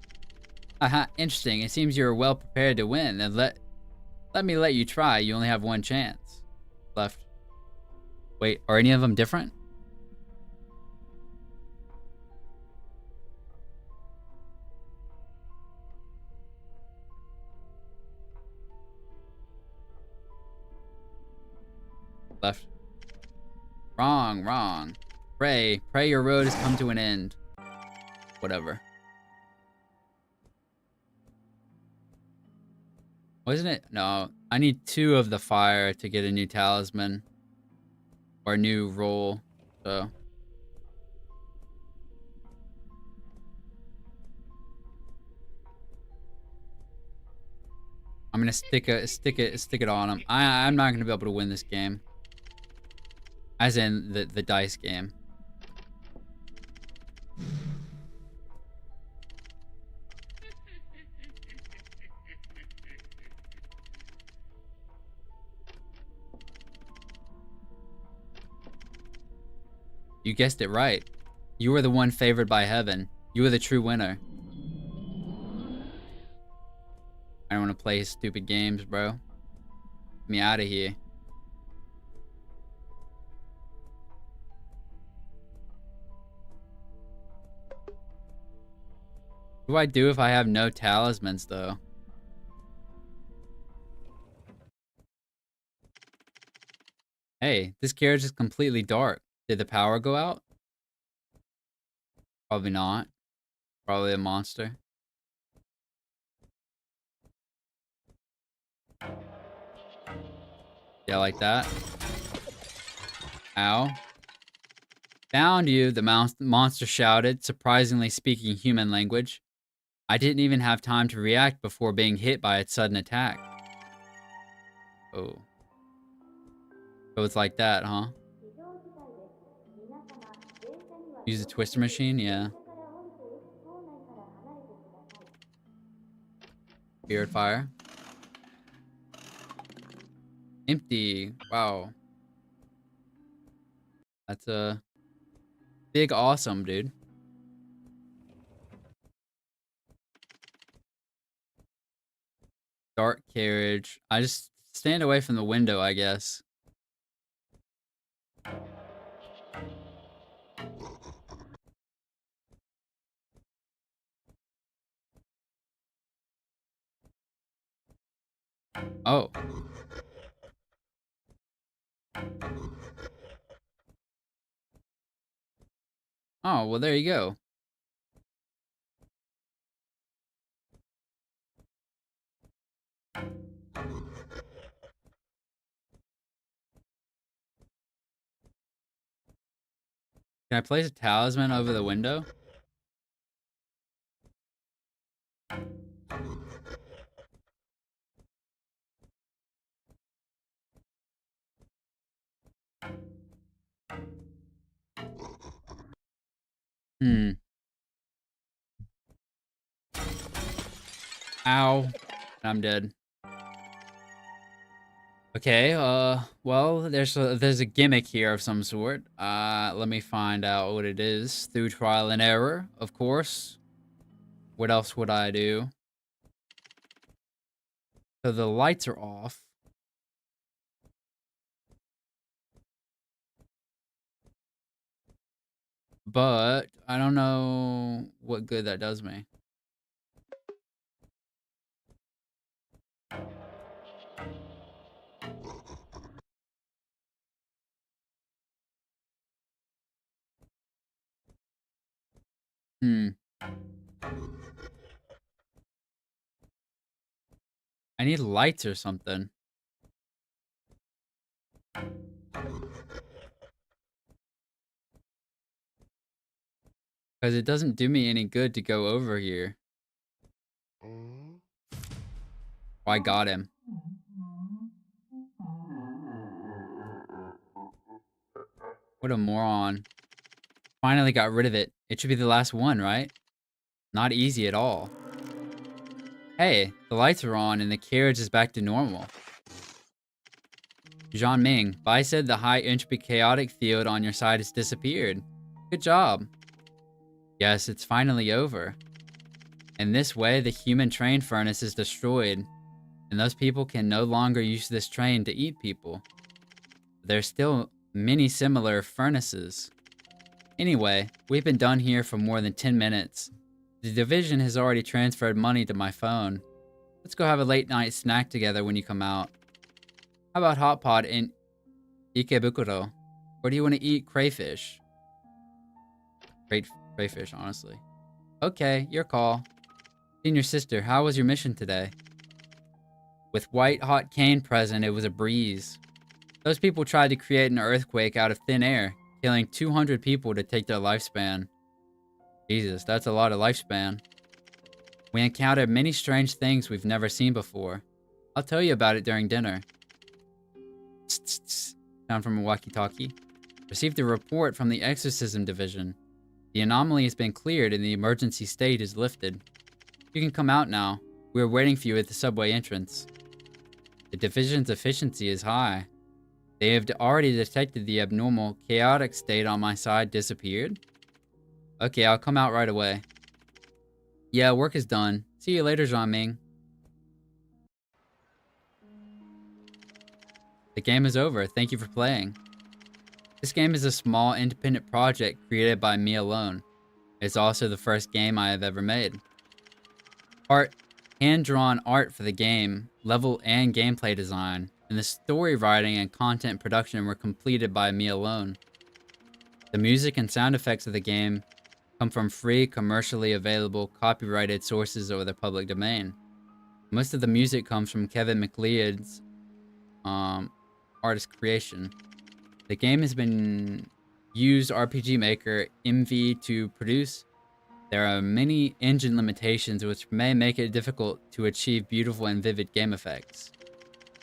S1: Haha, interesting. It seems you're well prepared to win. Then let me let you try. You only have one chance. Left. Wait, are any of them different? Left. Wrong, wrong. Pray your road has come to an end. Whatever. Wasn't it? No, I need 2 of the fire to get a new talisman. Or a new roll, so. I'm gonna stick it on him. I'm not gonna be able to win this game. As in the dice game. You guessed it right. You were the one favored by heaven. You were the true winner. I don't want to play his stupid games, bro. Get me out of here. What do I do if I have no talismans, though? Hey, this carriage is completely dark. Did the power go out? Probably not. Probably a monster. Yeah, like that. Ow. Found you, the monster shouted, surprisingly speaking human language. I didn't even have time to react before being hit by its sudden attack. Oh. So it's like that, huh? Use a twister machine? Yeah. Spirit fire. Empty. Wow. That's a big awesome, dude. Dark carriage. I just stand away from the window, I guess. Oh. Oh, well, there you go. Can I place a talisman over the window? Hmm. Ow. I'm dead. Okay, well, there's a gimmick here of some sort. Let me find out what it is through trial and error, of course. What else would I do? So the lights are off. But I don't know what good that does me. Hmm. I need lights or something. Because it doesn't do me any good to go over here. Oh, I got him. What a moron. Finally got rid of it. It should be the last one, right? Not easy at all. Hey, the lights are on and the carriage is back to normal. Zhang Ming, Bai said the high entropy chaotic field on your side has disappeared. Good job. Yes, it's finally over. In this way, the human train furnace is destroyed, and those people can no longer use this train to eat people. There's still many similar furnaces. Anyway, we've been done here for more than 10 minutes. The division has already transferred money to my phone. Let's go have a late night snack together when you come out. How about hot pot in Ikebukuro? Or do you want to eat crayfish? Great crayfish, honestly. Okay, your call. Senior sister, how was your mission today? With White Hot Cane present, it was a breeze. Those people tried to create an earthquake out of thin air, killing 200 people to take their lifespan. Jesus, that's a lot of lifespan. We encountered many strange things we've never seen before. I'll tell you about it during dinner. Tss, tss, tss. Sound from a walkie-talkie. Received a report from the Exorcism Division. The anomaly has been cleared and the emergency state is lifted. You can come out now. We are waiting for you at the subway entrance. The division's efficiency is high. They have already detected the abnormal, chaotic state on my side disappeared. Okay, I'll come out right away. Yeah, work is done. See you later, Zhang Ming. The game is over. Thank you for playing. This game is a small, independent project created by me alone. It's also the first game I have ever made. Hand-drawn art for the game, level and gameplay design, and the story writing and content production were completed by me alone. The music and sound effects of the game come from free, commercially available, copyrighted sources or the public domain. Most of the music comes from Kevin MacLeod's artist creation. The game has been used RPG Maker MV to produce. There are many engine limitations which may make it difficult to achieve beautiful and vivid game effects.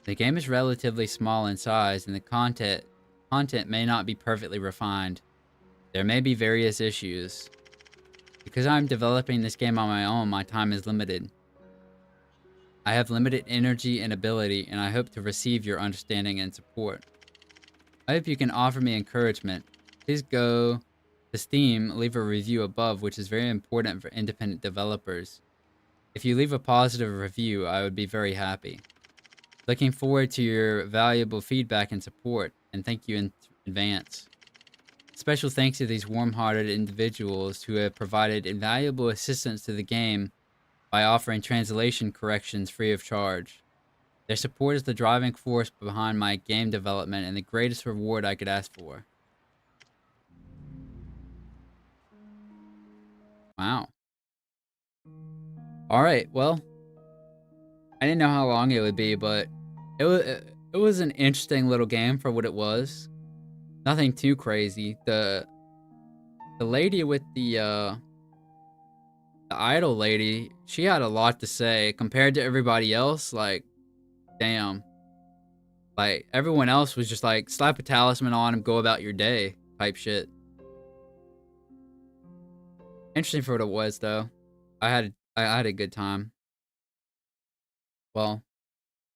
S1: The game is relatively small in size and the content may not be perfectly refined. There may be various issues. Because I'm developing this game on my own, my time is limited. I have limited energy and ability, and I hope to receive your understanding and support. I hope you can offer me encouragement. Please go to Steam, leave a review above, which is very important for independent developers. If you leave a positive review, I would be very happy. Looking forward to your valuable feedback and support, and thank you in advance. Special thanks to these warm-hearted individuals who have provided invaluable assistance to the game by offering translation corrections free of charge. Their support is the driving force behind my game development and the greatest reward I could ask for. Wow. Alright, well, I didn't know how long it would be, but it was an interesting little game for what it was. Nothing too crazy. The lady with the idol lady, she had a lot to say compared to everybody else. Like, damn. Like, everyone else was just like, slap a talisman on and go about your day type shit. Interesting for what it was, though. I had a good time. Well,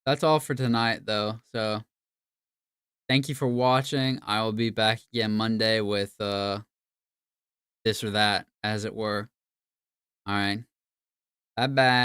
S1: that's all for tonight, though. So thank you for watching. I will be back again Monday with this or that, as it were. All right. Bye bye.